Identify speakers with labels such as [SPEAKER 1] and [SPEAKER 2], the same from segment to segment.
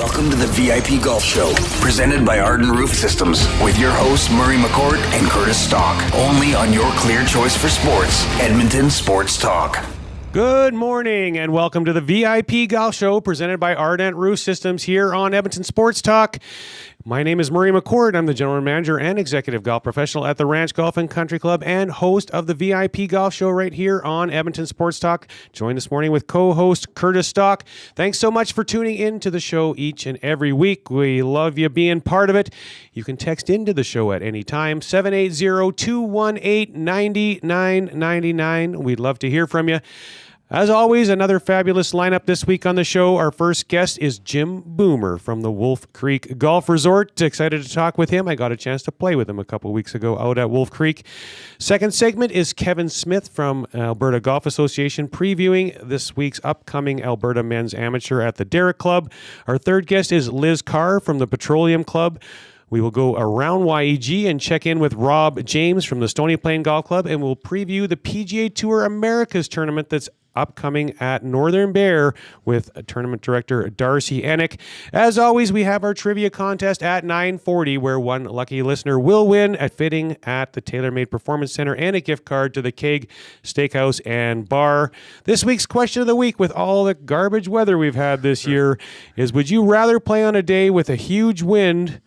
[SPEAKER 1] Welcome to the VIP Golf Show, presented by Arden Roof Systems, with your hosts Murray McCourt and Curtis Stock. Only on your clear choice for sports, Edmonton Sports Talk.
[SPEAKER 2] Good morning and welcome to the VIP Golf Show presented by Ardent Roof Systems here on Edmonton Sports Talk. My name is Murray McCourt. I'm the general manager and executive golf professional at the Ranch Golf and Country Club and host of the VIP Golf Show right here on Edmonton Sports Talk. Joined this morning with co-host Curtis Stock. Thanks so much for tuning in to the show each and every week. We love you being part of it. You can text into the show at any time, 780-218-9999. We'd love to hear from you. As always, another fabulous lineup this week on the show. Our first guest is Jim Boomer from the Wolf Creek Golf Resort. Excited to talk with him. I got a chance to play with him a couple weeks ago out at Wolf Creek. Second segment is Kevin Smith from Alberta Golf Association previewing this week's upcoming Alberta Men's Amateur at the Derrick Club. Our third guest is Liz Carr from the Petroleum Club. We will go around YEG and check in with Robb James from the Stony Golf Club, and we'll preview the PGA Tour Americas tournament that's upcoming at Northern Bear with tournament director Darcy Enick. As always, we have our trivia contest at 9:40, where one lucky listener will win a fitting at the TaylorMade Performance Center and a gift card to the Keg Steakhouse and Bar. This week's question of the week, with all the garbage weather we've had this year, is: would you rather play on a day with a huge wind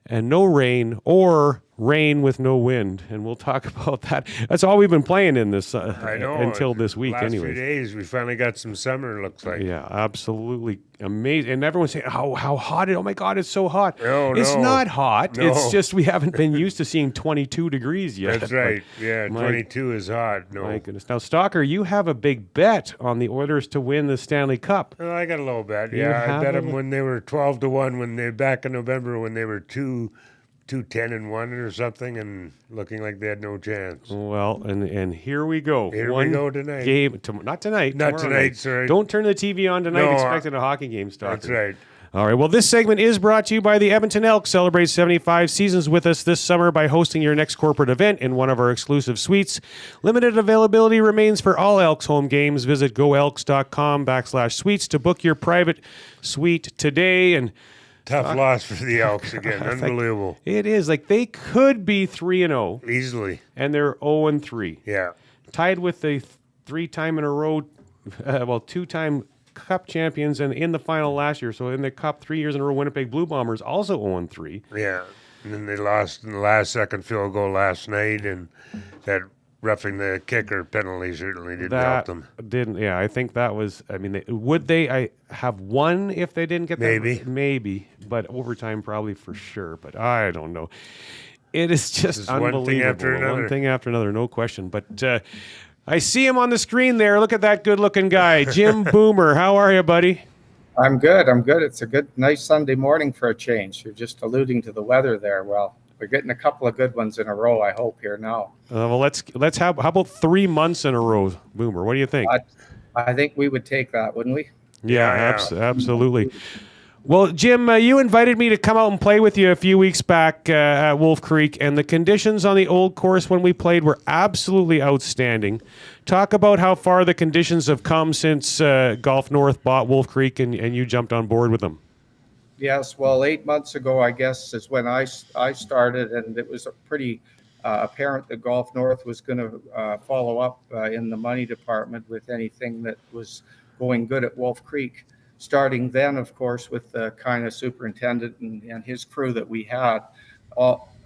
[SPEAKER 2] and no rain, or rain with no wind? And we'll talk about that. That's all we've been playing in this
[SPEAKER 3] I know,
[SPEAKER 2] until this week.
[SPEAKER 3] Last
[SPEAKER 2] Anyway,
[SPEAKER 3] few days we finally got some summer. It looks like.
[SPEAKER 2] Yeah, absolutely amazing. And everyone's saying how hot it. Oh my God, it's so hot. It's
[SPEAKER 3] No.
[SPEAKER 2] not hot.
[SPEAKER 3] No.
[SPEAKER 2] It's just we haven't been used to seeing 22 degrees yet.
[SPEAKER 3] That's right. Yeah, 22 is hot. No,
[SPEAKER 2] My goodness. Now, Stalker, you have a big bet on the Oilers to win the Stanley Cup.
[SPEAKER 3] well, I got a little bet.
[SPEAKER 2] You
[SPEAKER 3] Yeah, I
[SPEAKER 2] have
[SPEAKER 3] bet
[SPEAKER 2] a
[SPEAKER 3] them when they were 12-1 when they back in November when they were 2-10-1 or something, and looking like they had no chance.
[SPEAKER 2] Well, and here we go.
[SPEAKER 3] Here we go tonight.
[SPEAKER 2] Game, not tonight.
[SPEAKER 3] Not
[SPEAKER 2] tomorrow
[SPEAKER 3] tonight,
[SPEAKER 2] night.
[SPEAKER 3] sorry.
[SPEAKER 2] Don't turn the TV on tonight
[SPEAKER 3] No,
[SPEAKER 2] expecting a hockey game, Stalker.
[SPEAKER 3] That's right.
[SPEAKER 2] All right, well, this segment is brought to you by the Edmonton Elks. Celebrate 75 seasons with us this summer by hosting your next corporate event in one of our exclusive suites. Limited availability remains for all Elks home games. Visit goelks.com/suites to book your private suite today. And
[SPEAKER 3] Tough loss for the Elks again. Unbelievable.
[SPEAKER 2] it is. Like, they could be 3-0,
[SPEAKER 3] Easily.
[SPEAKER 2] and they're 0-3.
[SPEAKER 3] Yeah.
[SPEAKER 2] Tied with the three-time in a row, two-time Cup champions, and in the final last year. So in the Cup 3 years in a row, Winnipeg Blue Bombers also 0-3.
[SPEAKER 3] Yeah. And then they lost in the last second field goal last night, and that roughing the kicker penalty certainly didn't help them.
[SPEAKER 2] Yeah, I think that was, I mean, would they have won if they didn't get that? Maybe, but overtime probably for sure, but I don't know. It is just unbelievable.
[SPEAKER 3] One thing after another.
[SPEAKER 2] One thing after another, no question. But I see him on the screen there. Look at that good-looking guy, Jim Boomer. How are you, buddy?
[SPEAKER 4] I'm good. It's a nice Sunday morning for a change. You're just alluding to the weather there. Well, we're getting a couple of good ones in a row, I hope, here now.
[SPEAKER 2] Well, let's have, how about 3 months in a row, Boomer? What do you think?
[SPEAKER 4] I think we would take that, wouldn't we?
[SPEAKER 2] Yeah. Absolutely. Well, Jim, you invited me to come out and play with you a few weeks back at Wolf Creek, and the conditions on the old course when we played were absolutely outstanding. Talk about how far the conditions have come since Golf North bought Wolf Creek and you jumped on board with them.
[SPEAKER 4] Yes, well, 8 months ago, I guess, is when I started, and it was pretty apparent that Golf North was going to follow up in the money department with anything that was going good at Wolf Creek. Starting then, of course, with the kind of superintendent and his crew that we had.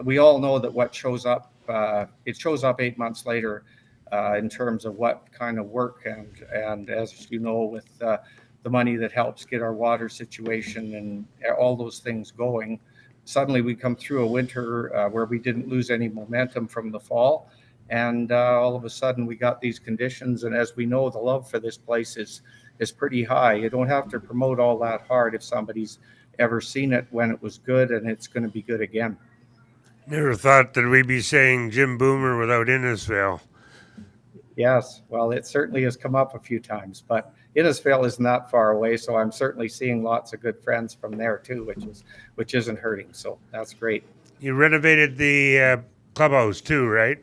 [SPEAKER 4] We all know that what shows up, it shows up 8 months later in terms of what kind of work and as you know, with the money that helps get our water situation and all those things going. Suddenly we come through a winter where we didn't lose any momentum from the fall. And all of a sudden we got these conditions. And as we know, the love for this place is pretty high. You don't have to promote all that hard if somebody's ever seen it when it was good, and it's going to be good again.
[SPEAKER 3] Never thought that we'd be saying Jim Boomer without Innisfail.
[SPEAKER 4] Yes, well, it certainly has come up a few times, but Innisfail isn't that far away, so I'm certainly seeing lots of good friends from there too, which isn't hurting. So that's great.
[SPEAKER 3] You renovated the clubhouse too, right?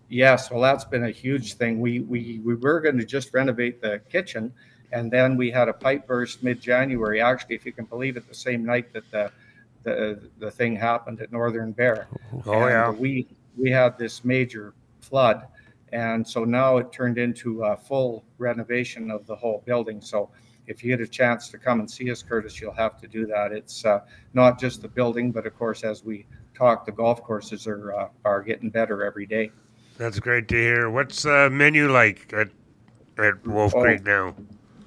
[SPEAKER 4] Yes, well, that's been a huge thing. We were going to just renovate the kitchen, And then we had a pipe burst mid-January, actually, if you can believe it, the same night that the thing happened at Northern Bear.
[SPEAKER 3] Oh,
[SPEAKER 4] and
[SPEAKER 3] yeah.
[SPEAKER 4] We had this major flood, and so now it turned into a full renovation of the whole building. So if you get a chance to come and see us, Curtis, you'll have to do that. It's not just the building, but of course, as we talk, the golf courses are getting better every day.
[SPEAKER 3] That's great to hear. What's the menu like at Wolf Creek now?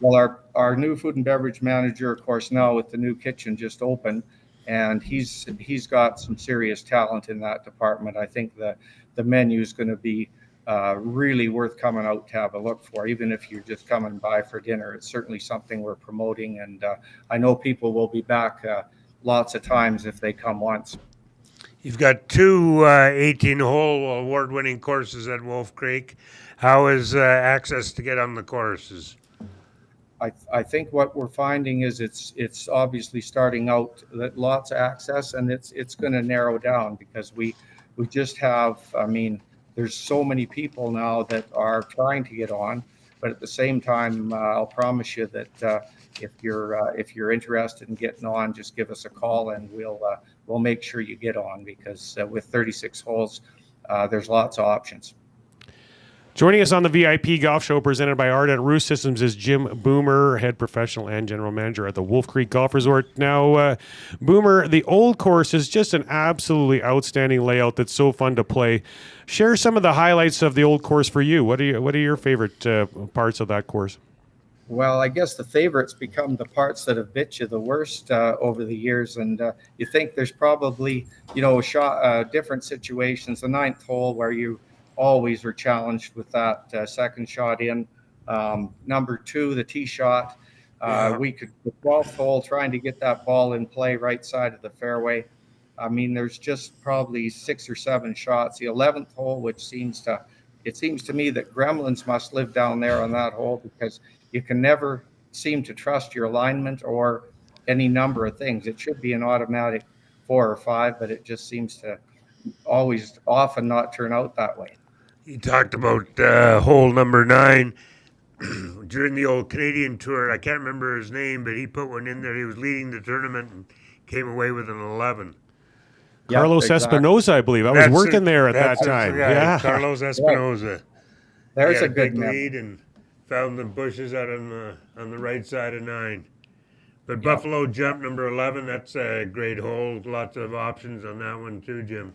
[SPEAKER 4] Well, our new food and beverage manager, of course, now with the new kitchen just opened, and he's got some serious talent in that department. I think the menu is going to be really worth coming out to have a look for, even if you're just coming by for dinner. It's certainly something we're promoting, and I know people will be back lots of times if they come once.
[SPEAKER 3] You've got two 18-hole award-winning courses at Wolf Creek. How is access to get on the courses?
[SPEAKER 4] I think what we're finding is it's obviously starting out that lots of access, and it's going to narrow down because we just have, I mean, there's so many people now that are trying to get on, but at the same time, I'll promise you that if you're interested in getting on, just give us a call and we'll make sure you get on, because with 36 holes, there's lots of options.
[SPEAKER 2] Joining us on the VIP Golf Show presented by Ardent Roof Systems is Jim Boomer, head professional and general manager at the Wolf Creek Golf Resort. Now, Boomer, the old course is just an absolutely outstanding layout that's so fun to play. Share some of the highlights of the old course for you. What are your favorite parts of that course?
[SPEAKER 4] Well, I guess the favorites become the parts that have bit you the worst over the years, and you think there's probably different situations. The ninth hole where you always are challenged with that second shot in. Number 2, the tee shot. We could, the 12th hole, trying to get that ball in play right side of the fairway. I mean, there's just probably 6 or 7 shots. The 11th hole, which seems to me that gremlins must live down there on that hole, because you can never seem to trust your alignment or any number of things. It should be an automatic 4 or 5, but it just seems to often not turn out that way.
[SPEAKER 3] You talked about hole number 9 during the old Canadian tour. I can't remember his name, but he put one in there. He was leading the tournament and came away with an 11.
[SPEAKER 2] Carlos Espinosa, I believe. I was working there at that time.
[SPEAKER 3] Yeah, Carlos Espinosa.
[SPEAKER 4] There's a
[SPEAKER 3] good
[SPEAKER 4] good
[SPEAKER 3] lead and found the bushes out on the right side of 9. But Buffalo Jump number 11, that's a great hole. Lots of options on that one too, Jim.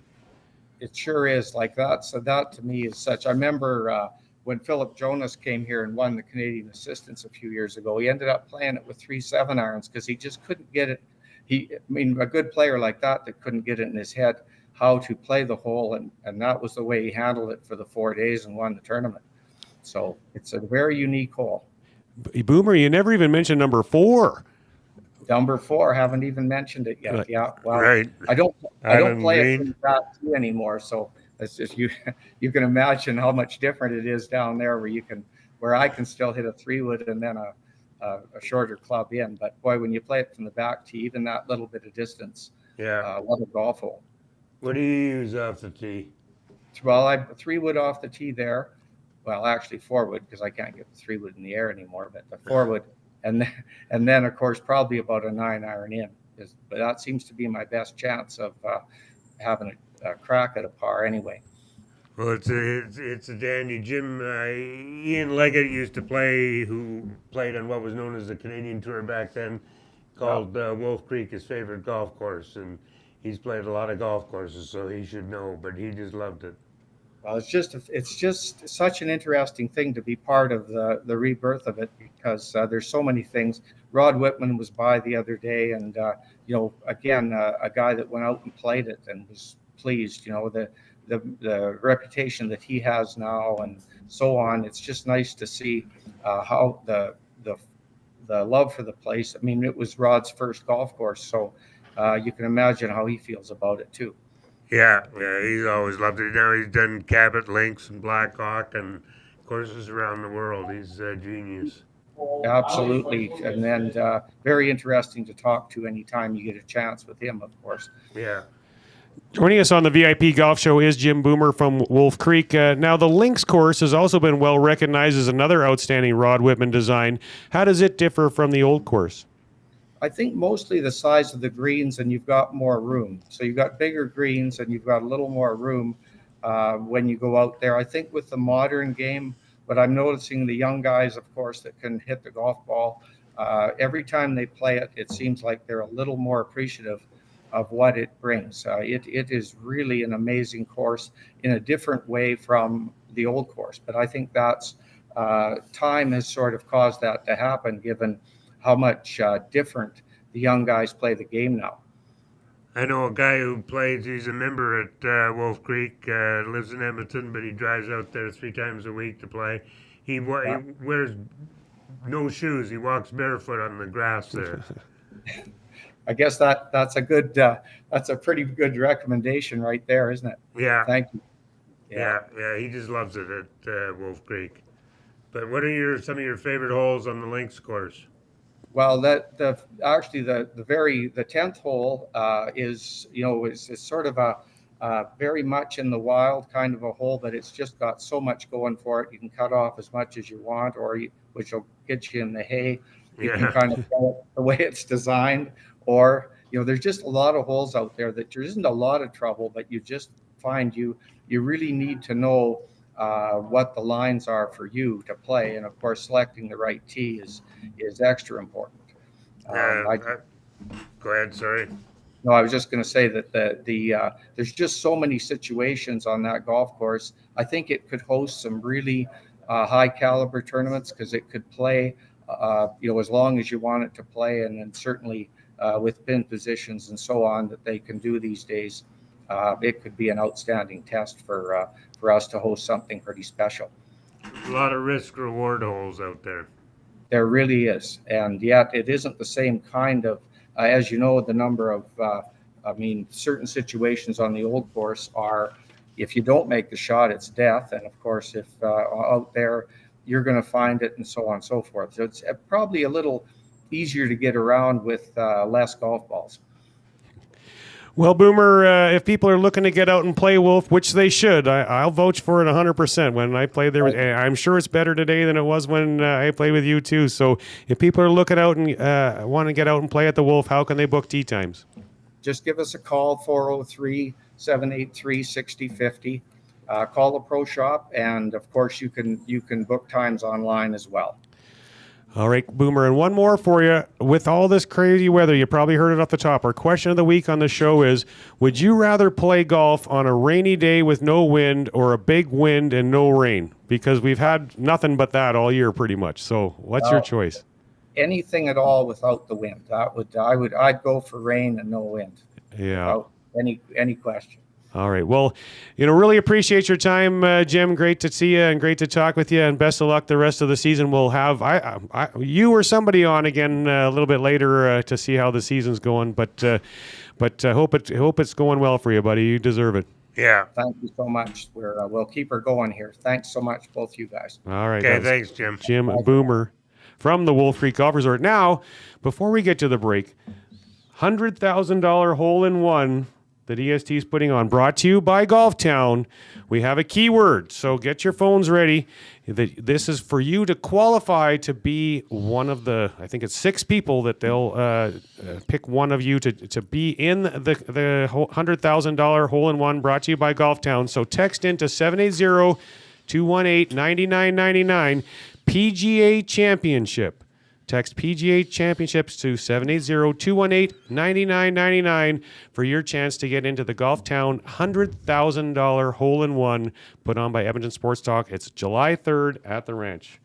[SPEAKER 4] It sure is like that. So that to me is such. I remember when Philip Jonas came here and won the Canadian Assistance a few years ago. He ended up playing it with 3 7-irons because he just couldn't get it. A good player like that couldn't get it in his head how to play the hole, and that was the way he handled it for the 4 days and won the tournament. So it's a very unique hole.
[SPEAKER 2] Boomer, you never even mentioned number 4.
[SPEAKER 4] Number 4, haven't even mentioned it yet. Yeah, well,
[SPEAKER 3] right.
[SPEAKER 4] I don't play
[SPEAKER 3] Green.
[SPEAKER 4] it in that tee anymore. So it's just you can imagine how much different it is down there, where I can still hit a 3-wood and then a shorter club in. But boy, when you play it from the back tee, even that little bit of distance, what a golf hole.
[SPEAKER 3] What do you use off the tee?
[SPEAKER 4] Well, I 3-wood off the tee there. Well, actually 4-wood, because I can't get the 3-wood in the air anymore, but the 4-wood. And then, of course, probably about a 9-iron in. But that seems to be my best chance of having a crack at a par anyway.
[SPEAKER 3] Well, it's a dandy. Jim, Ian Leggett used to play, who played on what was known as the Canadian Tour back then, called Wolf Creek his favorite golf course. And he's played a lot of golf courses, so he should know, but he just loved it.
[SPEAKER 4] Well, it's just such an interesting thing to be part of the rebirth of it, because there's so many things. Rod Whitman was by the other day, and again, a guy that went out and played it and was pleased. The reputation that he has now, and so on. It's just nice to see how the love for the place. I mean, it was Rod's first golf course, so you can imagine how he feels about it too.
[SPEAKER 3] Yeah, he's always loved it. Now he's done Cabot Links and Blackhawk and courses around the world. He's a genius.
[SPEAKER 4] Absolutely, and then very interesting to talk to anytime you get a chance with him, of course.
[SPEAKER 3] Yeah.
[SPEAKER 2] Joining us on the VIP Golf Show is Jim Boomer from Wolf Creek. Now, the Links course has also been well recognized as another outstanding Rod Whitman design. How does it differ from the old course?
[SPEAKER 4] I think mostly the size of the greens, and you've got more room. So you've got bigger greens and you've got a little more room when you go out there. I think with the modern game, what I'm noticing, the young guys, of course, that can hit the golf ball, every time they play it, it seems like they're a little more appreciative of what it brings. It is really an amazing course in a different way from the old course. But I think that's time has sort of caused that to happen, given how much different the young guys play the game now.
[SPEAKER 3] I know a guy who plays, he's a member at Wolf Creek, lives in Edmonton, but he drives out there 3 times a week to play. He wears no shoes. He walks barefoot on the grass there.
[SPEAKER 4] I guess that's a good that's a pretty good recommendation right there, isn't it?
[SPEAKER 3] Yeah.
[SPEAKER 4] Thank you.
[SPEAKER 3] Yeah. He just loves it at Wolf Creek. But what are some of your favorite holes on the Links course?
[SPEAKER 4] Well, the 10th hole is sort of a very much in the wild kind of a hole, but it's just got so much going for it. You can cut off as much as you want, which will get you in the hay. You can kind of go it the way it's designed. Or, there's just a lot of holes out there that there isn't a lot of trouble, but you just find you really need to know what the lines are for you to play. And of course, selecting the right tee is extra important.
[SPEAKER 3] Go ahead, sorry.
[SPEAKER 4] No, I was just going to say that there's just so many situations on that golf course. I think it could host some really high caliber tournaments, because it could play, as long as you want it to play. And then certainly with pin positions and so on that they can do these days, it could be an outstanding test for us to host something pretty special.
[SPEAKER 3] A lot of risk-reward holes out there.
[SPEAKER 4] There really is. And yet it isn't the same kind of, as you know, the number of, certain situations on the old course are, if you don't make the shot, it's death. And of course, if out there, you're going to find it, and so on and so forth. So it's probably a little easier to get around with less golf balls.
[SPEAKER 2] Well, Boomer, if people are looking to get out and play Wolf, which they should, I'll vouch for it 100%. When I played there, I'm sure it's better today than it was when I played with you too. So if people are looking out and want to get out and play at the Wolf, how can they book tee times?
[SPEAKER 4] Just give us a call, 403-783-6050. Call the Pro Shop, and of course you can book times online as well.
[SPEAKER 2] All right, Boomer, and one more for you. With all this crazy weather, you probably heard it off the top. Our question of the week on the show is, would you rather play golf on a rainy day with no wind, or a big wind and no rain? Because we've had nothing but that all year pretty much. So what's your choice?
[SPEAKER 4] Anything at all without the wind. I'd go for rain and no wind.
[SPEAKER 2] Yeah.
[SPEAKER 4] Without any question.
[SPEAKER 2] All right. Well, really appreciate your time, Jim. Great to see you and great to talk with you, and best of luck the rest of the season. We'll have you or somebody on again a little bit later to see how the season's going. But hope it's going well for you, buddy. You deserve it.
[SPEAKER 3] Yeah.
[SPEAKER 4] Thank you so much. We'll keep her going here. Thanks so much, both you guys.
[SPEAKER 2] All right.
[SPEAKER 3] Okay. Thanks, Jim.
[SPEAKER 2] Jim Boomer from the Wolf Creek Golf Resort. Now, before we get to the break, $100,000 hole-in-one that EST is putting on, brought to you by Golf Town. We have a keyword, so get your phones ready. This is for you to qualify to be one of the, I think it's 6 people that they'll pick one of you to be in the $100,000 hole-in-one, brought to you by Golf Town. So text into 780-218-9999, PGA Championship. Text PGA Championships to 780-218-9999 for your chance to get into the Golf Town $100,000 hole-in-one put on by Edmonton Sports Talk. It's July 3rd at the ranch.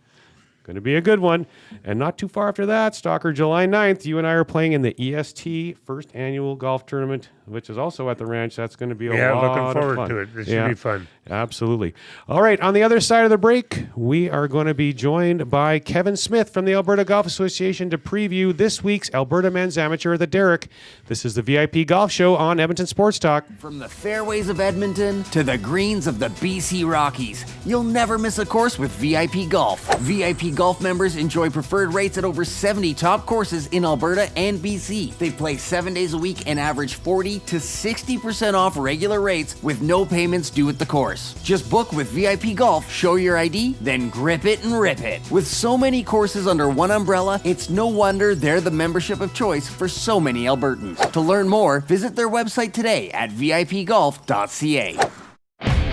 [SPEAKER 2] Going to be a good one. And not too far after that, Stalker, July 9th, you and I are playing in the EST first annual golf tournament, which is also at the ranch. That's going to be a lot of fun.
[SPEAKER 3] Yeah, looking forward to it. This should be fun.
[SPEAKER 2] Absolutely. All right, on the other side of the break, we are going to be joined by Kevin Smith from the Alberta Golf Association to preview this week's Alberta Men's Amateur at the Derrick. This is the VIP Golf Show on Edmonton Sports Talk.
[SPEAKER 1] From the fairways of Edmonton to the greens of the BC Rockies, you'll never miss a course with VIP Golf. VIP
[SPEAKER 5] Golf members enjoy preferred rates at over 70 top courses in Alberta and BC. They play 7 days a week and average 40 to 60% off regular rates with no payments due at the course. Just book with VIP Golf, show your ID, then grip it and rip it. With so many courses under one umbrella, it's no wonder they're the membership of choice for so many Albertans. To learn more, visit their website today at vipgolf.ca.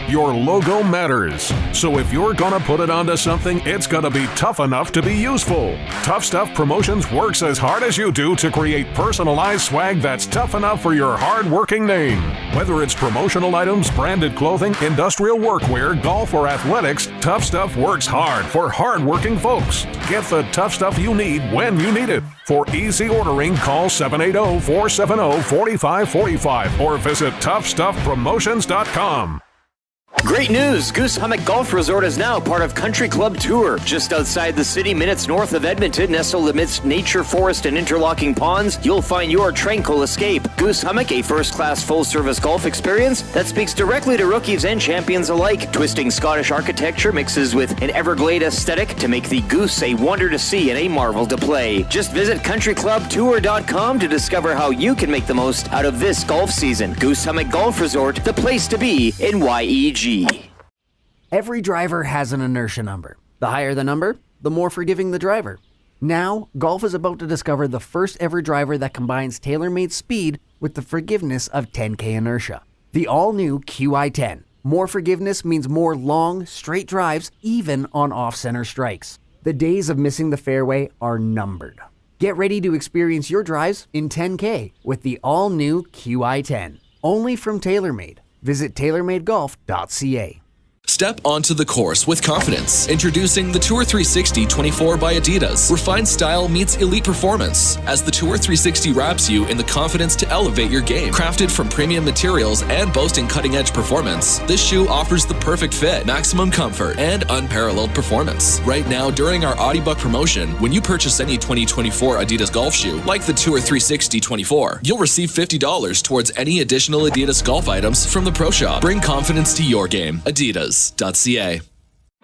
[SPEAKER 6] Your logo matters. So if you're gonna put it onto something, it's gonna be tough enough to be useful. Tough Stuff Promotions works as hard as you do to create personalized swag that's tough enough for your hard-working name. Whether it's promotional items, branded clothing, industrial workwear, golf, or athletics, Tough Stuff works hard for hard-working folks. Get the tough stuff you need when you need it. For easy ordering, call 780-470-4545 or visit toughstuffpromotions.com.
[SPEAKER 7] Great news! Goose Hummock Golf Resort is now part of Country Club Tour. Just outside the city, minutes north of Edmonton, nestled amidst nature, forest, and interlocking ponds, you'll find your tranquil escape. Goose Hummock, a first-class full-service golf experience that speaks directly to rookies and champions alike. Twisting Scottish architecture mixes with an Everglade aesthetic to make the Goose a wonder to see and a marvel to play. Just visit countryclubtour.com to discover how you can make the most out of this golf season. Goose Hummock Golf Resort, the place to be in YEG.
[SPEAKER 5] Every driver has an inertia number. The higher the number, the more forgiving the driver. Now, golf is about to discover the first ever driver that combines tailor-made speed with the forgiveness of 10K inertia. The all-new QI10. More forgiveness means more long, straight drives, even on off-center strikes. The days of missing the fairway are numbered. Get ready to experience your drives in 10K with the all-new QI10. Only from TaylorMade. Visit tailormadegolf.ca.
[SPEAKER 8] Step onto the course with confidence. Introducing the Tour 360 24 by Adidas. Refined style meets elite performance as the Tour 360 wraps you in the confidence to elevate your game. Crafted from premium materials and boasting cutting-edge performance, this shoe offers the perfect fit, maximum comfort, and unparalleled performance. Right now, during our Audiobook promotion, when you purchase any 2024 Adidas golf shoe, like the Tour 360 24, you'll receive $50 towards any additional Adidas golf items from the Pro Shop. Bring confidence to your game. Adidas.ca.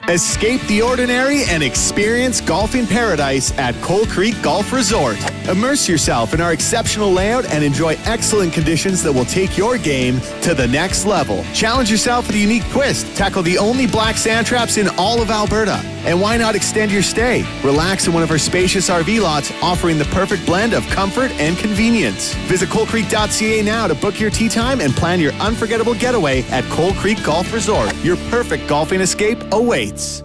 [SPEAKER 9] Escape the ordinary and experience golfing paradise at Coal Creek Golf Resort. Immerse yourself in our exceptional layout and enjoy excellent conditions that will take your game to the next level. Challenge yourself with a unique twist. Tackle the only black sand traps in all of Alberta. And why not extend your stay? Relax in one of our spacious RV lots, offering the perfect blend of comfort and convenience. Visit coalcreek.ca now to book your tee time and plan your unforgettable getaway at Coal Creek Golf Resort. Your perfect golfing escape awaits.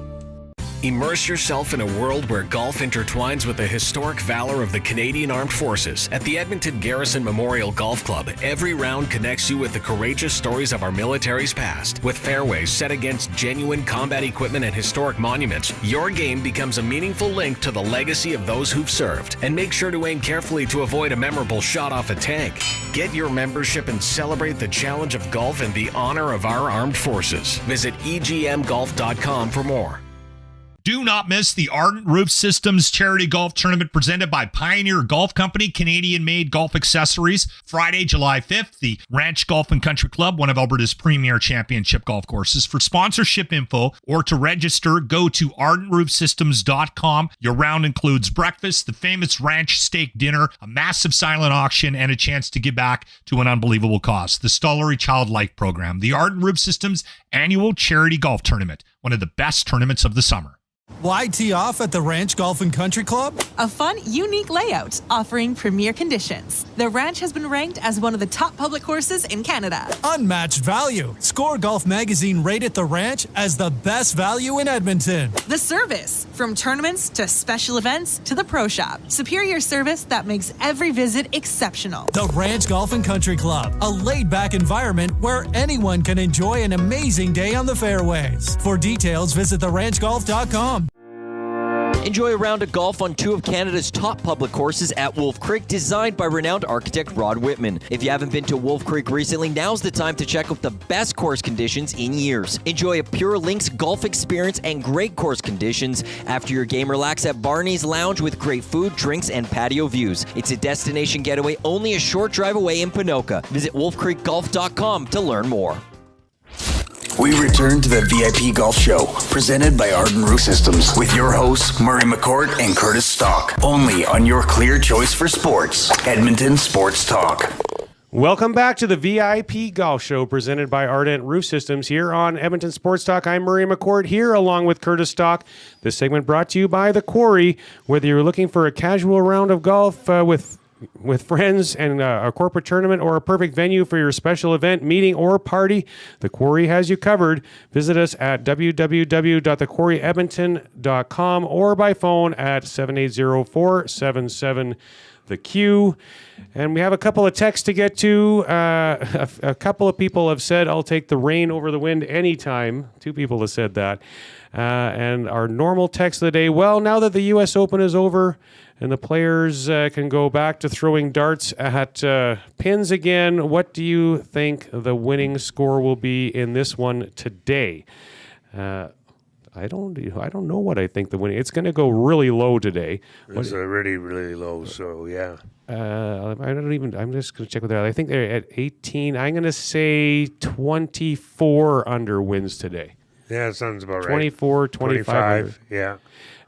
[SPEAKER 10] Immerse yourself in a world where golf intertwines with the historic valor of the Canadian Armed Forces. At the Edmonton Garrison Memorial Golf Club, every round connects you with the courageous stories of our military's past. With fairways set against genuine combat equipment and historic monuments, your game becomes a meaningful link to the legacy of those who've served. And make sure to aim carefully to avoid a memorable shot off a tank. Get your membership and celebrate the challenge of golf and the honor of our armed forces. Visit egmgolf.com for more.
[SPEAKER 11] Do not miss the Ardent Roof Systems Charity Golf Tournament presented by Pioneer Golf Company, Canadian-made golf accessories. Friday, July 5th, the Ranch Golf and Country Club, one of Alberta's premier championship golf courses. For sponsorship info or to register, go to ardentroofsystems.com. Your round includes breakfast, the famous ranch steak dinner, a massive silent auction, and a chance to give back to an unbelievable cause. The Stollery Child Life Program, the Ardent Roof Systems Annual Charity Golf Tournament, one of the best tournaments of the summer.
[SPEAKER 12] Why tee off at the Ranch Golf and Country Club?
[SPEAKER 13] A fun, unique layout offering premier conditions. The Ranch has been ranked as one of the top public courses in Canada.
[SPEAKER 12] Unmatched value. Score Golf Magazine rated the Ranch as the best value in Edmonton.
[SPEAKER 13] The service. From tournaments to special events to the Pro Shop. Superior service that makes every visit exceptional.
[SPEAKER 12] The Ranch Golf and Country Club. A laid-back environment where anyone can enjoy an amazing day on the fairways. For details, visit theranchgolf.com.
[SPEAKER 14] Enjoy a round of golf on two of Canada's top public courses at Wolf Creek, designed by renowned architect Rod Whitman. If you haven't been to Wolf Creek recently, now's the time to check out the best course conditions in years. Enjoy a pure links golf experience and great course conditions. After your game, relax at Barney's Lounge with great food, drinks, and patio views. It's a destination getaway only a short drive away in Ponoka. Visit wolfcreekgolf.com to learn more.
[SPEAKER 1] We return to the VIP Golf Show, presented by Arden Roof Systems, with your hosts, Murray McCourt and Curtis Stock. Only on your clear choice for sports, Edmonton Sports Talk.
[SPEAKER 2] Welcome back to the VIP Golf Show, presented by Ardent Roof Systems here on Edmonton Sports Talk. I'm Murray McCourt here, along with Curtis Stock. This segment brought to you by The Quarry. Whether you're looking for a casual round of golf with friends and a corporate tournament, or a perfect venue for your special event, meeting, or party, The Quarry has you covered. Visit us at www.thequarryedmonton.com or by phone at 780-477-THE-Q. And we have a couple of texts to get to. A couple of people have said, I'll take the rain over the wind anytime. 2 people have said that. And our normal text of the day, well, now that the U.S. Open is over and the players can go back to throwing darts at pins again, what do you think the winning score will be in this one today? I don't know what I think the winning. It's going to go really low today.
[SPEAKER 3] It's already really low, so yeah.
[SPEAKER 2] I'm just going to check with that. I think they're at 18. I'm going to say 24 under wins today.
[SPEAKER 3] Yeah, that sounds about right.
[SPEAKER 2] 24, 25.
[SPEAKER 3] Yeah.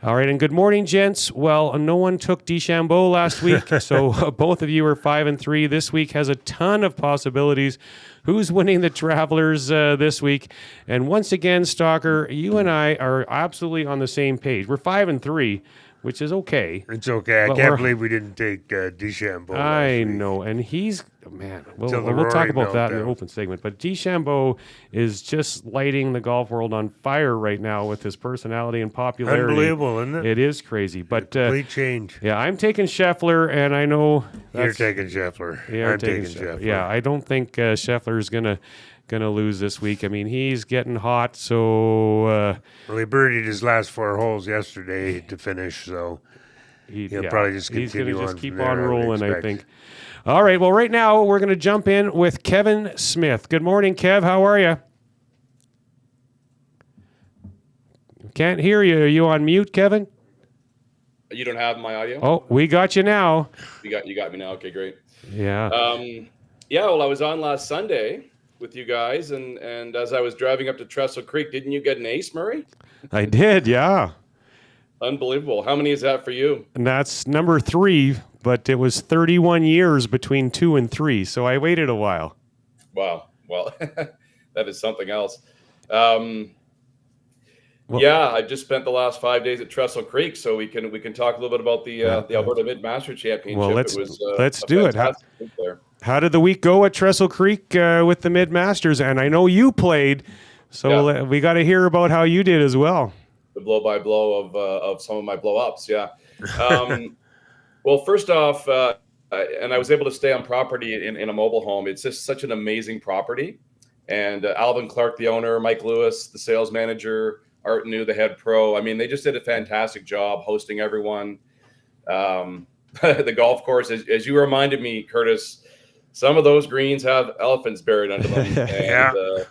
[SPEAKER 2] All right, and good morning, gents. Well, no one took DeChambeau last week, so both of you are 5-3. This week has a ton of possibilities. Who's winning the Travelers this week? And once again, Stalker, you and I are absolutely on the same page. We're 5-3, which is okay.
[SPEAKER 3] It's okay. I can't believe we didn't take DeChambeau.
[SPEAKER 2] I know, and he's, man, we'll talk about that in the open segment. But DeChambeau is just lighting the golf world on fire right now with his personality and popularity.
[SPEAKER 3] Unbelievable, isn't it?
[SPEAKER 2] It is crazy. But
[SPEAKER 3] complete change.
[SPEAKER 2] Yeah, I'm taking Scheffler, and I know
[SPEAKER 3] you're taking Scheffler.
[SPEAKER 2] Yeah, I'm taking Scheffler. Yeah, I don't think Scheffler is gonna lose this week. I mean, he's getting hot, so
[SPEAKER 3] well, he birdied his last 4 holes yesterday to finish, so he'll probably just continue.
[SPEAKER 2] He's going to just keep on rolling, I think. All right, well, right now we're going to jump in with Kevin Smith. Good morning, Kev. How are you? Can't hear you. Are you on mute, Kevin?
[SPEAKER 15] You don't have my audio?
[SPEAKER 2] Oh, we got you now.
[SPEAKER 15] You got me now. Okay, great.
[SPEAKER 2] Yeah.
[SPEAKER 15] Well, I was on last Sunday with you guys, and as I was driving up to Trestle Creek, didn't you get an ace, Murray?
[SPEAKER 2] I did, yeah.
[SPEAKER 15] Unbelievable. How many is that for you?
[SPEAKER 2] And that's number 3, but it was 31 years between 2 and 3, so I waited a while.
[SPEAKER 15] Wow. Well, that is something else. I just spent the last 5 days at Trestle Creek, so we can talk a little bit about the Alberta Mid-Master Championship.
[SPEAKER 2] Well, let's do it. How did the week go at Trestle Creek with the Mid-Masters? And I know you played, so we got to hear about how you did as well.
[SPEAKER 15] The blow-by-blow of some of my blow-ups, yeah. Well, first off, and I was able to stay on property in a mobile home. It's just such an amazing property. And Alvin Clark, the owner, Mike Lewis, the sales manager, Art New, the head pro. I mean, they just did a fantastic job hosting everyone. The golf course, as you reminded me, Curtis, some of those greens have elephants buried under them. And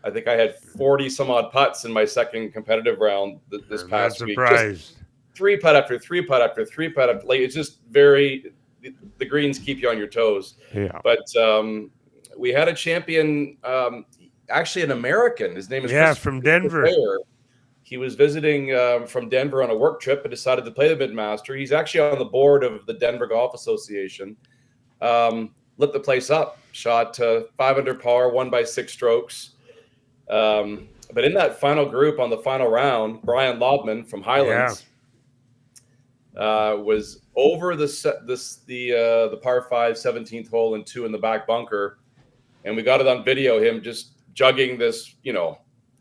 [SPEAKER 15] I think I had 40 some odd putts in my second competitive round this past week. Just 3 putt after 3 putt after 3 putt after. Like, it's just the greens keep you on your toes.
[SPEAKER 2] Yeah.
[SPEAKER 15] But we had a champion, actually an American. His name is
[SPEAKER 3] from Denver.
[SPEAKER 15] He was visiting from Denver on a work trip and decided to play the Mid-Master. He's actually on the board of the Denver Golf Association. Lit the place up, shot 5 under par, won by 6 strokes. But in that final group on the final round, Brian Lobman from Highlands was over the par 5 17th hole and 2 in the back bunker, and we got it on video. Him just jugging this,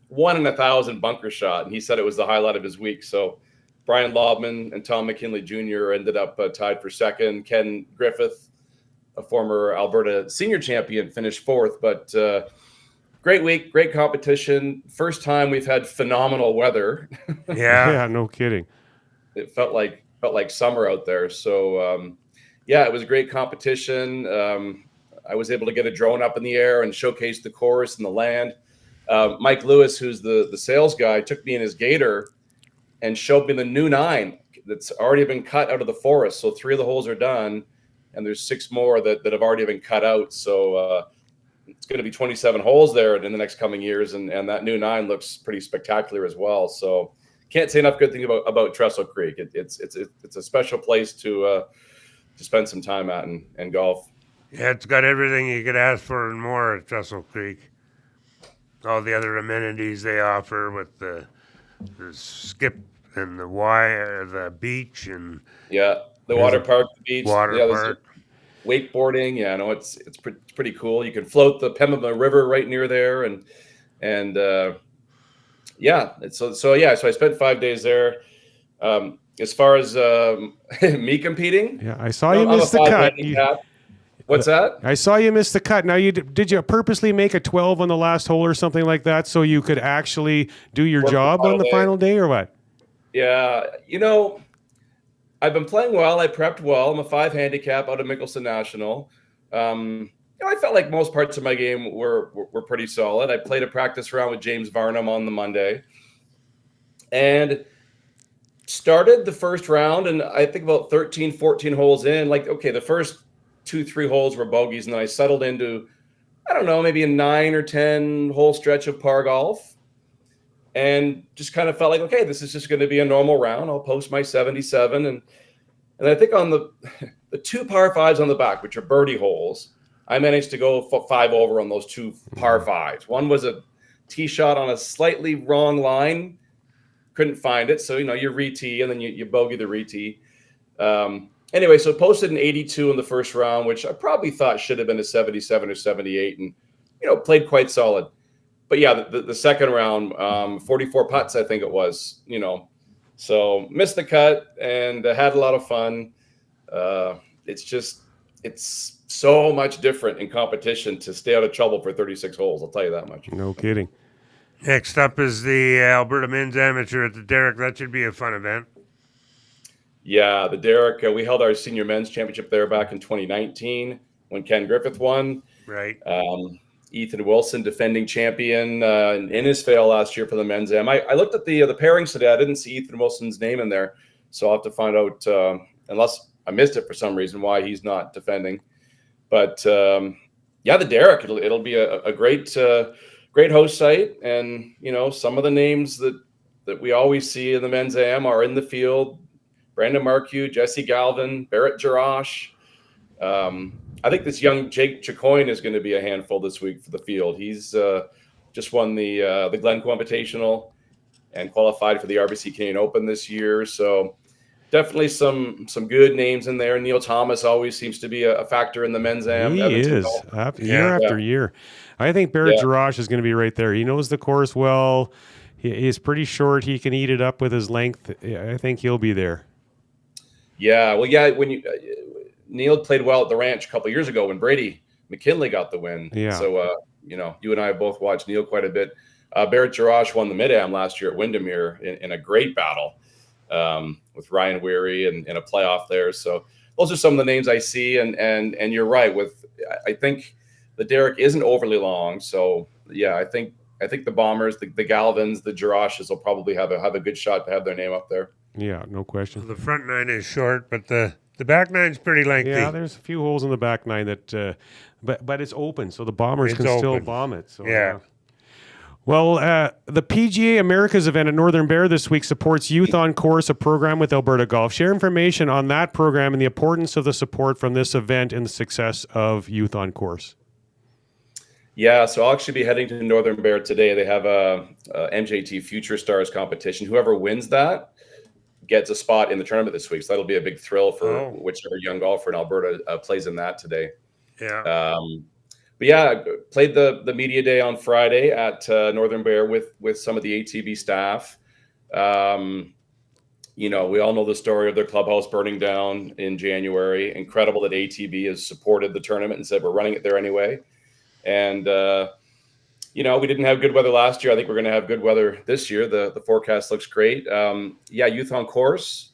[SPEAKER 15] 1 in 1,000 bunker shot, and he said it was the highlight of his week. So Brian Lobman and Tom McKinley Jr. ended up tied for second. Ken Griffith, a former Alberta senior champion, finished 4th. But great week, great competition. First time we've had phenomenal weather.
[SPEAKER 2] Yeah, no kidding.
[SPEAKER 15] It felt like summer out there. So it was a great competition. I was able to get a drone up in the air and showcase the course and the land. Mike Lewis, who's the sales guy, took me in his gator and showed me the new 9 that's already been cut out of the forest. So 3 of the holes are done, and there's 6 more that have already been cut out. So it's going to be 27 holes there in the next coming years, and that new 9 looks pretty spectacular as well. So can't say enough good things about Trestle Creek. It's a special place to spend some time at and golf.
[SPEAKER 3] Yeah, it's got everything you could ask for and more at Trestle Creek. All the other amenities they offer with the skip and the wire, the beach, and
[SPEAKER 15] the water park, the beach,
[SPEAKER 3] park.
[SPEAKER 15] Wakeboarding. Yeah, no, it's pretty cool. You can float the Pembina River right near there, and so I spent 5 days there. As far as me competing,
[SPEAKER 2] I saw you miss the cut.
[SPEAKER 15] What's that?
[SPEAKER 2] I saw you miss the cut. Now, did you purposely make a 12 on the last hole or something like that so you could actually do your job on the final day, or what?
[SPEAKER 15] Yeah, I've been playing well. I prepped well. I'm a 5 handicap out of Mickelson National. I felt like most parts of my game were pretty solid. I played a practice round with James Varnum on the Monday, and started the first round, and I think about 13, 14 holes in, the first 2-3 holes were bogeys, and then I settled into, I don't know, maybe a 9 or 10 hole stretch of par golf, and just kind of felt like, okay, this is just going to be a normal round. I'll post my 77, and I think on the 2 par 5s on the back, which are birdie holes, I managed to go 5 over on those 2 par 5s. One was a tee shot on a slightly wrong line, couldn't find it, so you re-tee and then you bogey the re-tee. Anyway, so posted an 82 in the first round, which I probably thought should have been a 77 or 78, and played quite solid. But yeah, the second round, 44 putts, I think it was. So missed the cut and had a lot of fun. It's so much different in competition to stay out of trouble for 36 holes. I'll tell you that much.
[SPEAKER 2] No kidding.
[SPEAKER 3] Next up is the Alberta Men's Amateur at the Derrick. That should be a fun event.
[SPEAKER 15] Yeah, the Derrick. We held our senior men's championship there back in 2019 when Ken Griffith won.
[SPEAKER 3] Right.
[SPEAKER 15] Ethan Wilson, defending champion in Innisfail last year for the men's am. I looked at the pairings today. I didn't see Ethan Wilson's name in there, so I'll have to find out, unless I missed it for some reason, why he's not defending. But the Derrick. It'll be a great host site, and some of the names that we always see in the men's am are in the field. Brandon Markue, Jesse Galvin, Barrett Jarash. I think this young Jake Chicoine is going to be a handful this week for the field. He's just won the Glencoe Invitational and qualified for the RBC Canadian Open this year. So definitely some good names in there. Neil Thomas always seems to be a factor in the men's am.
[SPEAKER 2] He is year after year. I think Barrett Jarash is going to be right there. He knows the course well. He's pretty short. He can eat it up with his length. I think he'll be there.
[SPEAKER 15] Yeah, well, when Neil played well at the ranch a couple of years ago when Brady McKinley got the win.
[SPEAKER 2] Yeah.
[SPEAKER 15] So, you and I have both watched Neil quite a bit. Barrett Jarash won the Mid-Am last year at Windermere in a great battle with Ryan Weary and a playoff there. So those are some of the names I see. And you're right. I think the Derrick isn't overly long. So, yeah, I think the Bombers, the Galvins, the Jarashes will probably have a good shot to have their name up there.
[SPEAKER 2] Yeah, no question.
[SPEAKER 3] The front 9 is short, but the back 9's pretty lengthy.
[SPEAKER 2] Yeah, there's a few holes in the back 9 that, but it's open, so the Bombers can still bomb it. So
[SPEAKER 3] yeah.
[SPEAKER 2] Well, the PGA Americas event at Northern Bear this week supports Youth on Course, a program with Alberta Golf. Share information on that program and the importance of the support from this event in the success of Youth on Course.
[SPEAKER 15] Yeah, so I'll actually be heading to Northern Bear today. They have a MJT Future Stars competition. Whoever wins that gets a spot in the tournament this week. So that'll be a big thrill for whichever young golfer in Alberta plays in that today.
[SPEAKER 3] Yeah.
[SPEAKER 15] But yeah, played the media day on Friday at Northern Bear with some of the ATB staff. We all know the story of their clubhouse burning down in January. Incredible that ATB has supported the tournament and said we're running it there anyway. And we didn't have good weather last year. I think we're going to have good weather this year. The forecast looks great. Youth on Course.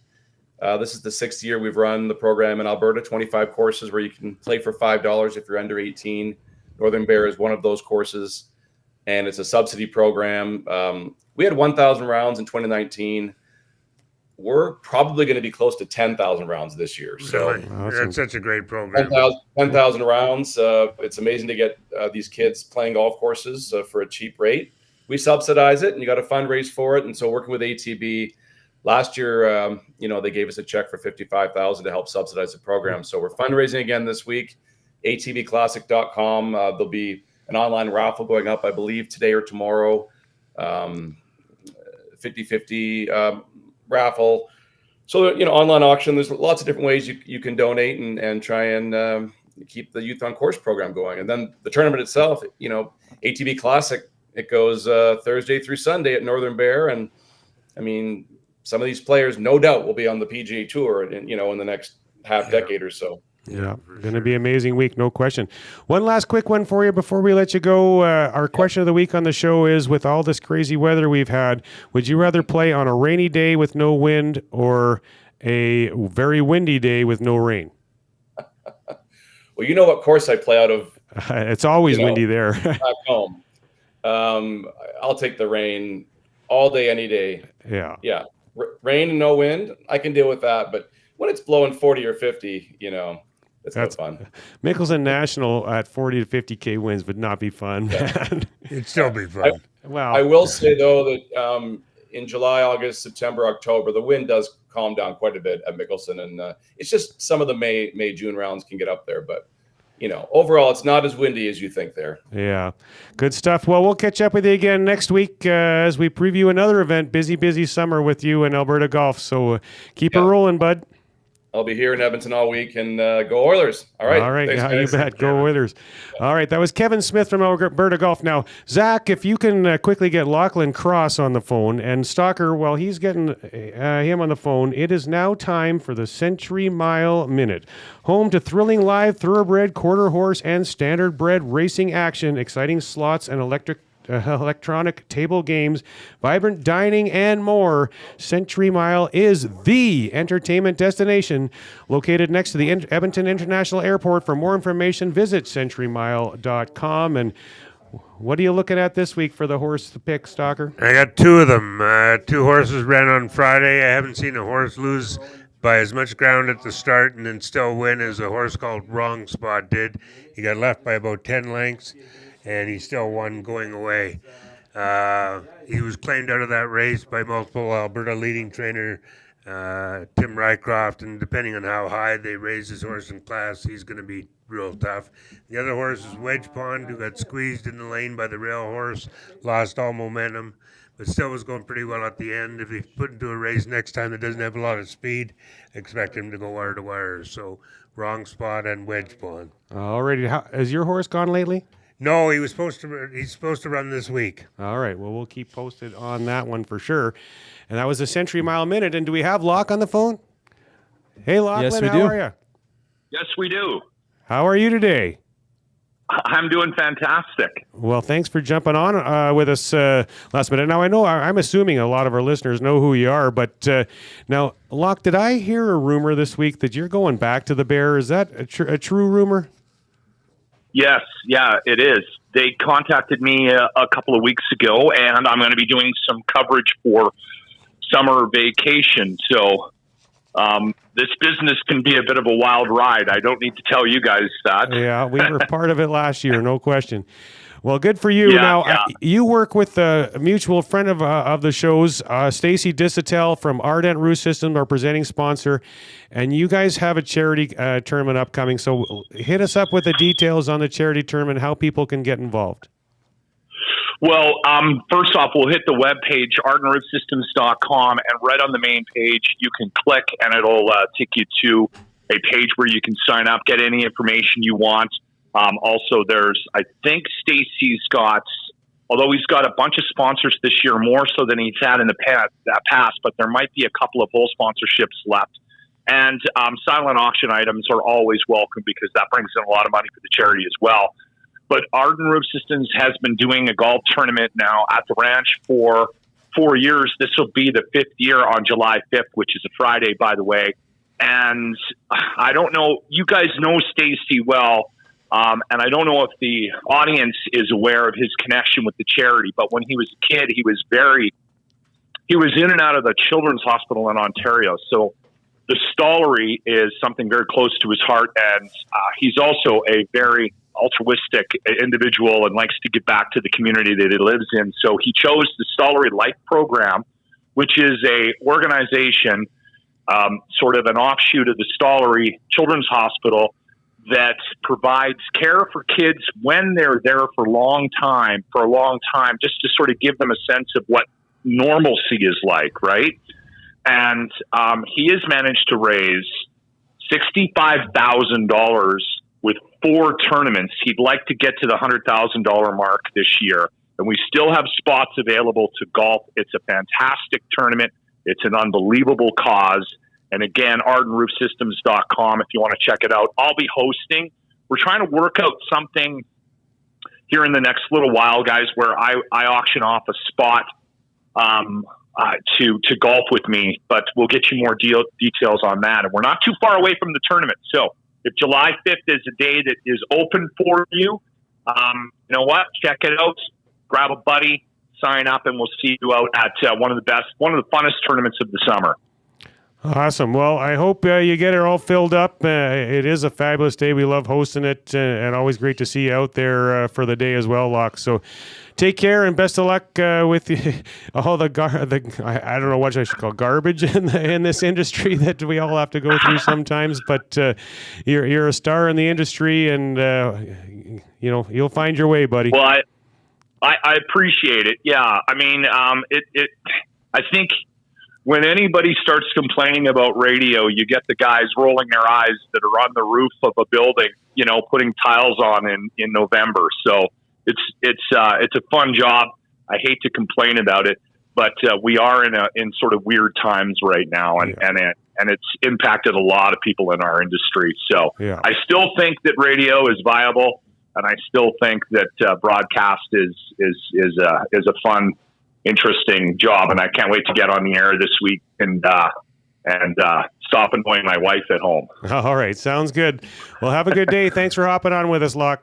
[SPEAKER 15] This is the 6th year we've run the program in Alberta, 25 courses where you can play for $5 if you're under 18. Northern Bear is one of those courses, and it's a subsidy program. We had 1,000 rounds in 2019. we're probably going to be close to 10,000 rounds this year. So
[SPEAKER 3] That's such a great program.
[SPEAKER 15] 10,000 rounds. It's amazing to get these kids playing golf courses for a cheap rate. We subsidize it, and you got to fundraise for it. And so working with ATB last year, they gave us a check for $55,000 to help subsidize the program. So we're fundraising again this week. ATBclassic.com. There'll be an online raffle going up, I believe, today or tomorrow. 50-50 raffle. So, online auction, there's lots of different ways you can donate and try and keep the Youth on Course program going. And then the tournament itself, ATB Classic, it goes Thursday through Sunday at Northern Bear. And I mean, some of these players, no doubt, will be on the PGA Tour, in the next half decade or so.
[SPEAKER 2] Yeah, going to be an amazing week, no question. One last quick one for you before we let you go. Our question of the week on the show is, with all this crazy weather we've had, would you rather play on a rainy day with no wind or a very windy day with no rain?
[SPEAKER 15] Well, you know what course I play out of?
[SPEAKER 2] It's always windy there.
[SPEAKER 15] Back home. I'll take the rain all day, any day.
[SPEAKER 2] Yeah.
[SPEAKER 15] Yeah. Rain and no wind, I can deal with that. But when it's blowing 40 or 50, that's no fun.
[SPEAKER 2] Mickelson National at 40 to 50K wins would not be fun.
[SPEAKER 3] Yeah. It'd still be fun.
[SPEAKER 15] I will say, though, that in July, August, September, October, the wind does calm down quite a bit at Mickelson. And it's just some of the May, June rounds can get up there. But, overall, it's not as windy as you think there.
[SPEAKER 2] Yeah. Good stuff. Well, we'll catch up with you again next week as we preview another event. Busy summer with you in Alberta Golf. So keep it rolling, bud.
[SPEAKER 15] I'll be here in Edmonton all week, and go Oilers. All right.
[SPEAKER 2] All right.
[SPEAKER 15] Thanks,
[SPEAKER 2] You bet. Go Oilers. All right. That was Kevin Smith from Alberta Golf. Now, Zach, if you can quickly get Lochlin Cross on the phone, and Stalker, while he's getting him on the phone, it is now time for the Century Mile Minute. Home to thrilling live thoroughbred, quarter horse, and standardbred racing action, exciting slots, and electronic table games, vibrant dining, and more. Century Mile is the entertainment destination located next to the Edmonton International Airport. For more information, visit centurymile.com. And what are you looking at this week for the horse to pick, Stalker?
[SPEAKER 3] I got two of them. Two horses ran on Friday. I haven't seen a horse lose by as much ground at the start and then still win as a horse called Wrong Spot did. He got left by about 10 lengths. And he still won going away. He was claimed out of that race by multiple Alberta leading trainer Tim Rycroft, and depending on how high they raise his horse in class, he's going to be real tough. The other horse is Wedge Pond, who got squeezed in the lane by the rail horse, lost all momentum, but still was going pretty well at the end. If he's put into a race next time that doesn't have a lot of speed, expect him to go wire to wire. So Wrong Spot and Wedge Pond.
[SPEAKER 2] All righty. Has your horse gone lately?
[SPEAKER 3] No, he's supposed to run this week.
[SPEAKER 2] All right. Well, we'll keep posted on that one for sure. And that was a Century Mile Minute. And do we have Locke on the phone? Hey, Lochlin,
[SPEAKER 16] yes, we
[SPEAKER 2] how
[SPEAKER 16] do.
[SPEAKER 2] are you?
[SPEAKER 16] Yes, we do.
[SPEAKER 2] How are you today?
[SPEAKER 16] I'm doing fantastic.
[SPEAKER 2] Well, thanks for jumping on with us last minute. Now, I know I'm assuming a lot of our listeners know who you are, but now, Locke, did I hear a rumor this week that you're going back to the Bear? Is that a true rumor?
[SPEAKER 16] Yes, yeah, it is. They contacted me a couple of weeks ago, and I'm going to be doing some coverage for summer vacation. So this business can be a bit of a wild ride. I don't need to tell you guys that.
[SPEAKER 2] Yeah, we were part of it last year, no question. Well, good for you. You work with a mutual friend of the shows, Stacy Disatel from Ardent Roost Systems, our presenting sponsor, and you guys have a charity tournament upcoming. So hit us up with the details on the charity tournament, how people can get involved.
[SPEAKER 16] Well, first off, we'll hit the webpage, ardenroofsystems.com, and right on the main page, you can click, and it'll take you to a page where you can sign up, get any information you want. Also, I think Stacy's got, although he's got a bunch of sponsors this year, more so than he's had in the past, but there might be a couple of full sponsorships left. And silent auction items are always welcome because that brings in a lot of money for the charity as well. But Ardent Roof Systems has been doing a golf tournament now at the ranch for 4 years. This will be the 5th year on July 5th, which is a Friday, by the way. And I don't know, you guys know Stacy well. And I don't know if the audience is aware of his connection with the charity, but when he was a kid, he was very he was in and out of the Children's Hospital in Ontario. So the Stollery is something very close to his heart, and he's also a very altruistic individual and likes to give back to the community that he lives in. So he chose the Stollery Life Program, which is a organization, sort of an offshoot of the Stollery Children's Hospital, that provides care for kids when they're there for a long time, just to sort of give them a sense of what normalcy is like, right? And he has managed to raise $65,000 with 4 tournaments. He'd like to get to the $100,000 mark this year, and we still have spots available to golf. It's a fantastic tournament. It's an unbelievable cause. And again, ArdenRoofSystems.com if you want to check it out. I'll be hosting. We're trying to work out something here in the next little while, guys, where I auction off a spot to golf with me, but we'll get you more details on that. And we're not too far away from the tournament. So if July 5th is a day that is open for you, you know what? Check it out. Grab a buddy, sign up, and we'll see you out at one of the funnest tournaments of the summer.
[SPEAKER 2] Awesome. Well, I hope you get it all filled up. It is a fabulous day. We love hosting it, and always great to see you out there for the day as well, Loch. So take care and best of luck with all the I don't know what I should call garbage in this industry that we all have to go through sometimes. But you're a star in the industry, and you'll find your way, buddy.
[SPEAKER 16] Well, I appreciate it. Yeah, I mean, I think when anybody starts complaining about radio, you get the guys rolling their eyes that are on the roof of a building, putting tiles on in November. So it's a fun job. I hate to complain about it, but we are in sort of weird times right now, and it's impacted a lot of people in our industry. So I still think that radio is viable, and I still think that broadcast is a fun, interesting job, and I can't wait to get on the air this week and stop annoying my wife at home.
[SPEAKER 2] All right, sounds good. Well, have a good day. Thanks for hopping on with us, Loch.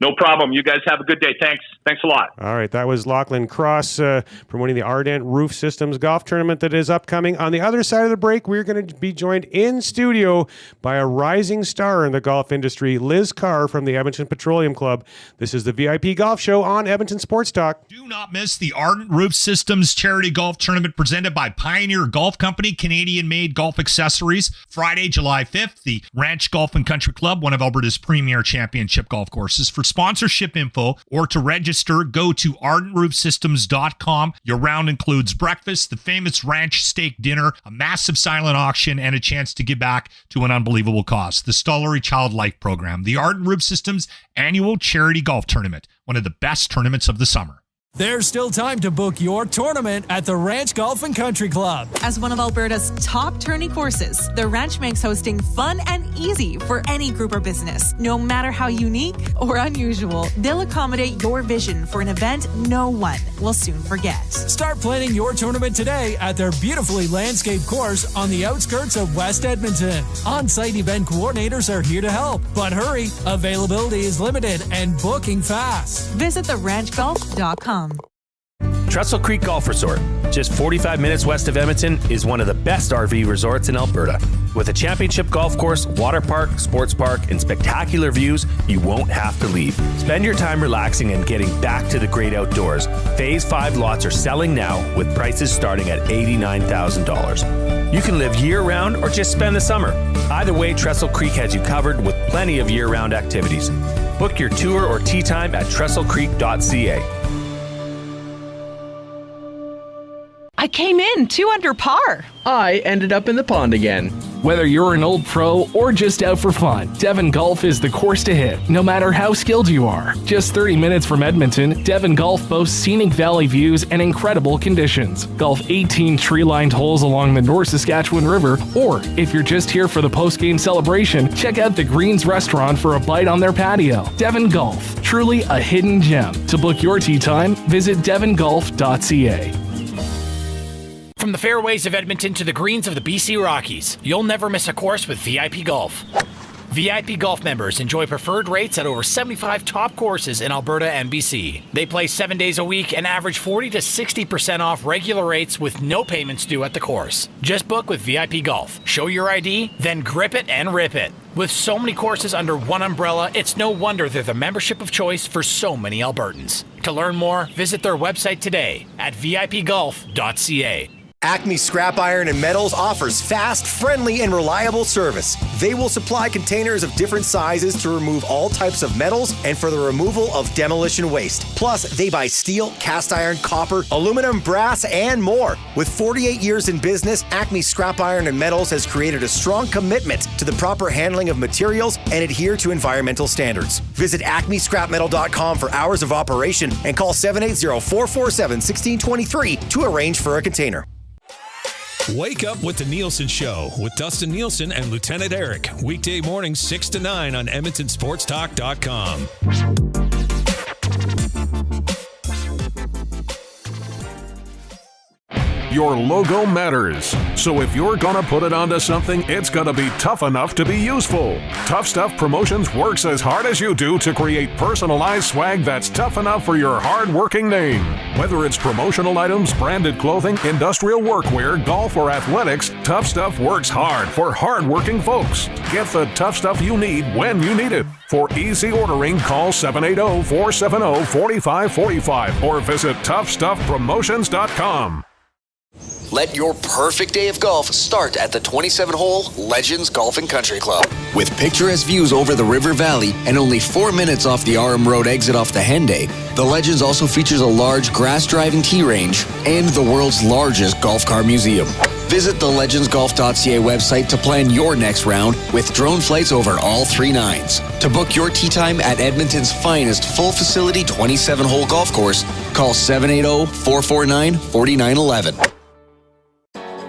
[SPEAKER 16] No problem. You guys have a good day. Thanks a lot.
[SPEAKER 2] All right, that was Lochlin Cross promoting the Ardent Roof Systems golf tournament that is upcoming. On the other side of the break, we're going to be joined in studio by a rising star in the golf industry, Liz Carr from the Edmonton Petroleum Club. This is the VIP Golf Show on Edmonton Sports Talk.
[SPEAKER 11] Do not miss the Ardent Roof Systems Charity Golf Tournament presented by Pioneer Golf Company, Canadian-made golf accessories. Friday, July 5th, the Ranch Golf and Country Club, one of Alberta's premier championship golf courses. For sponsorship info or to register, go to ArdenRoofSystems.com. Your round includes breakfast, the famous ranch steak dinner, a massive silent auction, and a chance to give back to an unbelievable cause. The Stollery Child Life Program, the Ardent Roof Systems annual charity golf tournament, one of the best tournaments of the summer.
[SPEAKER 12] There's still time to book your tournament at the Ranch Golf and Country Club.
[SPEAKER 13] As one of Alberta's top tourney courses, the Ranch makes hosting fun and easy for any group or business. No matter how unique or unusual, they'll accommodate your vision for an event no one will soon forget.
[SPEAKER 12] Start planning your tournament today at their beautifully landscaped course on the outskirts of West Edmonton. On-site event coordinators are here to help, but hurry, availability is limited and booking fast.
[SPEAKER 13] Visit theranchgolf.com.
[SPEAKER 17] Trestle Creek Golf Resort, just 45 minutes west of Edmonton, is one of the best RV resorts in Alberta. With a championship golf course, water park, sports park, and spectacular views, you won't have to leave. Spend your time relaxing and getting back to the great outdoors. Phase 5 lots are selling now with prices starting at $89,000. You can live year-round or just spend the summer. Either way, Trestle Creek has you covered with plenty of year-round activities. Book your tour or tee time at TrestleCreek.ca.
[SPEAKER 18] I came in 2 under par.
[SPEAKER 19] I ended up in the pond again. Whether you're an old pro or just out for fun, Devon Golf is the course to hit, no matter how skilled you are. Just 30 minutes from Edmonton, Devon Golf boasts scenic valley views and incredible conditions. Golf 18 tree-lined holes along the North Saskatchewan River, or if you're just here for the post-game celebration, check out the Greens restaurant for a bite on their patio. Devon Golf, truly a hidden gem. To book your tee time, visit devongolf.ca.
[SPEAKER 20] From the fairways of Edmonton to the greens of the BC Rockies, you'll never miss a course with VIP Golf. VIP Golf members enjoy preferred rates at over 75 top courses in Alberta and BC. They play 7 days a week and average 40 to 60% off regular rates with no payments due at the course. Just book with VIP Golf. Show your ID, then grip it and rip it. With so many courses under one umbrella, it's no wonder they're the membership of choice for so many Albertans. To learn more, visit their website today at vipgolf.ca.
[SPEAKER 21] Acme Scrap Iron and Metals offers fast, friendly, and reliable service. They will supply containers of different sizes to remove all types of metals and for the removal of demolition waste. Plus, they buy steel, cast iron, copper, aluminum, brass, and more. With 48 years in business, Acme Scrap Iron and Metals has created a strong commitment to the proper handling of materials and adhere to environmental standards. Visit acmescrapmetal.com for hours of operation and call 780-447-1623 to arrange for a container.
[SPEAKER 6] Wake up with the Nielsen Show with Dustin Nielsen and Lieutenant Eric. Weekday mornings 6 to 9 on EdmontonSportsTalk.com. Your logo matters. So if you're gonna put it onto something, it's gonna be tough enough to be useful. Tough Stuff Promotions works as hard as you do to create personalized swag that's tough enough for your hard-working name. Whether it's promotional items, branded clothing, industrial workwear, golf, or athletics, Tough Stuff works hard for hard-working folks. Get the tough stuff you need when you need it. For easy ordering, call 780-470-4545 or visit toughstuffpromotions.com.
[SPEAKER 1] Let your perfect day of golf start at the 27-hole Legends Golf and Country Club. With picturesque views over the River Valley and only 4 minutes off the RM Road exit off the Henday, the Legends also features a large grass-driving tee range and the world's largest golf car museum. Visit the legendsgolf.ca website to plan your next round with drone flights over all 3 nines. To book your tee time at Edmonton's finest full-facility 27-hole golf course, call 780-449-4911.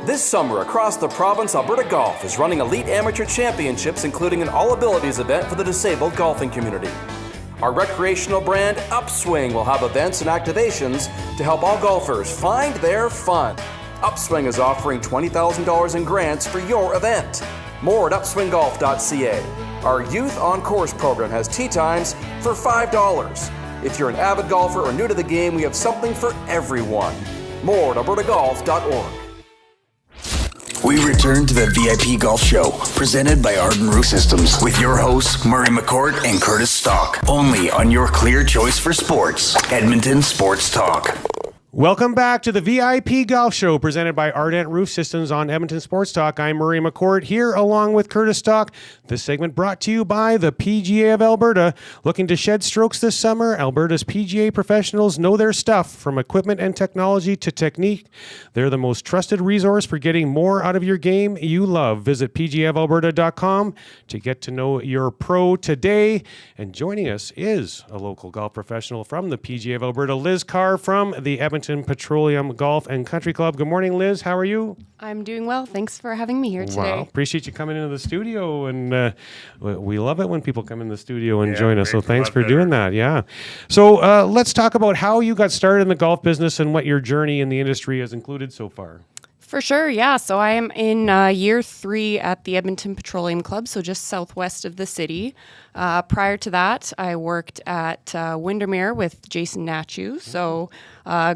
[SPEAKER 22] This summer, across the province, Alberta Golf is running elite amateur championships, including an all-abilities event for the disabled golfing community. Our recreational brand, Upswing, will have events and activations to help all golfers find their fun. Upswing is offering $20,000 in grants for your event. More at upswinggolf.ca. Our Youth on Course program has tee times for $5. If you're an avid golfer or new to the game, we have something for everyone. More at albertagolf.org.
[SPEAKER 1] We return to the VIP Golf Show, presented by Arden Roof Systems, with your hosts, Murray McCourt and Curtis Stock, only on your clear choice for sports, Edmonton Sports Talk.
[SPEAKER 2] Welcome back to the VIP Golf Show presented by Ardent Roof Systems on Edmonton Sports Talk. I'm Murray McCourt here along with Curtis Stock. This segment brought to you by the PGA of Alberta. Looking to shed strokes this summer? Alberta's PGA professionals know their stuff, from equipment and technology to technique. They're the most trusted resource for getting more out of your game you love. Visit pgaofalberta.com to get to know your pro today. And joining us is a local golf professional from the PGA of Alberta, Liz Carr from the Edmonton Petroleum Golf and Country Club. Good morning, Liz. How are you?
[SPEAKER 23] I'm doing well. Thanks for having me here today.
[SPEAKER 2] Wow. Appreciate you coming into the studio, and we love it when people come in the studio and join us. So thanks for doing that. Yeah. So let's talk about how you got started in the golf business and what your journey in the industry has included so far.
[SPEAKER 23] For sure, yeah. So I am in year 3 at the Edmonton Petroleum Club, so just southwest of the city. Prior to that, I worked at Windermere with Jason Nachu. So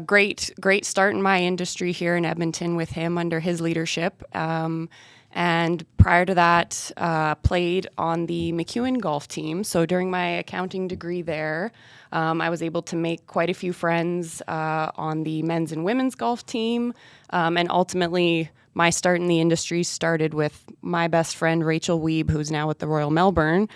[SPEAKER 23] great start in my industry here in Edmonton with him under his leadership. And prior to that, played on the McEwen golf team. So during my accounting degree there, I was able to make quite a few friends on the men's and women's golf team. And ultimately, my start in the industry started with my best friend, Rachel Wiebe, who's now with the Royal Melbourne.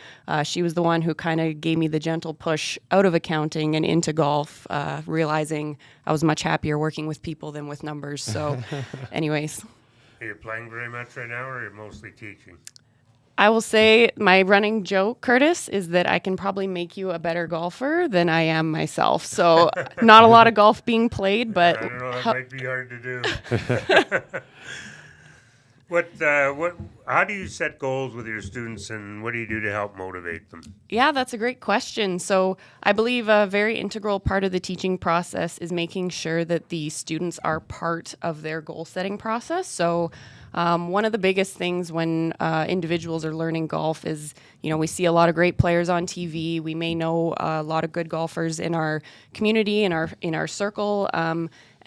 [SPEAKER 23] She was the one who kind of gave me the gentle push out of accounting and into golf, realizing I was much happier working with people than with numbers. So anyways.
[SPEAKER 3] Are you playing very much right now, or are you mostly teaching?
[SPEAKER 23] I will say my running joke, Curtis, is that I can probably make you a better golfer than I am myself. So not a lot of golf being played, but...
[SPEAKER 3] I don't know, that might be hard to do. How do you set goals with your students, and what do you do to help motivate them?
[SPEAKER 23] Yeah, that's a great question. So I believe a very integral part of the teaching process is making sure that the students are part of their goal setting process. So one of the biggest things when individuals are learning golf is, we see a lot of great players on TV. We may know a lot of good golfers in our community, in our circle,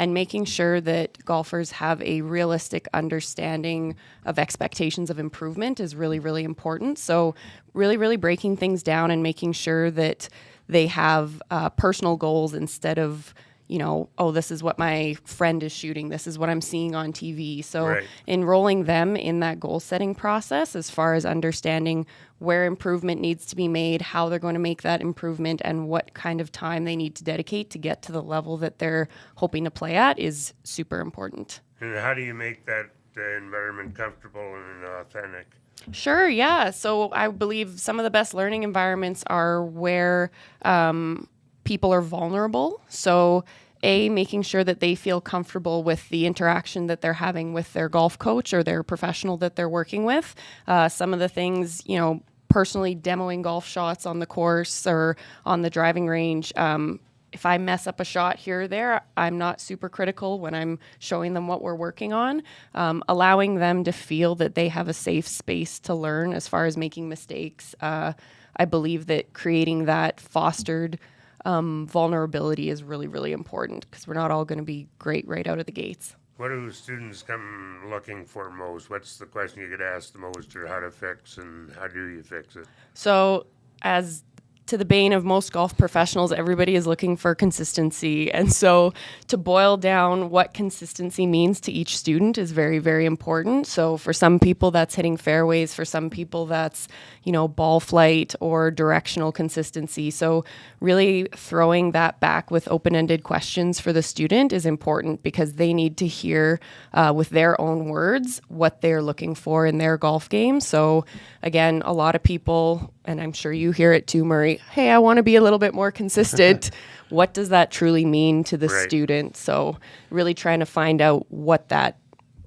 [SPEAKER 23] and making sure that golfers have a realistic understanding of expectations of improvement is really, really important. So really, really breaking things down and making sure that they have personal goals instead of, this is what my friend is shooting, this is what I'm seeing on TV. So enrolling them in that goal setting process as far as understanding where improvement needs to be made, how they're going to make that improvement, and what kind of time they need to dedicate to get to the level that they're hoping to play at is super important.
[SPEAKER 3] And how do you make that environment comfortable and authentic?
[SPEAKER 23] Sure, yeah. So I believe some of the best learning environments are where people are vulnerable. So making sure that they feel comfortable with the interaction that they're having with their golf coach or their professional that they're working with. Some of the things, personally demoing golf shots on the course or on the driving range. If I mess up a shot here or there, I'm not super critical when I'm showing them what we're working on. Allowing them to feel that they have a safe space to learn as far as making mistakes. I believe that creating that fostered vulnerability is really, really important because we're not all going to be great right out of the gates.
[SPEAKER 3] What do students come looking for most? What's the question you get asked the most, or how to fix, and how do you fix it?
[SPEAKER 23] So as to the bane of most golf professionals, everybody is looking for consistency. And so to boil down what consistency means to each student is very, very important. So for some people, that's hitting fairways. For some people, that's, ball flight or directional consistency. So really throwing that back with open-ended questions for the student is important because they need to hear with their own words what they're looking for in their golf game. So again, a lot of people, and I'm sure you hear it too, Murray, hey, I want to be a little bit more consistent. What does that truly mean to the student? So really trying to find out what that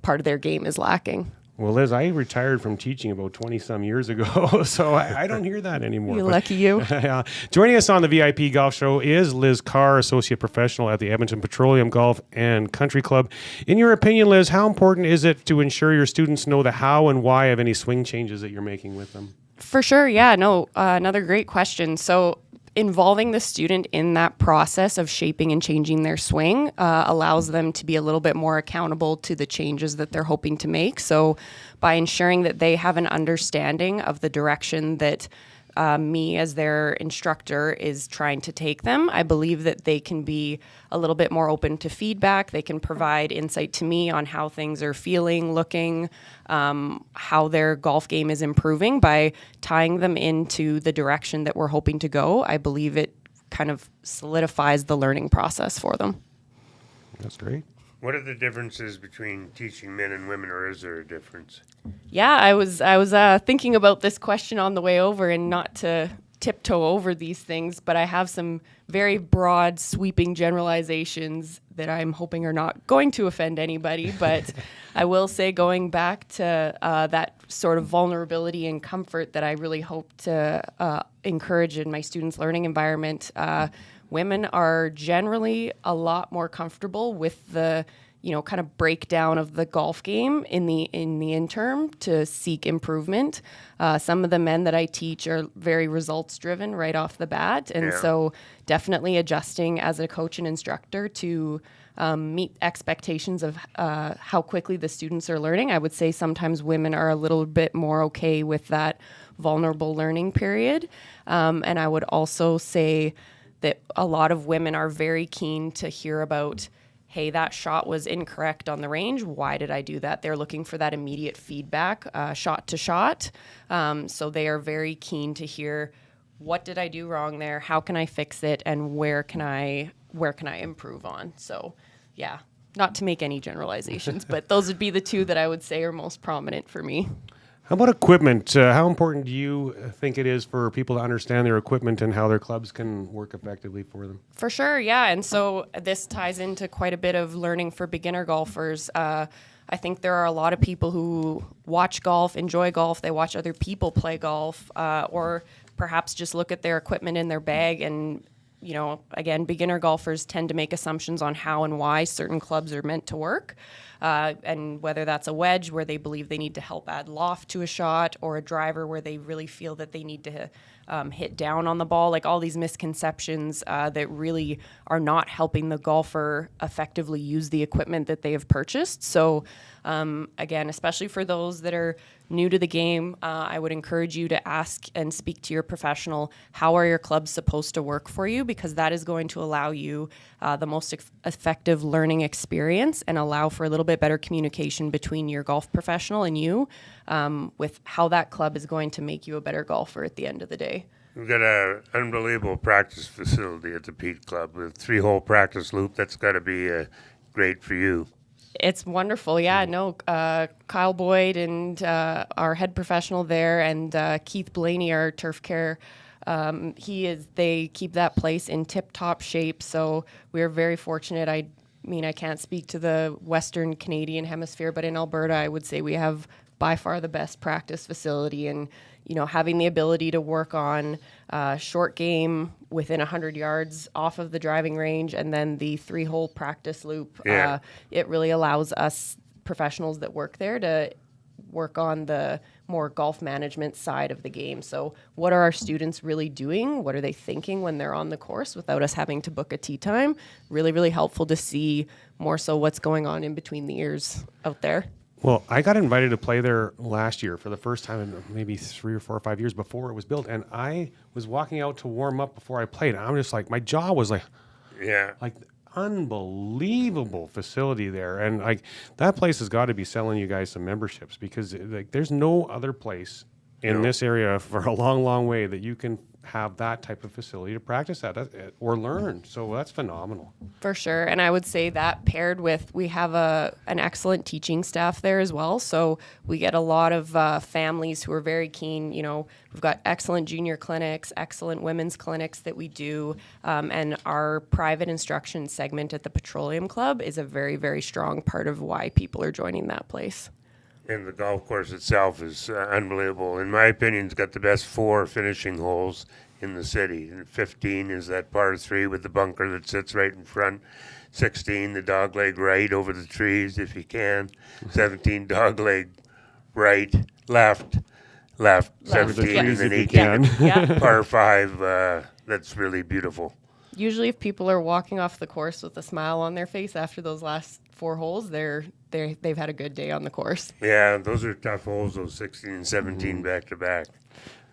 [SPEAKER 23] part of their game is lacking.
[SPEAKER 2] Well, Liz, I retired from teaching about 20-some years ago, so I don't hear that anymore.
[SPEAKER 23] You're lucky you.
[SPEAKER 2] Joining us on the VIP Golf Show is Liz Carr, Associate Professional at the Edmonton Petroleum Golf and Country Club. In your opinion, Liz, how important is it to ensure your students know the how and why of any swing changes that you're making with them?
[SPEAKER 23] For sure, yeah. No, another great question. So involving the student in that process of shaping and changing their swing allows them to be a little bit more accountable to the changes that they're hoping to make. So by ensuring that they have an understanding of the direction that me as their instructor is trying to take them, I believe that they can be a little bit more open to feedback. They can provide insight to me on how things are feeling, looking, how their golf game is improving by tying them into the direction that we're hoping to go. I believe it kind of solidifies the learning process for them.
[SPEAKER 2] That's great.
[SPEAKER 3] What are the differences between teaching men and women, or is there a difference?
[SPEAKER 23] Yeah, I was thinking about this question on the way over, and not to tiptoe over these things, but I have some very broad, sweeping generalizations that I'm hoping are not going to offend anybody. But I will say, going back to that sort of vulnerability and comfort that I really hope to encourage in my students' learning environment, women are generally a lot more comfortable with the kind of breakdown of the golf game in the interim to seek improvement. Some of the men that I teach are very results driven right off the bat. And so definitely adjusting as a coach and instructor to meet expectations of how quickly the students are learning. I would say sometimes women are a little bit more okay with that vulnerable learning period. And I would also say that a lot of women are very keen to hear about, hey, that shot was incorrect on the range. Why did I do that? They're looking for that immediate feedback, shot to shot. So they are very keen to hear, what did I do wrong there? How can I fix it? And where can I improve on? So, yeah, not to make any generalizations, but those would be the two that I would say are most prominent for me.
[SPEAKER 2] How about equipment? How important do you think it is for people to understand their equipment and how their clubs can work effectively for them?
[SPEAKER 23] For sure, yeah. And so this ties into quite a bit of learning for beginner golfers. I I think there are a lot of people who watch golf, enjoy golf, they watch other people play golf, or perhaps just look at their equipment in their bag and, you know, again, beginner golfers tend to make assumptions on how and why certain clubs are meant to work. And whether that's a wedge where they believe they need to help add loft to a shot, or a driver where they really feel that they need to hit down on the ball, like all these misconceptions that really are not helping the golfer effectively use the equipment that they have purchased. So again, especially for those that are new to the game, I would encourage you to ask and speak to your professional, how are your clubs supposed to work for you? Because that is going to allow you the most effective learning experience and allow for a little bit better communication between your golf professional and you with how that club is going to make you a better golfer at the end of the day.
[SPEAKER 3] We've got an unbelievable practice facility at the Pete Club with 3-hole practice loop. That's got to be great for you.
[SPEAKER 23] It's wonderful. Yeah, no, Kyle Boyd and our head professional there, and Keith Blaney, our turf care, they keep that place in tip-top shape. So we're very fortunate. I mean, I can't speak to the Western Canadian hemisphere, but in Alberta, I would say we have by far the best practice facility, and you know, having the ability to work on short game within 100 yards off of the driving range, and then the 3-hole practice loop, it really allows us professionals that work there to work on the more golf management side of the game. So what are our students really doing? What are they thinking when they're on the course without us having to book a tee time? Really, really helpful to see more so what's going on in between the ears out there.
[SPEAKER 2] Well, I got invited to play there last year for the first time in maybe 3 or 4 or 5 years before it was built. And I was walking out to warm up before I played. I'm just like, my jaw was like, unbelievable facility there. And like, that place has got to be selling you guys some memberships, because like, there's no other place in this area for a long, long way that you can have that type of facility to practice at or learn. So that's phenomenal.
[SPEAKER 23] For sure. And I would say that paired with, we have an excellent teaching staff there as well. So we get a lot of families who are very keen. You know, we've got excellent junior clinics, excellent women's clinics that we do. And our private instruction segment at the Petroleum Club is a very, very strong part of why people are joining that place.
[SPEAKER 3] And the golf course itself is unbelievable. In my opinion, it's got the best 4 finishing holes in the city. And 15 is that par 3 with the bunker that sits right in front. 16, the dogleg right over the trees if you can. 17, dogleg right, left. 17, and then 18, par 5. That's really beautiful.
[SPEAKER 23] Usually if people are walking off the course with a smile on their face after those last 4 holes, they've had a good day on the course.
[SPEAKER 3] Yeah, those are tough holes, those 16 and 17 back to back.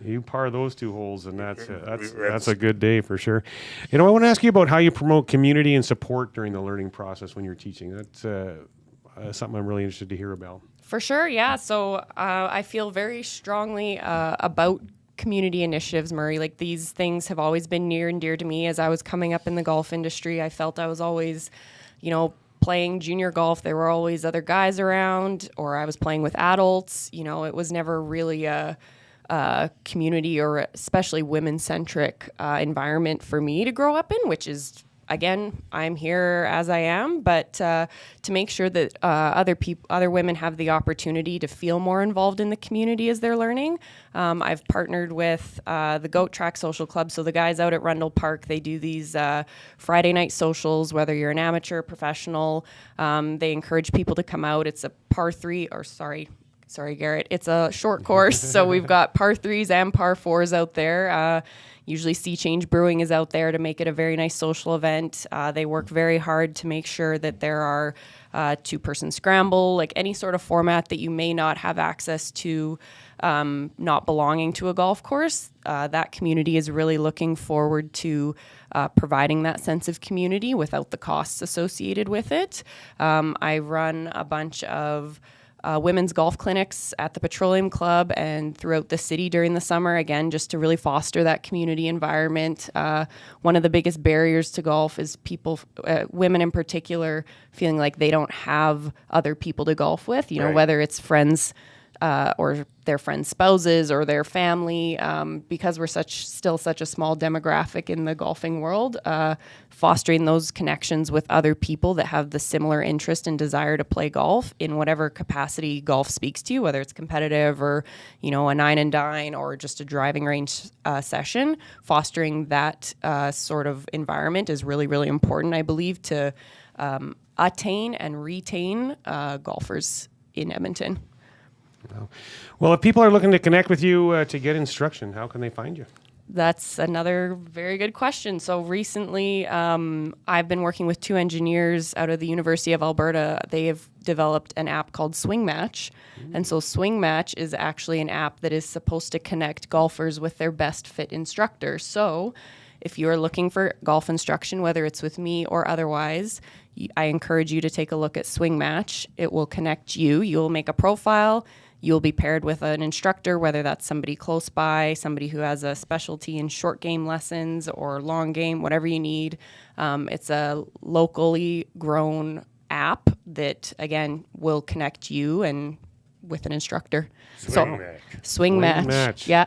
[SPEAKER 2] You par those 2 holes, and that's a good day for sure. You know, I want to ask you about how you promote community and support during the learning process when you're teaching. That's something I'm really interested to hear about.
[SPEAKER 23] For sure, yeah. So I feel very strongly about community initiatives, Murray. Like, these things have always been near and dear to me. As I was coming up in the golf industry, I felt I was always, you know, playing junior golf. There were always other guys around, or I was playing with adults. You know, it was never really a community or especially women-centric environment for me to grow up in, which is, again, I'm here as I am, but to make sure that other women have the opportunity to feel more involved in the community as they're learning. I've partnered with the Goat Track Social Club. So the guys out at Rundle Park, they do these Friday night socials, whether you're an amateur, professional. They encourage people to come out. It's a par 3, or sorry, Garrett. It's a short course, so we've got par 3s and par 4s out there. Usually Sea Change Brewing is out there to make it a very nice social event. They work very hard to make sure that there are 2-person scramble, like any sort of format that you may not have access to not belonging to a golf course. That community is really looking forward to providing that sense of community without the costs associated with it. I run a bunch of women's golf clinics at the Petroleum Club and throughout the city during the summer, again, just to really foster that community environment. One of the biggest barriers to golf is people, women in particular, feeling like they don't have other people to golf with, you know, whether it's friends or their friends' spouses or their family, because we're still such a small demographic in the golfing world, fostering those connections with other people that have the similar interest and desire to play golf in whatever capacity golf speaks to you, whether it's competitive or, a 9 and dine or just a driving range session. Fostering that sort of environment is really, really important, I believe, to attain and retain golfers in Edmonton.
[SPEAKER 2] Well, if people are looking to connect with you to get instruction, how can they find you?
[SPEAKER 23] That's another very good question. So recently, I've been working with 2 engineers out of the University of Alberta. They have developed an app called Swing Match. And so Swing Match is actually an app that is supposed to connect golfers with their best fit instructor. So if you are looking for golf instruction, whether it's with me or otherwise, I encourage you to take a look at Swing Match. It will connect you. You'll make a profile. You'll be paired with an instructor, whether that's somebody close by, somebody who has a specialty in short game lessons or long game, whatever you need. It's a locally grown app that, again, will connect you and with an instructor. Swing match. Yeah.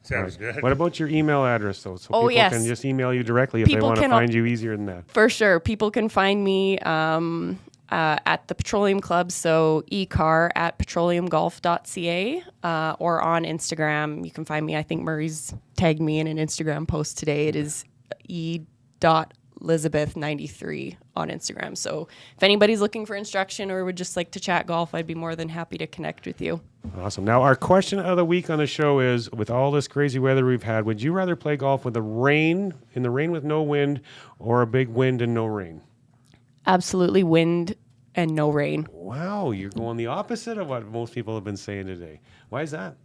[SPEAKER 3] Sounds good.
[SPEAKER 2] What about your email address, though? So people
[SPEAKER 23] yes.
[SPEAKER 2] can just email you directly if they want to find you easier than that.
[SPEAKER 23] For sure. People can find me at the Petroleum Club, so Carr at petroleumgolf.ca, or on Instagram. You can find me. I think Murray's tagged me in an Instagram post today. It is e.elizabeth93 on Instagram. So if anybody's looking for instruction or would just like to chat golf, I'd be more than happy to connect with you.
[SPEAKER 2] Awesome. Now, our question of the week on the show is, with all this crazy weather we've had, would you rather play golf in the rain with no wind, or a big wind and no rain?
[SPEAKER 23] Absolutely wind and no rain.
[SPEAKER 2] Wow, you're going the opposite of what most people have been saying today. Why is that?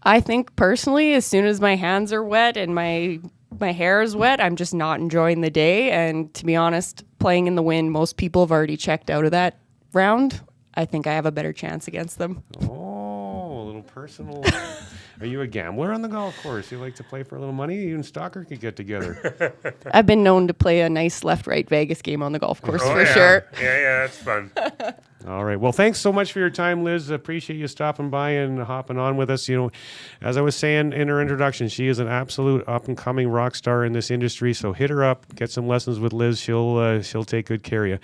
[SPEAKER 23] I think personally, as soon as my hands are wet and my hair is wet, I'm just not enjoying the day. And to be honest, playing in the wind, most people have already checked out of that round. I think I have a better chance against them.
[SPEAKER 2] Oh, a little personal. Are you a gambler on the golf course? You like to play for a little money? You and Stalker could get together.
[SPEAKER 23] I've been known to play a nice left-right Vegas game on the golf course sure.
[SPEAKER 3] Yeah, that's fun.
[SPEAKER 2] All right. Well, thanks so much for your time, Liz. Appreciate you stopping by and hopping on with us. As I was saying in her introduction, she is an absolute up-and-coming rock star in this industry. So hit her up, get some lessons with Liz. She'll take good care of you.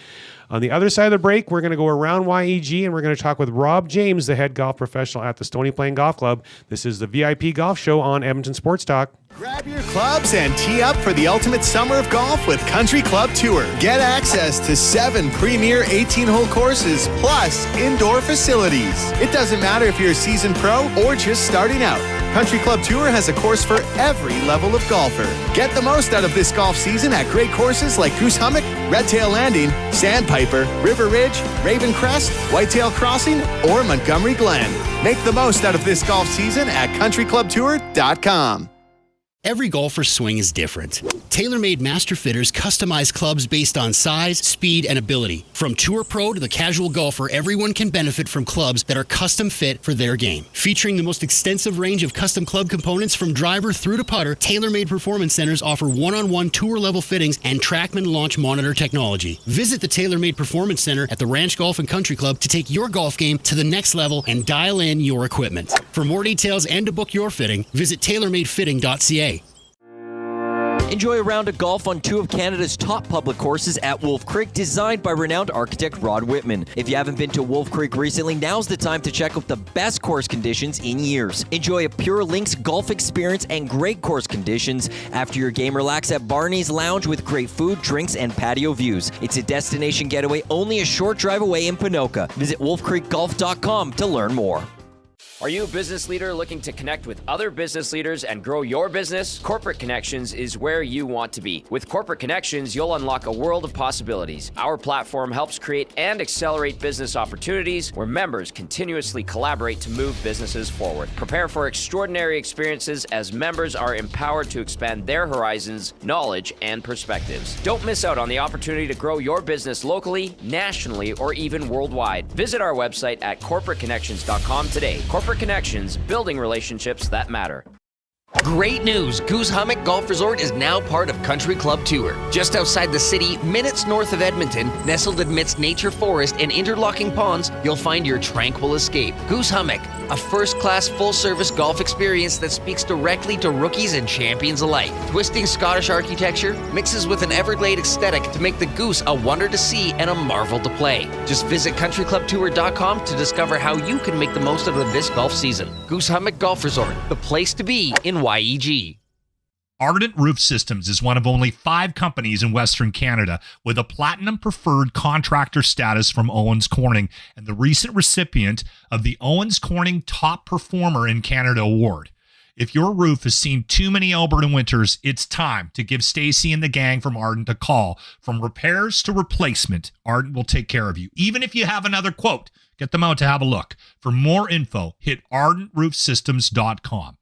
[SPEAKER 2] On the other side of the break, we're going to go around YEG, and we're going to talk with Robb James, the head golf professional at the Stony Golf Club. This is the VIP Golf Show on Edmonton Sports Talk.
[SPEAKER 9] Grab your clubs and tee up for the ultimate summer of golf with Country Club Tour. Get access to 7 premier 18-hole courses plus indoor facilities. It doesn't matter if you're a seasoned pro or just starting out. Country Club Tour has a course for every level of golfer. Get the most out of this golf season at great courses like Goose Hummock, Red Tail Landing, Sandpiper, River Ridge, Raven Crest, Whitetail Crossing, or Montgomery Glen. Make the most out of this golf season at countryclubtour.com.
[SPEAKER 4] Every golfer's swing is different. TaylorMade Master Fitters customize clubs based on size, speed, and ability. From Tour Pro to the casual golfer, everyone can benefit from clubs that are custom fit for their game. Featuring the most extensive range of custom club components from driver through to putter, TaylorMade Performance Centers offer one-on-one tour-level fittings and TrackMan launch monitor technology. Visit the TaylorMade Performance Center at the Ranch Golf and Country Club to take your golf game to the next level and dial in your equipment. For more details and to book your fitting, visit TaylorMadeFitting.ca.
[SPEAKER 14] Enjoy a round of golf on 2 of Canada's top public courses at Wolf Creek, designed by renowned architect Robb Whitman. If you haven't been to Wolf Creek recently, now's the time to check out the best course conditions in years. Enjoy a pure links golf experience and great course conditions. After your game, relax at Barney's Lounge with great food, drinks, and patio views. It's a destination getaway only a short drive away in Ponoka. Visit wolfcreekgolf.com to learn more.
[SPEAKER 5] Are you a business leader looking to connect with other business leaders and grow your business? Corporate Connections is where you want to be. With Corporate Connections, you'll unlock a world of possibilities. Our platform helps create and accelerate business opportunities where members continuously collaborate to move businesses forward. Prepare for extraordinary experiences as members are empowered to expand their horizons, knowledge, and perspectives. Don't miss out on the opportunity to grow your business locally, nationally, or even worldwide. Visit our website at corporateconnections.com today. Corporate Connections, building relationships that matter.
[SPEAKER 1] Great news! Goose Hummock Golf Resort is now part of Country Club Tour. Just outside the city, minutes north of Edmonton, nestled amidst nature forest and interlocking ponds, you'll find your tranquil escape. Goose Hummock,
[SPEAKER 7] a first-class full-service golf experience that speaks directly to rookies and champions alike. Twisting Scottish architecture mixes with an Everglade aesthetic to make the Goose a wonder to see and a marvel to play. Just visit countryclubtour.com to discover how you can make the most of this golf season. Goose Hummock Golf Resort, the place to be in YEG.
[SPEAKER 11] Ardent Roof Systems is one of only 5 companies in Western Canada with a Platinum Preferred Contractor status from Owens Corning and the recent recipient of the Owens Corning Top Performer in Canada Award. If your roof has seen too many Alberta winters, it's time to give Stacy and the gang from Ardent a call. From repairs to replacement, Ardent will take care of you. Even if you have another quote, get them out to have a look. For more info, hit ardentroofsystems.com.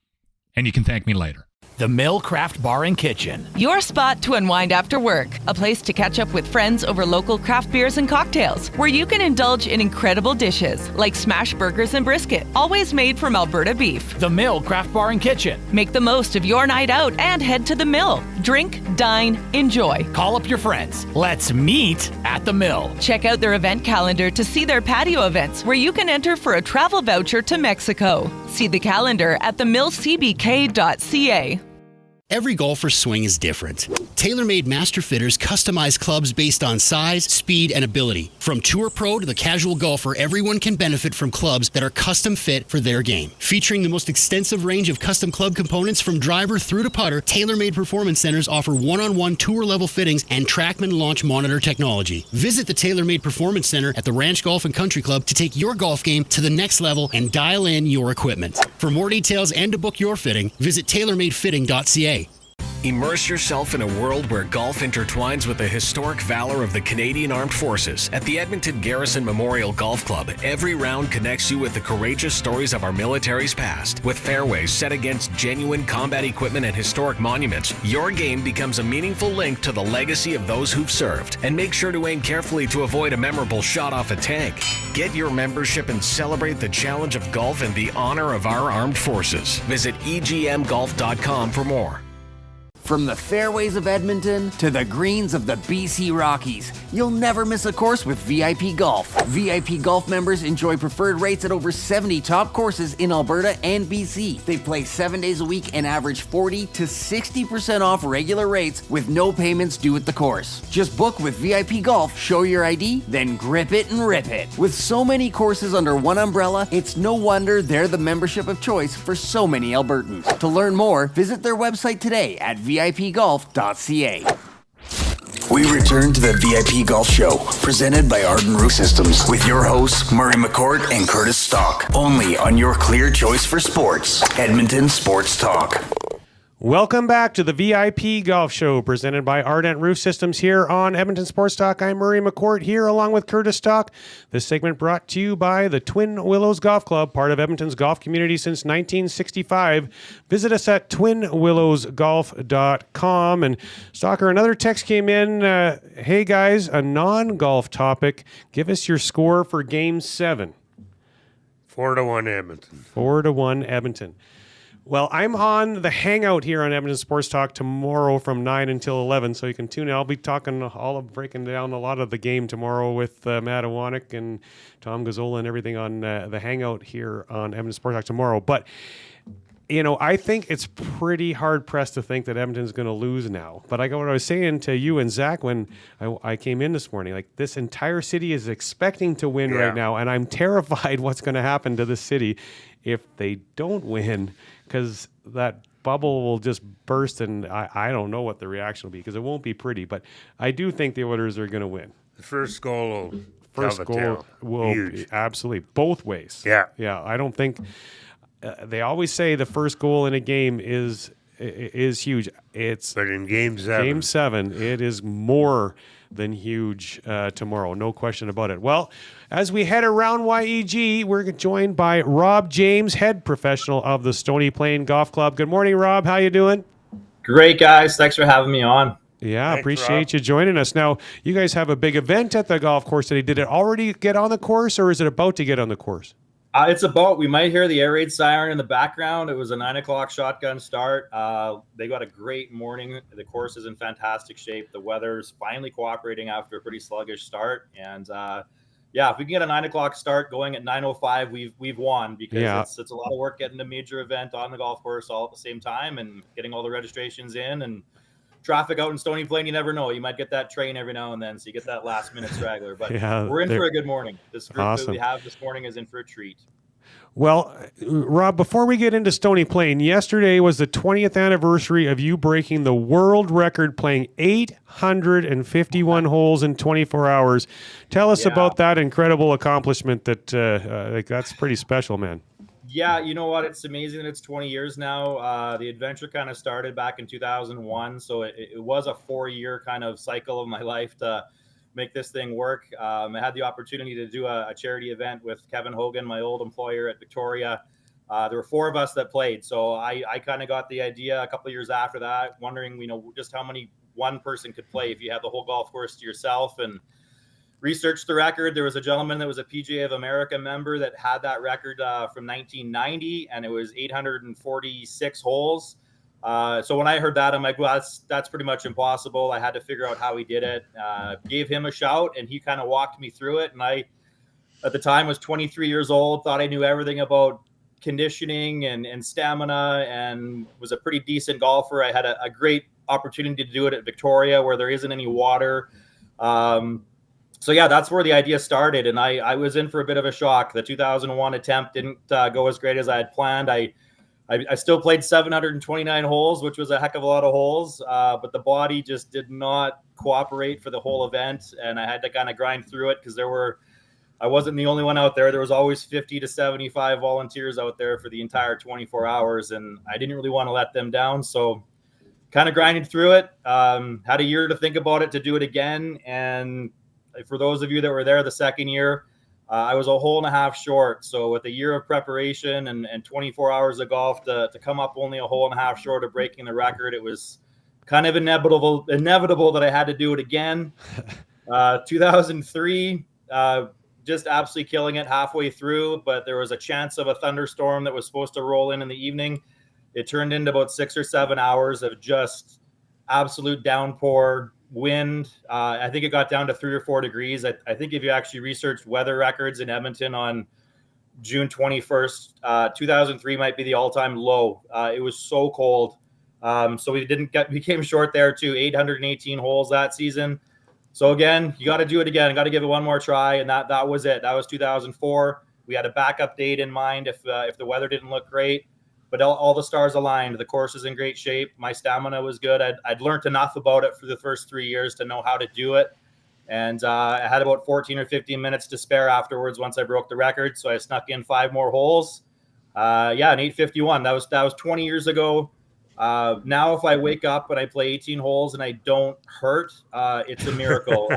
[SPEAKER 11] And you can thank me later.
[SPEAKER 20] The Mill Craft Bar and Kitchen.
[SPEAKER 18] Your spot to unwind after work. A place to catch up with friends over local craft beers and cocktails, where you can indulge in incredible dishes like smash burgers and brisket, always made from Alberta beef.
[SPEAKER 20] The Mill Craft Bar and Kitchen.
[SPEAKER 18] Make the most of your night out and head to the Mill. Drink, dine, enjoy.
[SPEAKER 20] Call up your friends. Let's meet at the Mill.
[SPEAKER 18] Check out their event calendar to see their patio events, where you can enter for a travel voucher to Mexico. See the calendar at themillcbk.ca.
[SPEAKER 4] Every golfer's swing is different. TaylorMade Master Fitters customize clubs based on size, speed, and ability. From tour pro to the casual golfer, everyone can benefit from clubs that are custom fit for their game. Featuring the most extensive range of custom club components from driver through to putter, TaylorMade Performance Centers offer one-on-one tour-level fittings and TrackMan launch monitor technology. Visit the TaylorMade Performance Center at the Ranch Golf and Country Club to take your golf game to the next level and dial in your equipment. For more details and to book your fitting, visit TaylorMadeFitting.ca.
[SPEAKER 8] Immerse yourself in a world where golf intertwines with the historic valor of the Canadian Armed Forces. At the Edmonton Garrison Memorial Golf Club, every round connects you with the courageous stories of our military's past. With fairways set against genuine combat equipment and historic monuments, your game becomes a meaningful link to the legacy of those who've served. And make sure to aim carefully to avoid a memorable shot off a tank. Get your membership and celebrate the challenge of golf and the honor of our armed forces. Visit egmgolf.com for more.
[SPEAKER 7] From the fairways of Edmonton to the greens of the BC Rockies, you'll never miss a course with VIP Golf. VIP Golf members enjoy preferred rates at over 70 top courses in Alberta and BC. They play 7 days a week and average 40 to 60% off regular rates with no payments due at the course. Just book with VIP Golf, show your ID, then grip it and rip it. With so many courses under one umbrella, it's no wonder they're the membership of choice for so many Albertans. To learn more, visit their website today at VIPgolf.ca.
[SPEAKER 1] We return to the VIP Golf Show, presented by Arden Roof Systems, with your hosts, Murray McCourt and Curtis Stock, only on your clear choice for sports, Edmonton Sports Talk.
[SPEAKER 2] Welcome back to the VIP Golf Show, presented by Ardent Roof Systems here on Edmonton Sports Talk. I'm Murray McCourt here along with Curtis Stock. This segment brought to you by the Twin Willows Golf Club, part of Edmonton's golf community since 1965. Visit us at twinwillowsgolf.com. And Stalker, another text came in. Hey guys, a non-golf topic. Give us your score for Game 7.
[SPEAKER 3] 4-1 Edmonton.
[SPEAKER 2] 4-1 Edmonton. Well, I'm on the Hangout here on Edmonton Sports Talk tomorrow from 9 until 11, so you can tune in. I'll be breaking down a lot of the game tomorrow with Matt Iwanek and Tom Gazzola and everything on the Hangout here on Edmonton Sports Talk tomorrow. But, you know, I think it's pretty hard-pressed to think that Edmonton's going to lose now. But what I was saying to you and Zach when I came in this morning, like, this entire city is expecting to win right now, and I'm terrified what's going to happen to this city if they don't win, because that bubble will just burst, and I don't know what the reaction will be, because it won't be pretty. But I do think the Oilers are going to win.
[SPEAKER 3] The first goal will
[SPEAKER 2] be absolutely both ways.
[SPEAKER 3] Yeah.
[SPEAKER 2] I don't think they always say the first goal in a game is huge.
[SPEAKER 3] But in Game 7,
[SPEAKER 2] it is more than huge tomorrow. No question about it. Well, as we head around YEG, we're joined by Robb James, head professional of the Stony Plain Golf Club. Good morning, Robb. How you doing?
[SPEAKER 10] Great, guys. Thanks for having me on.
[SPEAKER 2] Yeah,
[SPEAKER 3] Thanks,
[SPEAKER 2] appreciate
[SPEAKER 3] Robb.
[SPEAKER 2] you joining us. Now, you guys have a big event at the golf course today. Did it already get on the course, or is it about to get on the course?
[SPEAKER 10] We might hear the air raid siren in the background. It was a 9 o'clock shotgun start. They got a great morning. The course is in fantastic shape. The weather's finally cooperating after a pretty sluggish start. And yeah, if we can get a 9 o'clock start going at 9:05, we've won, because it's a lot of work getting a major event on the golf course all at the same time and getting all the registrations in, and traffic out in Stony Plain. You never know. You might get that train every now and then, so you get that last minute straggler. But we're in for a good morning. This group that we have this morning is in for a treat.
[SPEAKER 2] Well, Rob, before we get into Stony Plain, yesterday was the 20th anniversary of you breaking the world record, playing 851 holes in 24 hours. Tell us about that incredible accomplishment. That's pretty special, man.
[SPEAKER 10] Yeah, you know what? It's amazing that it's 20 years now. The adventure kind of started back in 2001, so it was a 4-year kind of cycle of my life to make this thing work. I had the opportunity to do a charity event with Kevin Hogan, my old employer at Victoria. There were 4 of us that played, so I kind of got the idea a couple of years after that, wondering, just how many one person could play if you had the whole golf course to yourself, and researched the record. There was a gentleman that was a PGA of America member that had that record from 1990, and it was 846 holes. So when I heard that, I'm like, well, that's pretty much impossible. I had to figure out how he did it. Gave him a shout, and he kind of walked me through it. And I, at the time, was 23 years old, thought I knew everything about conditioning and stamina, and was a pretty decent golfer. I had a great opportunity to do it at Victoria, where there isn't any water. So yeah, that's where the idea started. And I was in for a bit of a shock. The 2001 attempt didn't go as great as I had planned. I still played 729 holes, which was a heck of a lot of holes, but the body just did not cooperate for the whole event, and I had to kind of grind through it, because I wasn't the only one out there. There was always 50 to 75 volunteers out there for the entire 24 hours, and I didn't really want to let them down, so kind of grinded through it. Had a year to think about it, to do it again, and for those of you that were there the second year, I was a hole and a half short. So with a year of preparation and 24 hours of golf to come up only a hole and a half short of breaking the record, it was kind of inevitable that I had to do it again. 2003, just absolutely killing it halfway through, but there was a chance of a thunderstorm that was supposed to roll in the evening. It turned into about 6 or 7 hours of just absolute downpour, wind. I think it got down to 3 or 4 degrees. I think if you actually researched weather records in Edmonton on June 21st, 2003 might be the all-time low. It was so cold. So we came short there too, 818 holes that season. So again, you got to do it again. Got to give it one more try. And that was it. That was 2004. We had a backup date in mind if the weather didn't look great. But all the stars aligned. The course is in great shape. My stamina was good. I'd learned enough about it for the first 3 years to know how to do it. And I had about 14 or 15 minutes to spare afterwards once I broke the record. So I snuck in 5 more holes. An 851. That was 20 years ago. Now, if I wake up and I play 18 holes and I don't hurt, it's a miracle.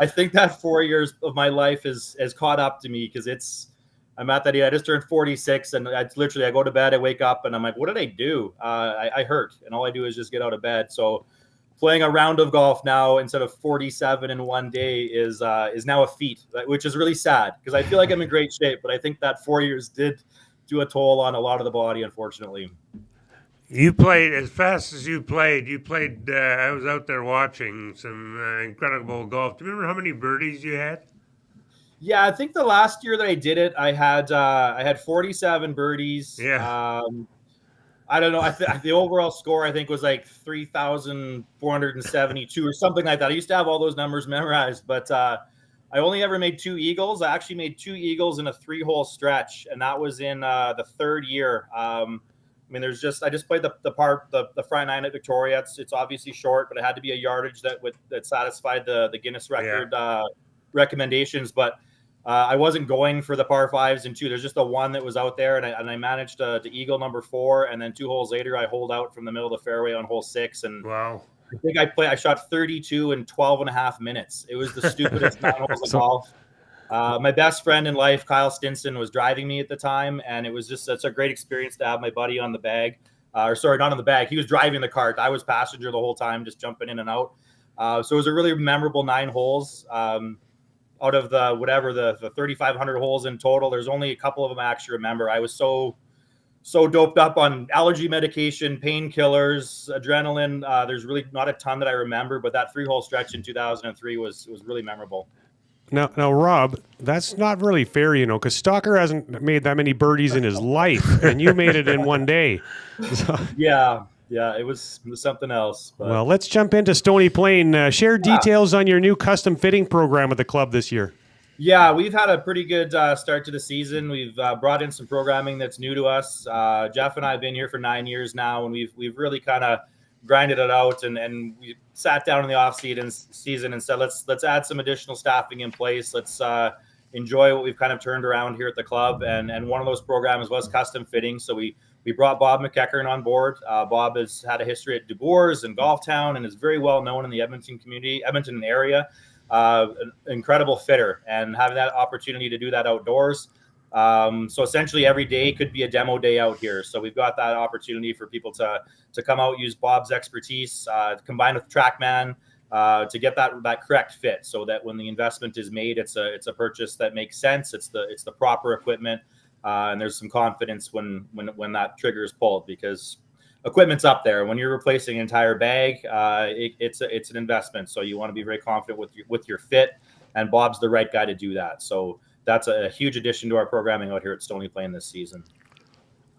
[SPEAKER 10] I think that 4 years of my life has caught up to me, because I'm at that age. I just turned 46, and I go to bed, I wake up, and I'm like, what did I do? I hurt, and all I do is just get out of bed. So playing a round of golf now instead of 47 in one day is now a feat, which is really sad, because I feel like I'm in great shape, but I think that 4 years did do a toll on a lot of the body, unfortunately.
[SPEAKER 3] You played as fast as you played. I was out there watching some incredible golf. Do you remember how many birdies you had?
[SPEAKER 10] Yeah, I think the last year that I did it, I had 47 birdies.
[SPEAKER 3] Yeah.
[SPEAKER 10] I don't know. The overall score, I think, was like 3,472 or something like that. I used to have all those numbers memorized, but I only ever made 2 eagles. I actually made 2 eagles in a 3-hole stretch, and that was in the third year. I just played the front 9 at Victoria. It's obviously short, but it had to be a yardage that satisfied the Guinness record recommendations. But I wasn't going for the par 5s and 2. There's just the one that was out there, and I managed to eagle number 4, and then 2 holes later I holed out from the middle of the fairway on hole 6. And
[SPEAKER 3] wow,
[SPEAKER 10] I think I shot 32 in 12 and a half minutes. It was the stupidest 9 holes of golf. My best friend in life, Kyle Stinson, was driving me at the time, and it was just such a great experience to have my buddy on the bag. Not on the bag. He was driving the cart. I was passenger the whole time, just jumping in and out. So it was a really memorable 9 holes. Out of the 3,500 holes in total, there's only a couple of them I actually remember. I was so doped up on allergy medication, painkillers, adrenaline. There's really not a ton that I remember, but that 3-hole stretch in 2003 was really memorable.
[SPEAKER 2] Now, Rob, that's not really fair, because Stalker hasn't made that many birdies in his life, and you made it in one day. So,
[SPEAKER 10] Yeah, it was something else. But.
[SPEAKER 2] well, let's jump into Stony Plain. Share details on your new custom fitting program with the club this year.
[SPEAKER 10] Yeah, we've had a pretty good start to the season. We've brought in some programming that's new to us. Jeff and I have been here for 9 years now, and we've really kind of grinded it out, and we sat down in the off season and said, let's add some additional staffing in place. Let's enjoy what we've kind of turned around here at the club. And one of those programs was custom fitting. So we brought Bob McCourt on board. Bob has had a history at DuBois and Golftown and is very well known in the Edmonton area. An incredible fitter, and having that opportunity to do that outdoors. So essentially every day could be a demo day out here. So we've got that opportunity for people to come out, use Bob's expertise, combined with TrackMan, to get that correct fit, so that when the investment is made, it's a purchase that makes sense. It's the proper equipment, and there's some confidence when that trigger is pulled, because equipment's up there. When you're replacing an entire bag, it's an investment. So you want to be very confident with your fit, and Bob's the right guy to do that. So that's a huge addition to our programming out here at Stony Plain this season.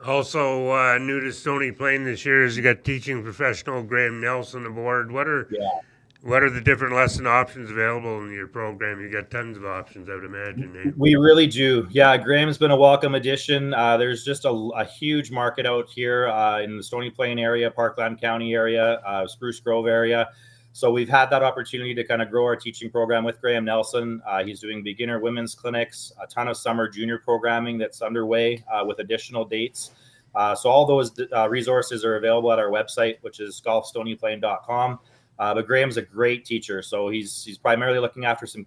[SPEAKER 3] Also, new to Stony Plain this year is you got teaching professional Graham Nelson aboard. What are the different lesson options available in your program? You got tons of options, I would imagine. Eh?
[SPEAKER 10] We really do. Yeah, Graham's been a welcome addition. There's just a huge market out here in the Stony Plain area, Parkland County area, Spruce Grove area. So we've had that opportunity to kind of grow our teaching program with Graham Nelson. He's doing beginner women's clinics, a ton of summer junior programming that's underway with additional dates. So all those resources are available at our website, which is golfstonyplain.com. But Graham's a great teacher. So he's primarily looking after some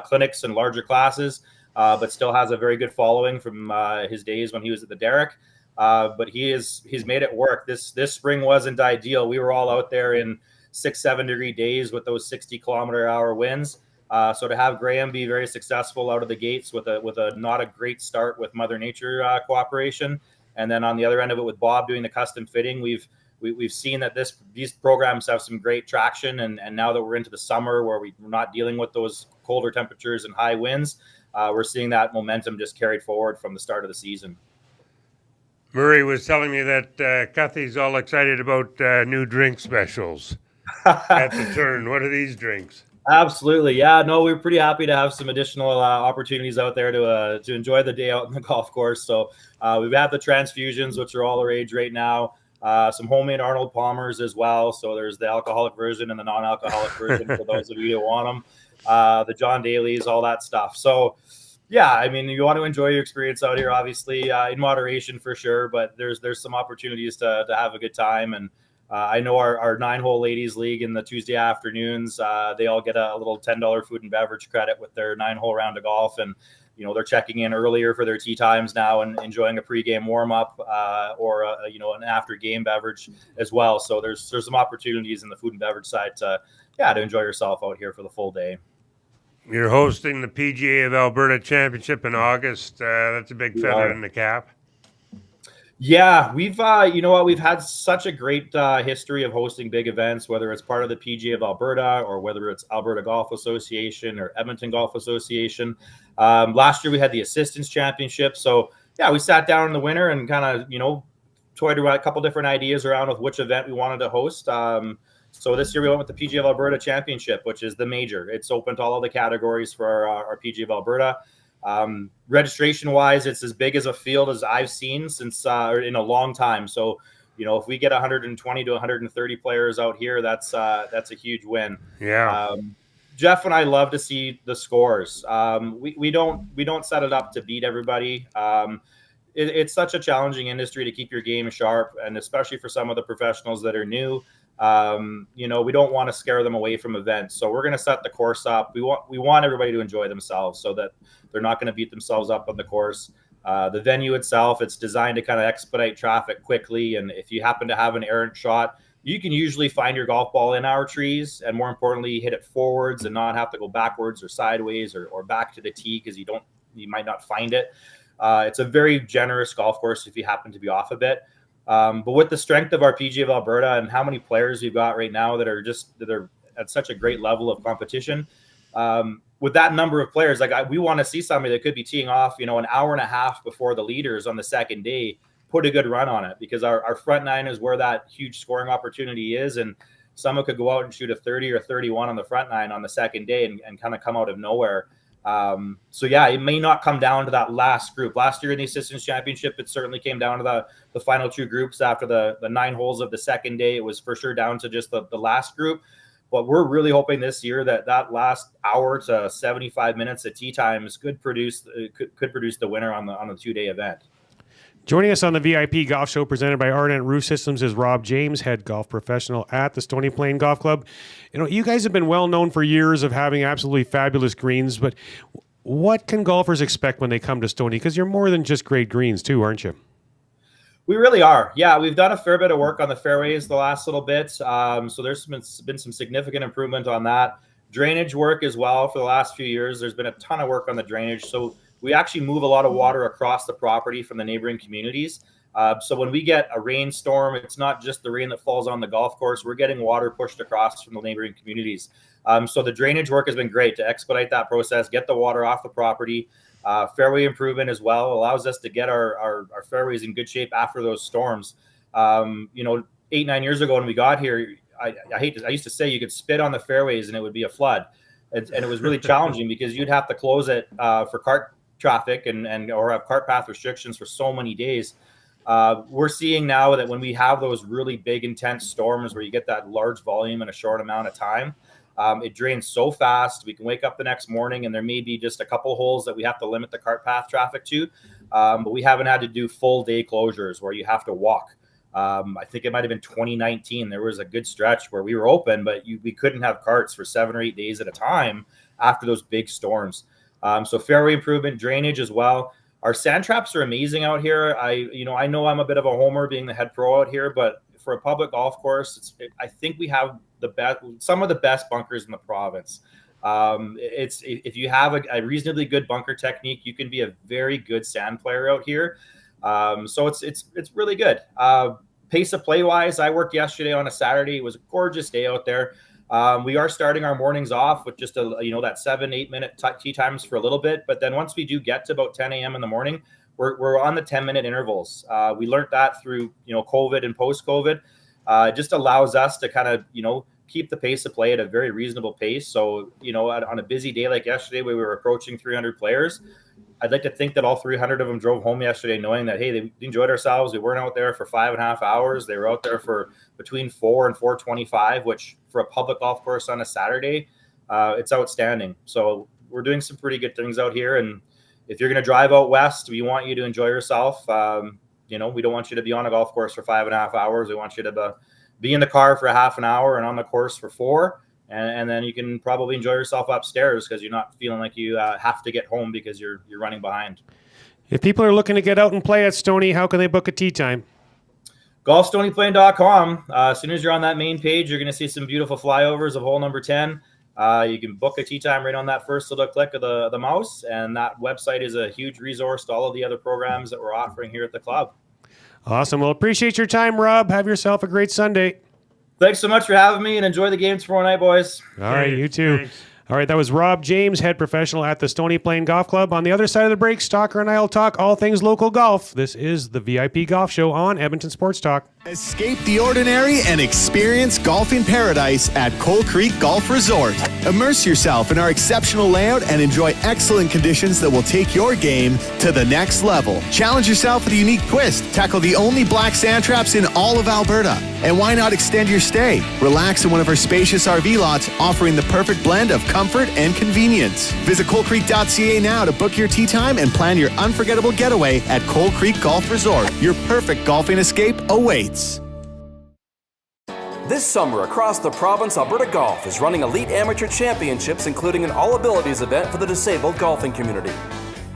[SPEAKER 10] clinics and larger classes, but still has a very good following from his days when he was at the Derrick. But he's made it work. This spring wasn't ideal. We were all out there in 6-7 degree days with those 60-kilometer-hour winds. So to have Graham be very successful out of the gates with a not a great start with Mother Nature cooperation, and then on the other end of it with Bob doing the custom fitting, we've seen that these programs have some great traction. And now that we're into the summer where we're not dealing with those colder temperatures and high winds, we're seeing that momentum just carried forward from the start of the season.
[SPEAKER 3] Murray was telling me that Cuthy's all excited about new drink specials. At the turn. What are these drinks?
[SPEAKER 10] Absolutely. Yeah, no, we're pretty happy to have some additional opportunities out there to enjoy the day out on the golf course. So we've had the transfusions, which are all the rage right now. Some homemade Arnold Palmers as well. So there's the alcoholic version and the non-alcoholic version for those of you who want them. The John Daly's, all that stuff. So yeah, I mean, you want to enjoy your experience out here, obviously, in moderation for sure, but there's some opportunities to have a good time. And I know our 9-hole ladies league in the Tuesday afternoons, they all get a little $10 food and beverage credit with their 9-hole round of golf. And, they're checking in earlier for their tee times now and enjoying a pregame warm up or an after game beverage as well. So there's some opportunities in the food and beverage side to enjoy yourself out here for the full day.
[SPEAKER 3] You're hosting the PGA of Alberta Championship in August. That's a big feather in the cap.
[SPEAKER 10] Yeah, we've we've had such a great history of hosting big events, whether it's part of the PGA of Alberta or whether it's Alberta Golf Association or Edmonton Golf Association. Last year we had the Assistants Championship. So yeah, we sat down in the winter and kind of, toyed around a couple different ideas around with which event we wanted to host. So this year we went with the PGA of Alberta Championship, which is the major. It's open to all of the categories for our PGA of Alberta. Registration wise, it's as big as a field as I've seen since in a long time. So, if we get 120 to 130 players out here, that's a huge win.
[SPEAKER 3] Yeah.
[SPEAKER 10] Jeff and I love to see the scores. We don't set it up to beat everybody. It's such a challenging industry to keep your game sharp, and especially for some of the professionals that are new. We don't want to scare them away from events. So we're going to set the course up. We want everybody to enjoy themselves so that they're not going to beat themselves up on the course. The venue itself, it's designed to kind of expedite traffic quickly. And if you happen to have an errant shot, you can usually find your golf ball in our trees, and more importantly, hit it forwards and not have to go backwards or sideways or back to the tee because you might not find it. It's a very generous golf course if you happen to be off a bit. But with the strength of our PGA of Alberta and how many players we've got right now that are at such a great level of competition, with that number of players, like we want to see somebody that could be teeing off, an hour and a half before the leaders on the second day, put a good run on it, because our front nine is where that huge scoring opportunity is. And someone could go out and shoot a 30 or 31 on the front nine on the second day and kind of come out of nowhere. So yeah, it may not come down to that last group. Last year in the Assistants Championship, it certainly came down to the final 2 groups after the 9 holes of the second day. It was for sure down to just the last group. But we're really hoping this year that last hour to 75 minutes at tee times could produce the winner on the 2-day event.
[SPEAKER 2] Joining us on the VIP Golf Show presented by Ardent Roof Systems is Robb James, head golf professional at the Stony Plain Golf Club. You guys have been well known for years of having absolutely fabulous greens, but what can golfers expect when they come to Stony? Because you're more than just great greens too, aren't you?
[SPEAKER 10] We really are. Yeah, we've done a fair bit of work on the fairways the last little bit. So there's been some significant improvement on that. Drainage work as well for the last few years. There's been a ton of work on the drainage. So we actually move a lot of water across the property from the neighboring communities. So when we get a rainstorm, it's not just the rain that falls on the golf course. We're getting water pushed across from the neighboring communities. So the drainage work has been great to expedite that process, get the water off the property. Fairway improvement as well allows us to get our fairways in good shape after those storms. 8-9 years ago when we got here, I used to say you could spit on the fairways and it would be a flood. And it was really challenging because you'd have to close it for cart traffic or have cart path restrictions for so many days. We're seeing now that when we have those really big, intense storms where you get that large volume in a short amount of time, it drains so fast. We can wake up the next morning and there may be just a couple holes that we have to limit the cart path traffic to. But we haven't had to do full day closures where you have to walk. I think it might have been 2019. There was a good stretch where we were open, but we couldn't have carts for 7 or 8 days at a time after those big storms. So fairway improvement, drainage as well. Our sand traps are amazing out here. I know I'm a bit of a homer being the head pro out here, but for a public golf course, I think we have some of the best bunkers in the province. If you have a reasonably good bunker technique, you can be a very good sand player out here. So it's really good. Pace of play wise, I worked yesterday on a Saturday. It was a gorgeous day out there. We are starting our mornings off with just that 7-8 minute tee times for a little bit. But then once we do get to about 10 a.m. in the morning, we're on the 10-minute intervals. We learned that through, COVID and post-COVID. It just allows us to kind of, keep the pace of play at a very reasonable pace. So, on a busy day like yesterday, where we were approaching 300 players, I'd like to think that all 300 of them drove home yesterday knowing that, hey, they enjoyed ourselves. We weren't out there for 5.5 hours. They were out there for between 4 and 4:25, which for a public golf course on a Saturday, it's outstanding. So we're doing some pretty good things out here. And if you're going to drive out west, we want you to enjoy yourself. We don't want you to be on a golf course for 5.5 hours. We want you to be in the car for a half an hour and on the course for 4. And then you can probably enjoy yourself upstairs because you're not feeling like you have to get home because you're running behind.
[SPEAKER 2] If people are looking to get out and play at Stony, how can they book a tee time?
[SPEAKER 10] GolfStonyPlain.com. As soon as you're on that main page, you're going to see some beautiful flyovers of hole number 10. You can book a tee time right on that first little click of the mouse. And that website is a huge resource to all of the other programs that we're offering here at the club.
[SPEAKER 2] Awesome. Well, appreciate your time, Robb. Have yourself a great Sunday.
[SPEAKER 10] Thanks so much for having me, and enjoy the game tomorrow night, boys.
[SPEAKER 2] All right, you too. All right, that was Robb James, head professional at the Stony Plain Golf Club. On the other side of the break, Stalker and I will talk all things local golf. This is the VIP Golf Show on Edmonton Sports Talk.
[SPEAKER 9] Escape the ordinary and experience golfing paradise at Coal Creek Golf Resort. Immerse yourself in our exceptional layout and enjoy excellent conditions that will take your game to the next level. Challenge yourself with a unique twist. Tackle the only black sand traps in all of Alberta. And why not extend your stay? Relax in one of our spacious RV lots, offering the perfect blend of comfort and convenience. Visit coalcreek.ca now to book your tee time and plan your unforgettable getaway at Coal Creek Golf Resort. Your perfect golfing escape awaits.
[SPEAKER 22] This summer, across the province, Alberta Golf is running elite amateur championships, including an all-abilities event for the disabled golfing community.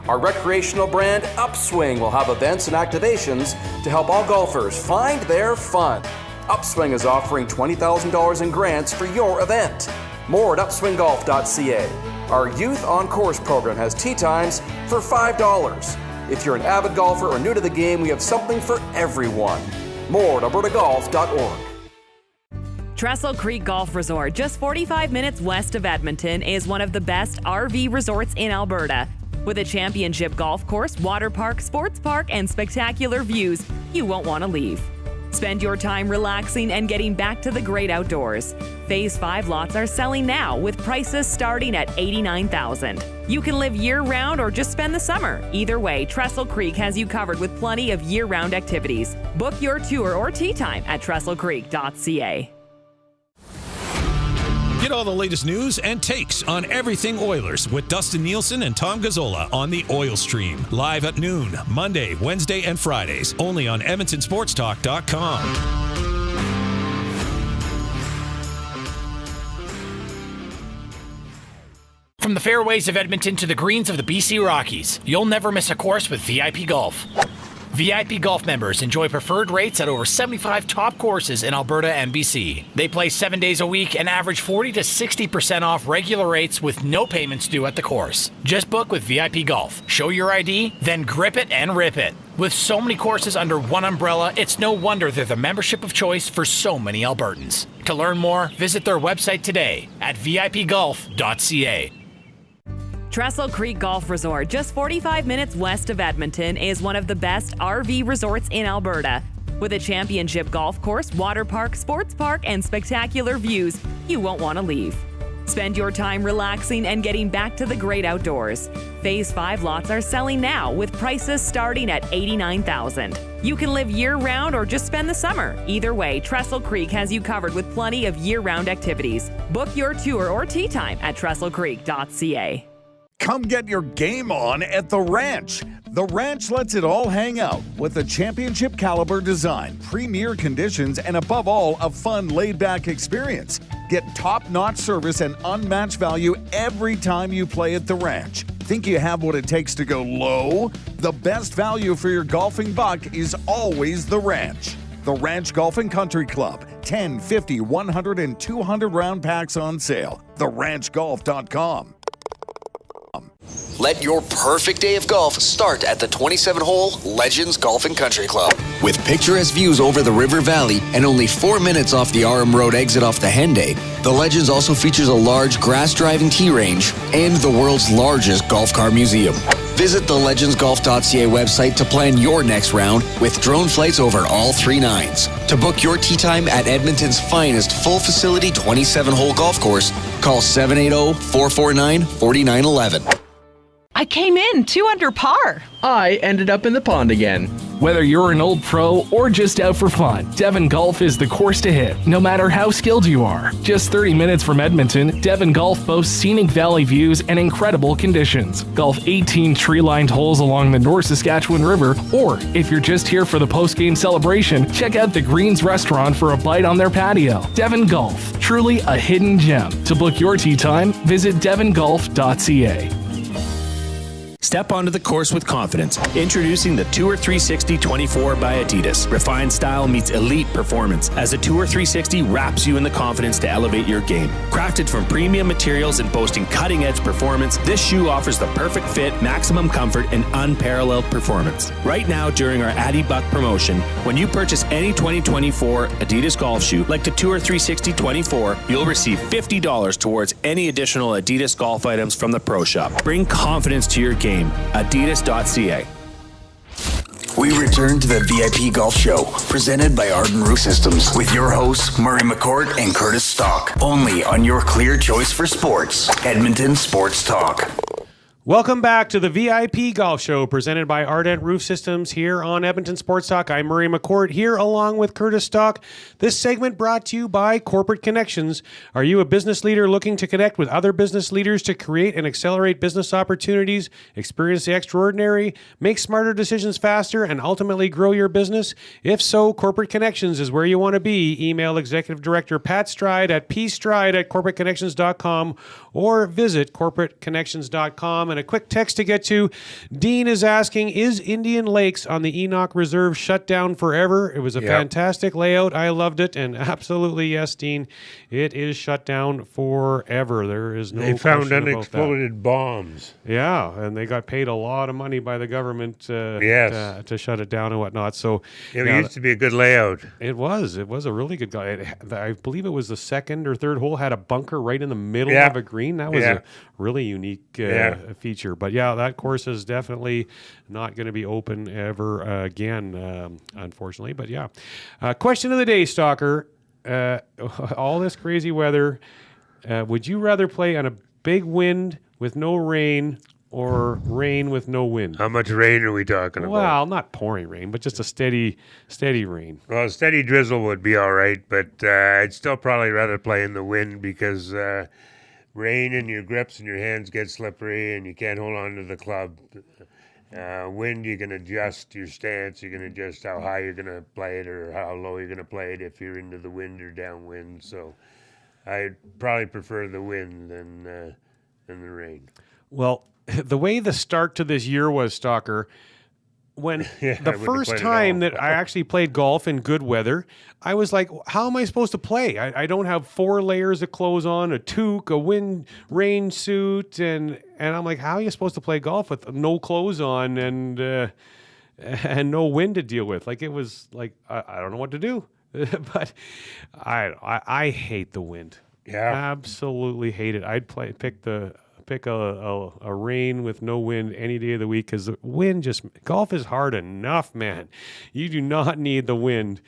[SPEAKER 22] Our recreational brand, Upswing, will have events and activations to help all golfers find their fun. Upswing is offering $20,000 in grants for your event. More at upswinggolf.ca. Our Youth on Course program has tee times for $5. If you're an avid golfer or new to the game, we have something for everyone. More at albertagolf.org.
[SPEAKER 12] Trestle Creek Golf Resort, just 45 minutes west of Edmonton, is one of the best RV resorts in Alberta. With a championship golf course, water park, sports park, and spectacular views, you won't want to leave. Spend your time relaxing and getting back to the great outdoors. Phase 5 lots are selling now with prices starting at $89,000. You can live year-round or just spend the summer. Either way, Trestle Creek has you covered with plenty of year-round activities. Book your tour or tee time at trestlecreek.ca.
[SPEAKER 15] Get all the latest news and takes on everything Oilers with Dustin Nielsen and Tom Gazzola on the Oil Stream. Live at noon, Monday, Wednesday, and Fridays. Only on EdmontonSportsTalk.com.
[SPEAKER 20] From the fairways of Edmonton to the greens of the BC Rockies, you'll never miss a course with VIP Golf. VIP Golf members enjoy preferred rates at over 75 top courses in Alberta and BC. They play 7 days a week and average 40 to 60% off regular rates with no payments due at the course. Just book with VIP Golf. Show your ID, then grip it and rip it. With so many courses under one umbrella, it's no wonder they're the membership of choice for so many Albertans. To learn more, visit their website today at vipgolf.ca.
[SPEAKER 12] Trestle Creek Golf Resort, just 45 minutes west of Edmonton, is one of the best RV resorts in Alberta. With a championship golf course, water park, sports park, and spectacular views, you won't want to leave. Spend your time relaxing and getting back to the great outdoors. Phase 5 lots are selling now with prices starting at $89,000. You can live year-round or just spend the summer. Either way, Trestle Creek has you covered with plenty of year-round activities. Book your tour or tee time at trestlecreek.ca.
[SPEAKER 16] Come get your game on at The Ranch. The Ranch lets it all hang out with a championship caliber design, premier conditions, and above all, a fun, laid-back experience. Get top-notch service and unmatched value every time you play at The Ranch. Think you have what it takes to go low? The best value for your golfing buck is always The Ranch. The Ranch Golf and Country Club. 10, 50, 100, and 200 round packs on sale. TheRanchGolf.com.
[SPEAKER 1] Let your perfect day of golf start at the 27-hole Legends Golf and Country Club. With picturesque views over the River Valley and only 4 minutes off the RM Road exit off the Henday, the Legends also features a large grass-driving tee range and the world's largest golf car museum. Visit the legendsgolf.ca website to plan your next round with drone flights over all 3 nines. To book your tee time at Edmonton's finest full-facility 27-hole golf course, call 780-449-4911.
[SPEAKER 18] I came in 2 under par.
[SPEAKER 19] I ended up in the pond again. Whether you're an old pro or just out for fun, Devon Golf is the course to hit, no matter how skilled you are. Just 30 minutes from Edmonton, Devon Golf boasts scenic valley views and incredible conditions. Golf 18 tree-lined holes along the North Saskatchewan River, or if you're just here for the post-game celebration, check out the Greens restaurant for a bite on their patio. Devon Golf, truly a hidden gem. To book your tee time, visit devongolf.ca.
[SPEAKER 17] Step onto the course with confidence. Introducing the Tour 360 24 by Adidas. Refined style meets elite performance as the Tour 360 wraps you in the confidence to elevate your game. Crafted from premium materials and boasting cutting-edge performance, this shoe offers the perfect fit, maximum comfort, and unparalleled performance. Right now, during our Addy Buck promotion, when you purchase any 2024 Adidas golf shoe, like the Tour 360 24, you'll receive $50 towards any additional Adidas golf items from the Pro Shop. Bring confidence to your game. Adidas.ca.
[SPEAKER 1] We return to the VIP Golf Show, presented by Arden Roof Systems, with your hosts, Murray McCourt and Curtis Stock, only on your clear choice for sports, Edmonton Sports Talk.
[SPEAKER 2] Welcome back to the VIP Golf Show, presented by Ardent Roof Systems here on Edmonton Sports Talk. I'm Murray McCourt here along with Curtis Stock. This segment brought to you by Corporate Connections. Are you a business leader looking to connect with other business leaders to create and accelerate business opportunities, experience the extraordinary, make smarter decisions faster, and ultimately grow your business? If so, Corporate Connections is where you want to be. Email Executive Director Pat Stride at pstride@corporateconnections.com or visit corporateconnections.com. And a quick text to get to. Dean is asking, is Indian Lakes on the Enoch Reserve shut down forever? It was a fantastic layout. I loved it. And absolutely, yes, Dean, it is shut down forever. There is no
[SPEAKER 3] They found
[SPEAKER 2] question about
[SPEAKER 3] unexploded bombs.
[SPEAKER 2] Yeah, and they got paid a lot of money by the government to shut it down and whatnot. So
[SPEAKER 3] it used to be a good layout.
[SPEAKER 2] It was a really good guy. I believe it was the second or third hole had a bunker right in the middle of a green. That was a really unique feature. But yeah, that course is definitely not going to be open ever again, unfortunately. But yeah, question of the day, Stalker. All this crazy weather. Would you rather play on a big wind with no rain or rain with no wind?
[SPEAKER 3] How much rain are we talking about?
[SPEAKER 2] Well, not pouring rain, but just a steady rain.
[SPEAKER 3] Well, steady drizzle would be all right, but I'd still probably rather play in the wind because rain and your grips and your hands get slippery and you can't hold on to the club. Wind, you can adjust your stance. You can adjust how high you're going to play it or how low you're going to play it if you're into the wind or downwind. So I'd probably prefer the wind than the rain.
[SPEAKER 2] Well, the way the start to this year was, Stalker, when the first time that I actually played golf in good weather, I was like, how am I supposed to play? I don't have 4 layers of clothes on, a toque, a rain suit, and I'm like, how are you supposed to play golf with no clothes on and no wind to deal with? Like, it was like, I don't know what to do. But I hate the wind.
[SPEAKER 3] Yeah.
[SPEAKER 2] Absolutely hate it. I'd pick a rain with no wind any day of the week because the wind golf is hard enough, man. You do not need the wind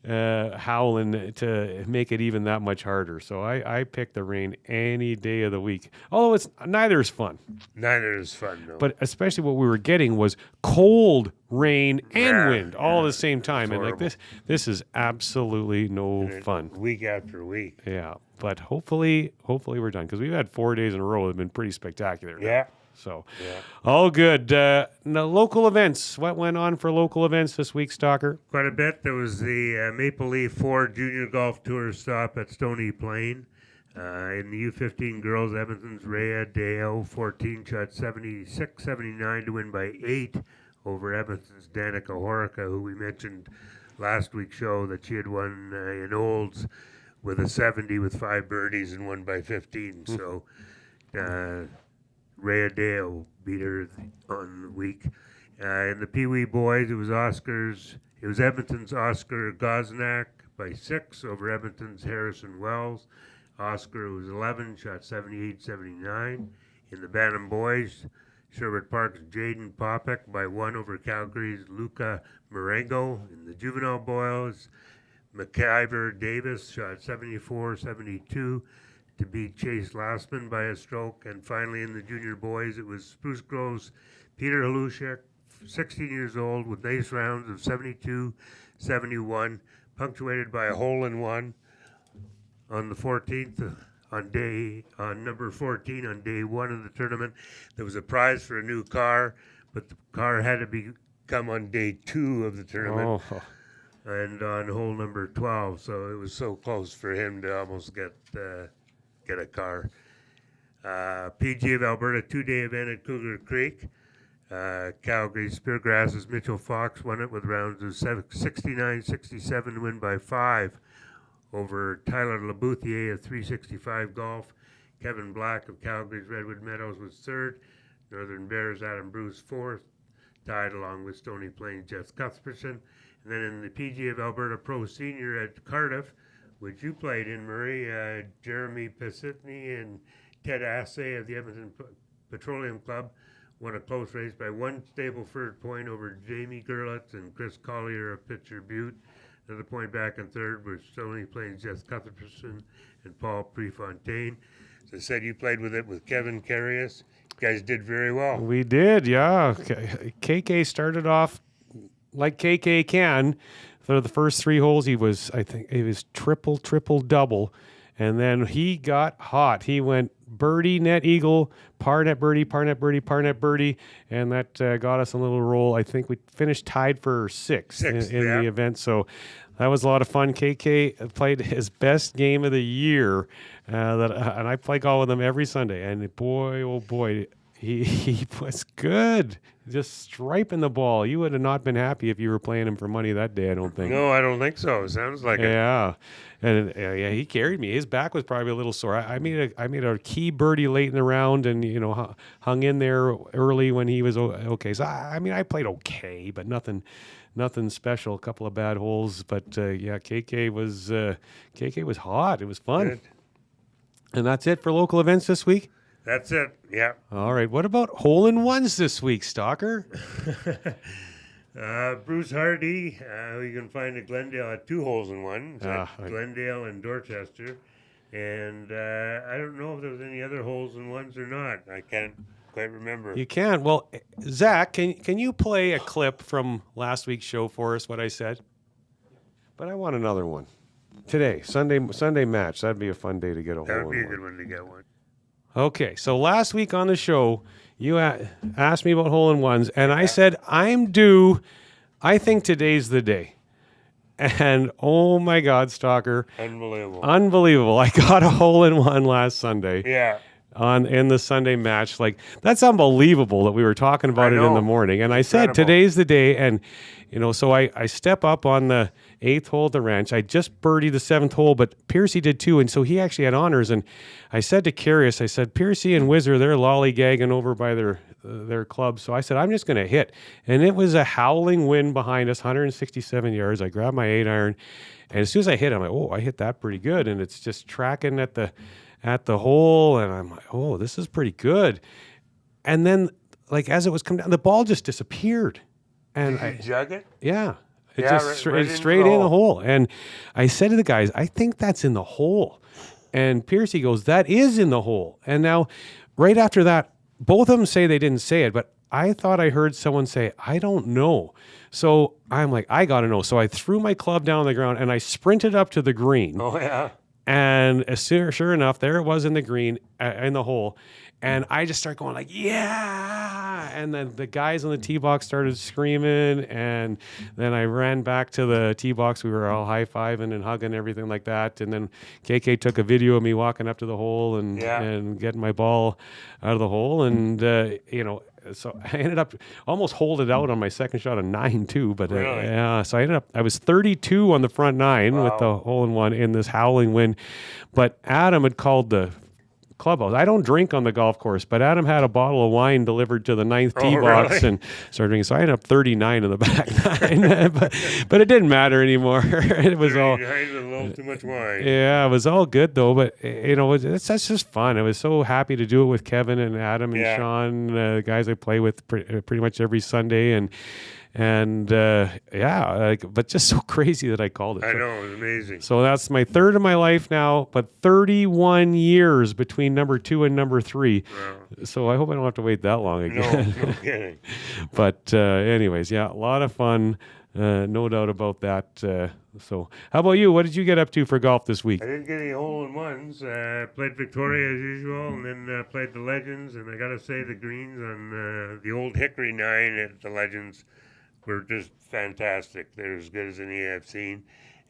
[SPEAKER 2] howling to make it even that much harder. So I pick the rain any day of the week. Although neither is fun.
[SPEAKER 3] Neither is fun, no.
[SPEAKER 2] But especially what we were getting was cold rain and wind all at the same time. And like this is absolutely no fun.
[SPEAKER 3] Week after week.
[SPEAKER 2] Yeah. But hopefully we're done because we've had 4 days in a row that have been pretty spectacular.
[SPEAKER 3] Yeah.
[SPEAKER 2] So, all good. Now, local events. What went on for local events this week, Stalker?
[SPEAKER 3] Quite a bit. There was the Maple Leaf 4 Junior Golf Tour stop at Stony Plain. In the U15 girls, Edmonton's Rhea Deo 14 shot 76-79 to win by 8 over Edmonton's Danica Horica, who we mentioned last week's show that she had won in Olds with a 70 with 5 birdies and won by 15. So Rhea Deo beat her on the week. In the Pee Wee boys, it was Edmonton's Oscar Goznak by 6 over Edmonton's Harrison Wells. Oscar was 11, shot 78-79. In the Bantam boys, Sherwood Park's Jaden Popek by 1 over Calgary's Luca Marengo. In the juvenile boys, McIver Davis shot 74-72 to beat Chase Lastman by a stroke. And finally in the junior boys, it was Spruce Grove's Peter Halushek, 16 years old, with nice rounds of 72-71, punctuated by a hole-in-one on the 14th, on number 14 on day 1 of the tournament. There was a prize for a new car, but the car had to come on day 2 of the tournament.
[SPEAKER 2] Oh.
[SPEAKER 3] And on hole number 12, so it was so close for him to almost get a car. PGA of Alberta 2-day event at Cougar Creek. Calgary Speargrass's Mitchell Fox won it with rounds of 69-67 to win by 5 over Tyler Labouthier of 365 Golf. Kevin Black of Calgary's Redwood Meadows was 3rd. Northern Bears Adam Bruce 4th, tied along with Stony Plains Jeff Cuthbertson. And then in the PGA of Alberta Pro Senior at Cardiff, which you played in, Murray, Jeremy Pesitny and Ted Assay of the Edmonton Petroleum Club won a close race by 1 Stableford point over Jamie Gerlitz and Chris Collier of Pitcher Butte. Another point back in 3rd were Stony Plains Jeff Cuthbertson and Paul Prefontaine. As I said, you played with it with Kevin Carius. You guys did very well.
[SPEAKER 2] We did, yeah. KK started off like KK can. For the first 3 holes, he was triple, double. And then he got hot. He went birdie, net eagle, par, net birdie, par, net birdie, par, net birdie. And that got us a little roll. I think we finished tied for 6th in the event. So that was a lot of fun. KK played his best game of the year. And I play golf with him every Sunday. And boy, oh boy, He was good. Just striping the ball. You would have not been happy if you were playing him for money that day, I don't think.
[SPEAKER 3] No, I don't think so. Sounds like it.
[SPEAKER 2] Yeah. And yeah, he carried me. His back was probably a little sore. I made a key birdie late in the round, and hung in there early when he was okay. So I played okay, but nothing special. A couple of bad holes, but KK was hot. It was fun.
[SPEAKER 3] Good.
[SPEAKER 2] And that's it for local events this week.
[SPEAKER 3] That's it. Yeah.
[SPEAKER 2] All right. What about hole-in-ones this week, Stalker?
[SPEAKER 3] Bruce Hardy, you can find at Glendale at 2 holes in one. It's at Glendale and Dorchester. And I don't know if there was any other holes in ones or not. I can't quite remember.
[SPEAKER 2] You can. Well, Zach, can you play a clip from last week's show for us, what I said? But I want another one. Today, Sunday match. That'd be a fun day to get a hole in one.
[SPEAKER 3] That would be a good one to get one.
[SPEAKER 2] Okay, so last week on the show, you asked me about hole-in-ones, and I said, I'm due. I think today's the day. And oh my God, Stalker. Unbelievable. I got a hole-in-one last Sunday.
[SPEAKER 3] Yeah.
[SPEAKER 2] In the Sunday match. Like, that's unbelievable that we were talking about it in the morning. And I said, today's the day. And, so I step up on the 8th hole at the ranch. I just birdied the 7th hole, but Piercy did too. And so he actually had honors. And I said to Curious, I said, Piercy and Whizzer, they're lollygagging over by their club. So I said, I'm just going to hit. And it was a howling wind behind us, 167 yards. I grabbed my 8-iron. And as soon as I hit, I'm like, oh, I hit that pretty good. And it's just tracking at the hole. And I'm like, oh, this is pretty good. And then, like, as it was coming down, the ball just disappeared. And
[SPEAKER 3] Did you jug it?
[SPEAKER 2] Yeah. It
[SPEAKER 3] Yeah,
[SPEAKER 2] just
[SPEAKER 3] right
[SPEAKER 2] straight in the hole. And I said to the guys, I think that's in the hole. And Piercy goes, that is in the hole. And now, right after that, both of them say they didn't say it, but I thought I heard someone say, I don't know. So I'm like, I got to know. So I threw my club down on the ground and I sprinted up to the green.
[SPEAKER 3] Oh, yeah.
[SPEAKER 2] And sure enough, there it was in the green, in the hole. And I just start going like, yeah. And then the guys on the tee box started screaming. And then I ran back to the tee box. We were all high-fiving and hugging, everything like that. And then KK took a video of me walking up to the hole and getting my ball out of the hole. And, so I ended up almost holding it out on my second shot of 9-2. But
[SPEAKER 3] Really?
[SPEAKER 2] so I was 32 on the front 9 with the hole-in-one in this howling wind. But Adam had called the clubhouse. I don't drink on the golf course, but Adam had a bottle of wine delivered to the 9th tee box and started drinking. So I ended up 39 in the back 9, but it didn't matter anymore. It was all
[SPEAKER 3] a little too much wine.
[SPEAKER 2] Yeah, it was all good though. But that's just fun. I was so happy to do it with Kevin and Adam and Sean, the guys I play with pretty much every Sunday, but just so crazy that I called it.
[SPEAKER 3] I know, it was amazing.
[SPEAKER 2] So that's my third of my life now, but 31 years between number 2 and number 3. Wow. So I hope I don't have to wait that long again.
[SPEAKER 3] No kidding.
[SPEAKER 2] But anyways, a lot of fun, no doubt about that. So how about you? What did you get up to for golf this week?
[SPEAKER 3] I didn't get any hole-in-ones. Played Victoria as usual, and then played the Legends. And I got to say, the greens on the old Hickory 9 at the Legends were just fantastic. They're as good as any I've seen.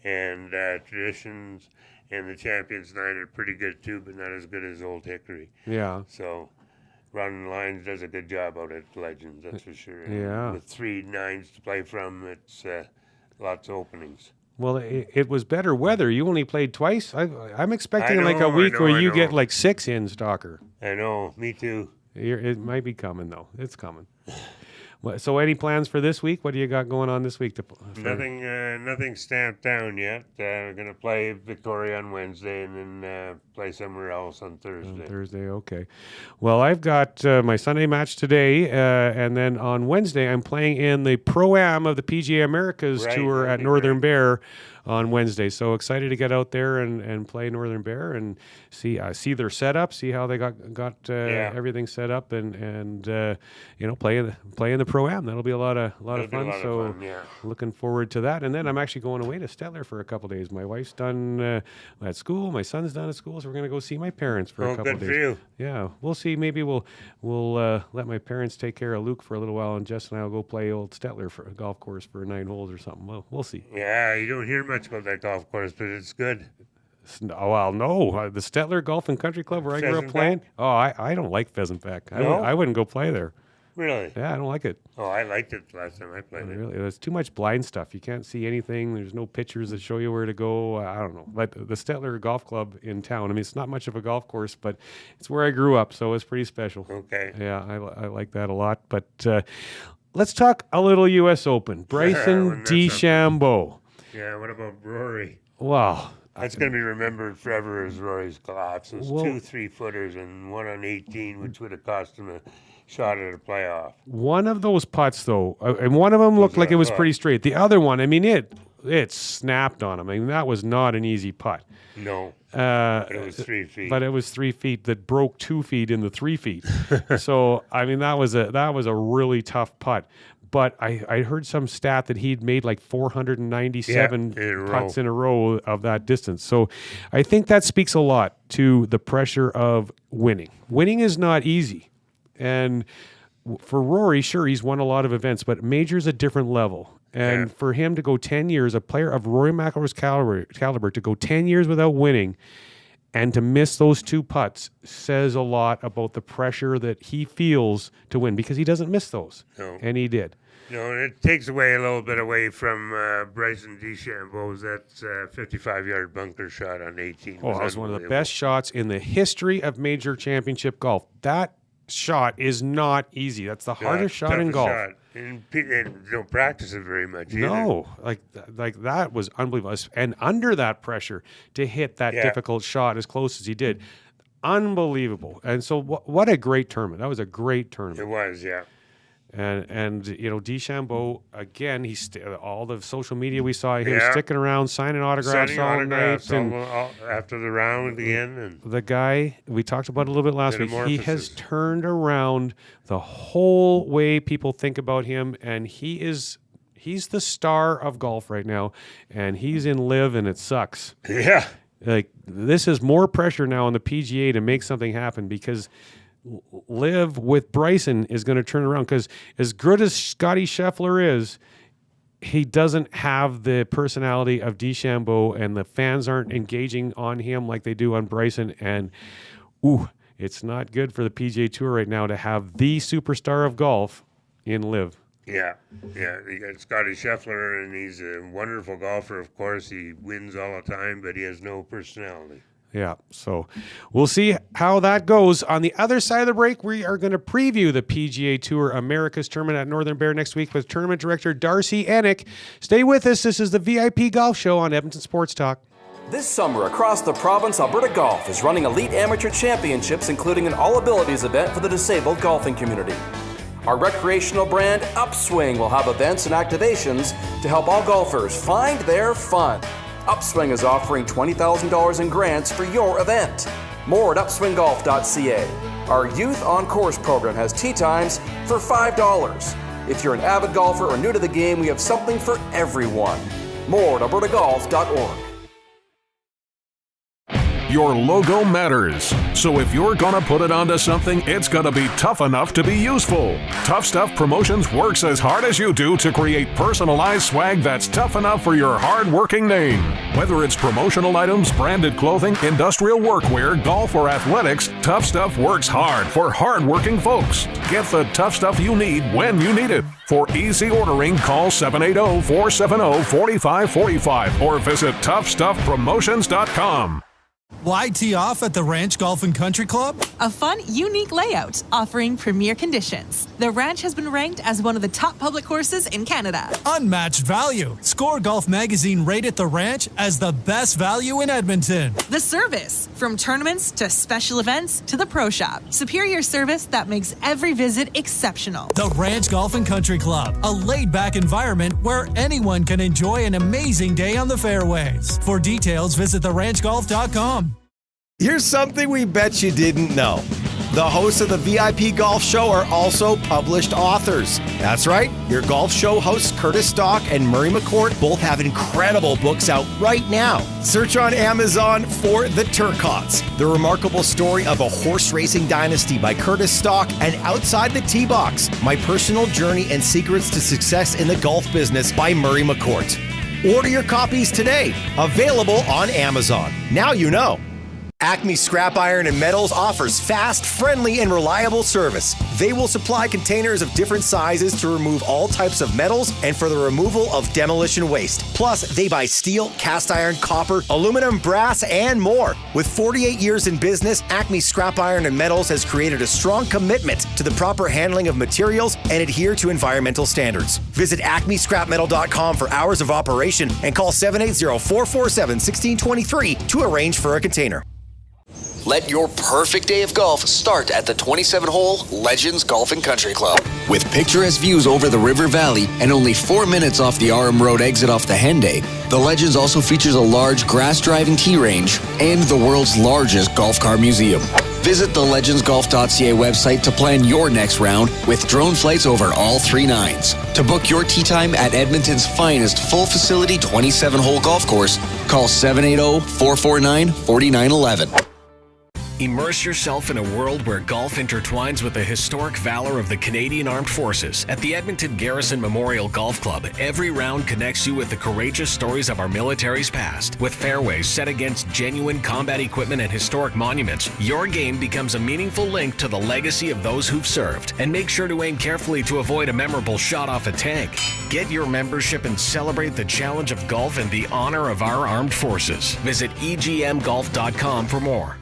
[SPEAKER 3] And Traditions and the Champions 9 are pretty good too, but not as good as Old Hickory.
[SPEAKER 2] Yeah.
[SPEAKER 3] So Ron Lyons does a good job out at Legends, that's for sure.
[SPEAKER 2] Yeah.
[SPEAKER 3] With 3 9s to play from, it's lots of openings.
[SPEAKER 2] Well, it was better weather. You only played twice. I'm expecting a week where you get like 6 in, Stalker.
[SPEAKER 3] I know. Me too.
[SPEAKER 2] It might be coming though. It's coming. So any plans for this week? What do you got going on this week?
[SPEAKER 3] Nothing stamped down yet. We're going to play Victoria on Wednesday and then play somewhere else on Thursday.
[SPEAKER 2] Okay. Well, I've got my Sunday match today, and then on Wednesday I'm playing in the Pro-Am of the PGA Americas Tour at Northern Bear on Wednesday. So excited to get out there and play Northern Bear and see their setup, see how they got everything set up, and play in the Pro-Am. That'll be a lot of fun. So looking forward to that. And then I'm actually going away to Stettler for a couple of days. My wife's done at school. My son's done at school, so we're going to go see my parents for a couple of days.
[SPEAKER 3] Good for you.
[SPEAKER 2] Yeah, we'll see. Maybe we'll let my parents take care of Luke for a little while, and Jess and I will go play old Stettler for a golf course for 9 holes or something. We'll see.
[SPEAKER 3] Yeah, you don't hear much about that golf course, but it's good.
[SPEAKER 2] Well, no. The Stettler Golf and Country Club where I grew up playing. Oh, I don't like Pheasant Back.
[SPEAKER 3] No?
[SPEAKER 2] I wouldn't go play there.
[SPEAKER 3] Really?
[SPEAKER 2] Yeah, I don't like it.
[SPEAKER 3] Oh, I liked it last time I played it.
[SPEAKER 2] Really, there's too much blind stuff. You can't see anything. There's no pictures that show you where to go. I don't know. But the Stettler Golf Club in town, I mean, it's not much of a golf course, but it's where I grew up, so it's pretty special.
[SPEAKER 3] Okay.
[SPEAKER 2] Yeah, I like that a lot. But let's talk a little U.S. Open. Bryson DeChambeau.
[SPEAKER 3] Yeah, what about Rory?
[SPEAKER 2] Wow.
[SPEAKER 3] That's going to be remembered forever as Rory's collapse. Those 2 3-footers and one on 18, which would have cost him a shot at a playoff.
[SPEAKER 2] One of those putts, though, and one of them looked like it was pretty straight. The other one, I mean, it snapped on him. I mean, that was not an easy putt.
[SPEAKER 3] No. But it was 3 feet.
[SPEAKER 2] But it was 3 feet that broke 2 feet in the 3 feet. So, I mean, that was a really tough putt. But I heard some stat that he'd made like 497 putts in a row of that distance. So I think that speaks a lot to the pressure of winning. Winning is not easy. And for Rory, sure, he's won a lot of events, but major's a different level. And for him to go 10 years, a player of Rory McIlroy's caliber, to go 10 years without winning and to miss those 2 putts says a lot about the pressure that he feels to win because he doesn't miss those.
[SPEAKER 3] No.
[SPEAKER 2] And he did.
[SPEAKER 3] No, and it takes away a little bit away from Bryson DeChambeau's that 55-yard bunker shot on 18.
[SPEAKER 2] Oh, that was one of the best shots in the history of major championship golf. That shot is not easy. That's the hardest shot in golf.
[SPEAKER 3] Shot. And you don't practice it very much either.
[SPEAKER 2] No, like that was unbelievable. And under that pressure to hit that difficult shot as close as he did, unbelievable. And so what a great tournament. That was a great tournament.
[SPEAKER 3] It was, yeah.
[SPEAKER 2] And you know, DeChambeau, again, all the social media we saw him sticking around, signing autographs all night. And
[SPEAKER 3] after the round again. And
[SPEAKER 2] the guy, we talked about it a little bit last week, he has turned around the whole way people think about him, and he's the star of golf right now, and he's in LIV, and it sucks.
[SPEAKER 3] Yeah.
[SPEAKER 2] Like, this is more pressure now on the PGA to make something happen because LIV with Bryson is going to turn around, because as good as Scotty Scheffler is, he doesn't have the personality of DeChambeau, and the fans aren't engaging on him like they do on Bryson. And it's not good for the PGA Tour right now to have the superstar of golf in LIV.
[SPEAKER 3] Yeah. You got Scotty Scheffler, and he's a wonderful golfer. Of course, he wins all the time, but he has no personality.
[SPEAKER 2] Yeah, so we'll see how that goes. On the other side of the break, we are going to preview the PGA Tour America's Tournament at Northern Bear next week with Tournament Director Darcy Enick. Stay with us. This is the VIP Golf Show on Edmonton Sports Talk.
[SPEAKER 22] This summer, across the province, Alberta Golf is running elite amateur championships, including an all-abilities event for the disabled golfing community. Our recreational brand, Upswing, will have events and activations to help all golfers find their fun. Upswing is offering $20,000 in grants for your event. More at upswinggolf.ca. Our Youth on Course program has tee times for $5. If you're an avid golfer or new to the game, we have something for everyone. More at albertagolf.org.
[SPEAKER 6] Your logo matters. So if you're gonna put it onto something, it's gonna be tough enough to be useful. Tough Stuff Promotions works as hard as you do to create personalized swag that's tough enough for your hard-working name. Whether it's promotional items, branded clothing, industrial workwear, golf, or athletics, Tough Stuff works hard for hard-working folks. Get the tough stuff you need when you need it. For easy ordering, call 780-470-4545 or visit toughstuffpromotions.com.
[SPEAKER 13] Why tee off at the Ranch Golf and Country Club?
[SPEAKER 18] A fun, unique layout offering premier conditions. The Ranch has been ranked as one of the top public courses in Canada.
[SPEAKER 13] Unmatched value. Score Golf Magazine rated the Ranch as the best value in Edmonton.
[SPEAKER 18] The service, from tournaments to special events to the pro shop. Superior service that makes every visit exceptional.
[SPEAKER 13] The Ranch Golf and Country Club, a laid-back environment where anyone can enjoy an amazing day on the fairways. For details, visit theranchgolf.com.
[SPEAKER 21] Here's something we bet you didn't know. The hosts of the VIP Golf Show are also published authors. That's right, your golf show hosts Curtis Stock and Murray McCourt both have incredible books out right now. Search on Amazon for The Turcottes, the remarkable story of a horse racing dynasty by Curtis Stock, and Outside the Tee Box, my personal journey and secrets to success in the golf business by Murray McCourt. Order your copies today. Available on Amazon. Now you know. Acme Scrap Iron and Metals offers fast, friendly, and reliable service. They will supply containers of different sizes to remove all types of metals and for the removal of demolition waste. Plus, they buy steel, cast iron, copper, aluminum, brass, and more. With 48 years in business, Acme Scrap Iron and Metals has created a strong commitment to the proper handling of materials and adhere to environmental standards. Visit acmescrapmetal.com for hours of operation and call 780-447-1623 to arrange for a container.
[SPEAKER 1] Let your perfect day of golf start at the 27-hole Legends Golf and Country Club. With picturesque views over the River Valley and only 4 minutes off the RM Road exit off the Henday, the Legends also features a large grass-driving tee range and the world's largest golf car museum. Visit the legendsgolf.ca website to plan your next round with drone flights over all 3 nines. To book your tee time at Edmonton's finest full-facility 27-hole golf course, call 780-449-4911.
[SPEAKER 8] Immerse yourself in a world where golf intertwines with the historic valor of the Canadian Armed Forces. At the Edmonton Garrison Memorial Golf Club, every round connects you with the courageous stories of our military's past. With fairways set against genuine combat equipment and historic monuments, your game becomes a meaningful link to the legacy of those who've served. And make sure to aim carefully to avoid a memorable shot off a tank. Get your membership and celebrate the challenge of golf and the honor of our armed forces. Visit egmgolf.com for more.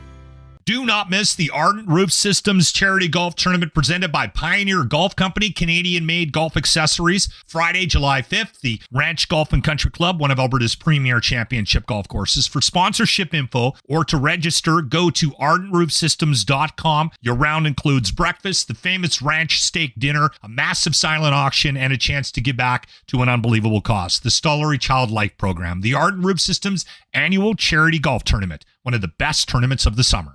[SPEAKER 11] Do not miss the Ardent Roof Systems Charity Golf Tournament presented by Pioneer Golf Company, Canadian-made golf accessories. Friday, July 5th, the Ranch Golf and Country Club, one of Alberta's premier championship golf courses. For sponsorship info or to register, go to ardentroofsystems.com. Your round includes breakfast, the famous ranch steak dinner, a massive silent auction, and a chance to give back to an unbelievable cause. The Stollery Child Life Program. The Ardent Roof Systems Annual Charity Golf Tournament, one of the best tournaments of the summer.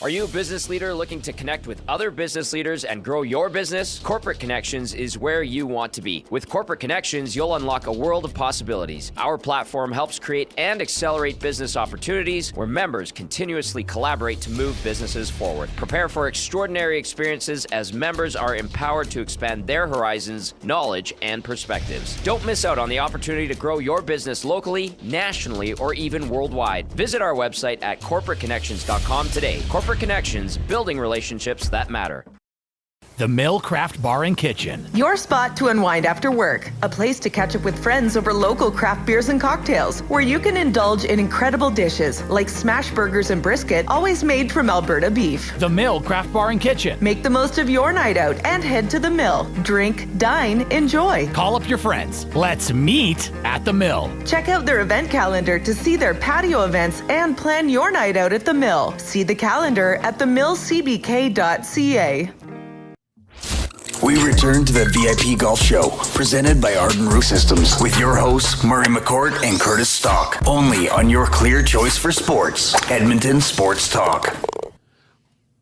[SPEAKER 5] Are you a business leader looking to connect with other business leaders and grow your business? Corporate Connections is where you want to be. With Corporate Connections, you'll unlock a world of possibilities. Our platform helps create and accelerate business opportunities where members continuously collaborate to move businesses forward. Prepare for extraordinary experiences as members are empowered to expand their horizons, knowledge, and perspectives. Don't miss out on the opportunity to grow your business locally, nationally, or even worldwide. Visit our website at corporateconnections.com today. Corporate Connections, building relationships that matter.
[SPEAKER 20] The Mill Craft Bar and Kitchen.
[SPEAKER 18] Your spot to unwind after work. A place to catch up with friends over local craft beers and cocktails, where you can indulge in incredible dishes like smash burgers and brisket, always made from Alberta beef.
[SPEAKER 20] The Mill Craft Bar and Kitchen.
[SPEAKER 18] Make the most of your night out and head to the Mill. Drink, dine, enjoy.
[SPEAKER 20] Call up your friends. Let's meet at the Mill.
[SPEAKER 18] Check out their event calendar to see their patio events and plan your night out at the Mill. See the calendar at themillcbk.ca.
[SPEAKER 1] We return to the VIP Golf Show, presented by Ardent Roof Systems, with your hosts, Murray McCourt and Curtis Stock, only on your clear choice for sports, Edmonton Sports Talk.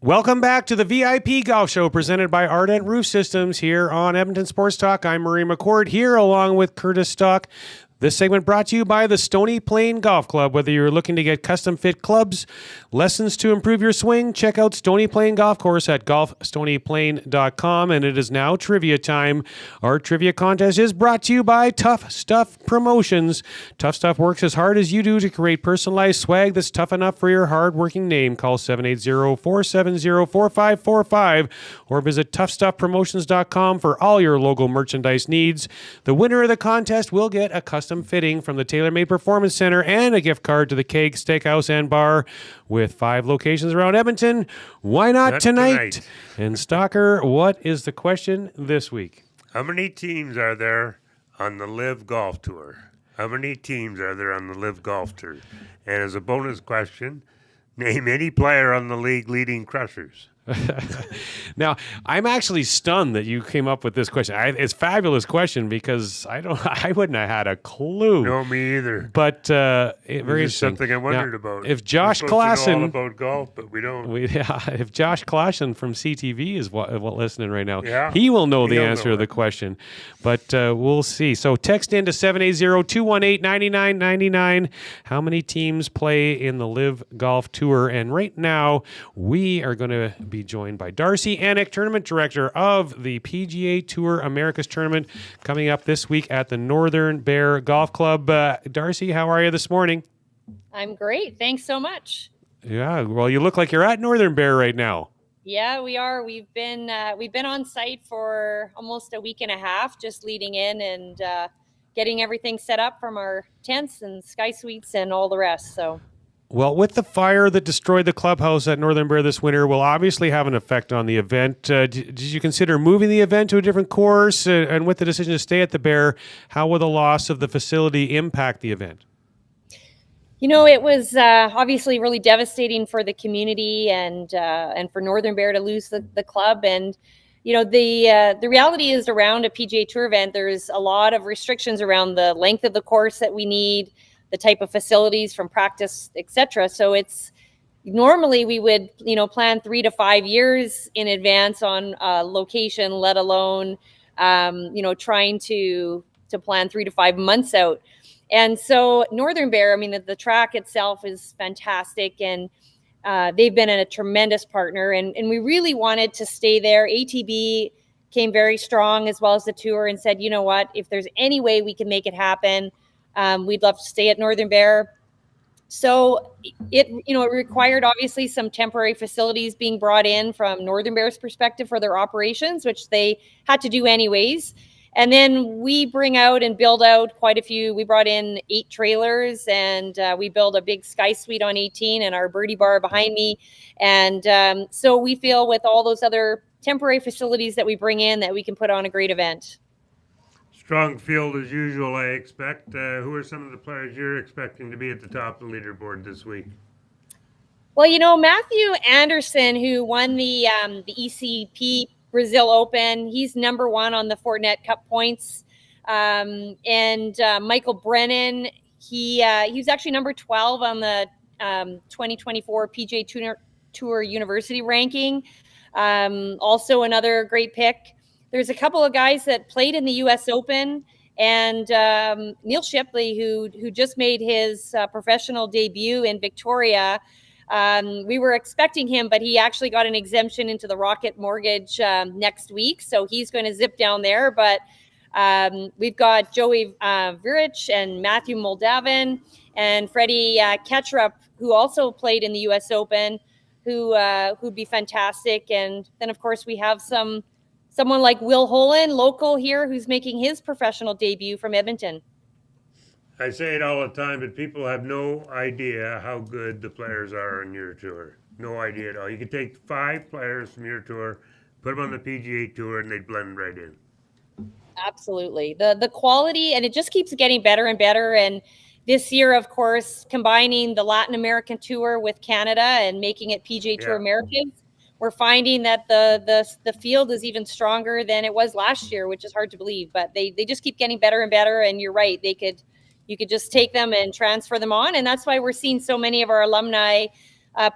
[SPEAKER 2] Welcome back to the VIP Golf Show, presented by Ardent Roof Systems here on Edmonton Sports Talk. I'm Murray McCourt here along with Curtis Stock. This segment brought to you by the Stony Plain Golf Club. Whether you're looking to get custom fit clubs, lessons to improve your swing, check out Stony Plain Golf Course at golfstonyplain.com. And it is now trivia time. Our trivia contest is brought to you by Tough Stuff Promotions. Tough Stuff works as hard as you do to create personalized swag that's tough enough for your hard-working name. Call 780-470-4545 or visit toughstuffpromotions.com for all your logo merchandise needs. The winner of the contest will get a custom fitting from the TaylorMade Performance Center and a gift card to the Keg Steakhouse and Bar with 5 locations around Edmonton. Why not tonight? And Stalker, what is the question this week?
[SPEAKER 3] How many teams are there on the Live Golf Tour? How many teams are there on the Live Golf Tour? And as a bonus question, name any player on the league leading crushers.
[SPEAKER 2] Now, I'm actually stunned that you came up with this question. It's a fabulous question because I wouldn't have had a clue.
[SPEAKER 3] No, me either.
[SPEAKER 2] But very interesting.
[SPEAKER 3] Something I wondered about.
[SPEAKER 2] If Josh
[SPEAKER 3] We're supposed to know all
[SPEAKER 2] Klassen,
[SPEAKER 3] about golf, but we don't.
[SPEAKER 2] If Josh Klassen from CTV is listening right now,
[SPEAKER 3] Yeah.
[SPEAKER 2] he will know the
[SPEAKER 3] He'll
[SPEAKER 2] answer
[SPEAKER 3] know
[SPEAKER 2] to the question. But we'll see. So text in to 780-218-9999. How many teams play in the Live Golf Tour? And right now, we are going to be joined by Darcy Enick, Tournament Director of the PGA Tour Americas Tournament, coming up this week at the Northern Bear Golf Club. Darcy, how are you this morning?
[SPEAKER 4] I'm great. Thanks so much.
[SPEAKER 2] Yeah, well, you look like you're at Northern Bear right now.
[SPEAKER 4] Yeah, we are. We've been on site for almost a week and a half, just leading in and getting everything set up from our tents and sky suites and all the rest. So,
[SPEAKER 2] well, with the fire that destroyed the clubhouse at Northern Bear this winter, will obviously have an effect on the event. Did you consider moving the event to a different course? And with the decision to stay at the Bear, how will the loss of the facility impact the event?
[SPEAKER 4] You know, it was obviously really devastating for the community and for Northern Bear to lose the club. And, you know, the reality is around a PGA Tour event, there's a lot of restrictions around the length of the course that we need, the type of facilities from practice, etc. So it's normally we would, you know, plan 3 to 5 years in advance on location, let alone, you know, trying to plan 3 to 5 months out. And so Northern Bear, I mean, the track itself is fantastic, and they've been a tremendous partner, and we really wanted to stay there. ATB came very strong, as well as the tour, and said, you know what, if there's any way we can make it happen, we'd love to stay at Northern Bear. So it required obviously some temporary facilities being brought in from Northern Bear's perspective for their operations, which they had to do anyways. And then we bring out and build out quite a few. We brought in 8 trailers, and we build a big sky suite on 18 and our birdie bar behind me. And so we feel with all those other temporary facilities that we bring in that we can put on a great event.
[SPEAKER 3] Strong field as usual, I expect. Who are some of the players you're expecting to be at the top of the leaderboard this week?
[SPEAKER 4] Well, you know, Matthew Anderson, who won the ECP Brazil Open, he's number 1 on the Fortinet Cup points. And Michael Brennan, he's actually number 12 on the 2024 PGA Tour University ranking. Also another great pick. There's a couple of guys that played in the U.S. Open, and Neil Shipley, who just made his professional debut in Victoria. We were expecting him, but he actually got an exemption into the Rocket Mortgage next week, so he's going to zip down there. But we've got Joey Virich and Matthew Moldavin and Freddie Ketchup, who also played in the U.S. Open, who'd be fantastic. And then, of course, we have someone like Will Holen, local here, who's making his professional debut from Edmonton.
[SPEAKER 3] I say it all the time, but people have no idea how good the players are on your tour. No idea at all. You could take 5 players from your tour, put them on the PGA Tour, and they'd blend right in.
[SPEAKER 4] Absolutely. The quality, and it just keeps getting better and better. And this year, of course, combining the Latin American Tour with Canada and making it PGA Tour Americans, we're finding that the field is even stronger than it was last year, which is hard to believe. But they just keep getting better and better. And you're right, you could just take them and transfer them on. And that's why we're seeing so many of our alumni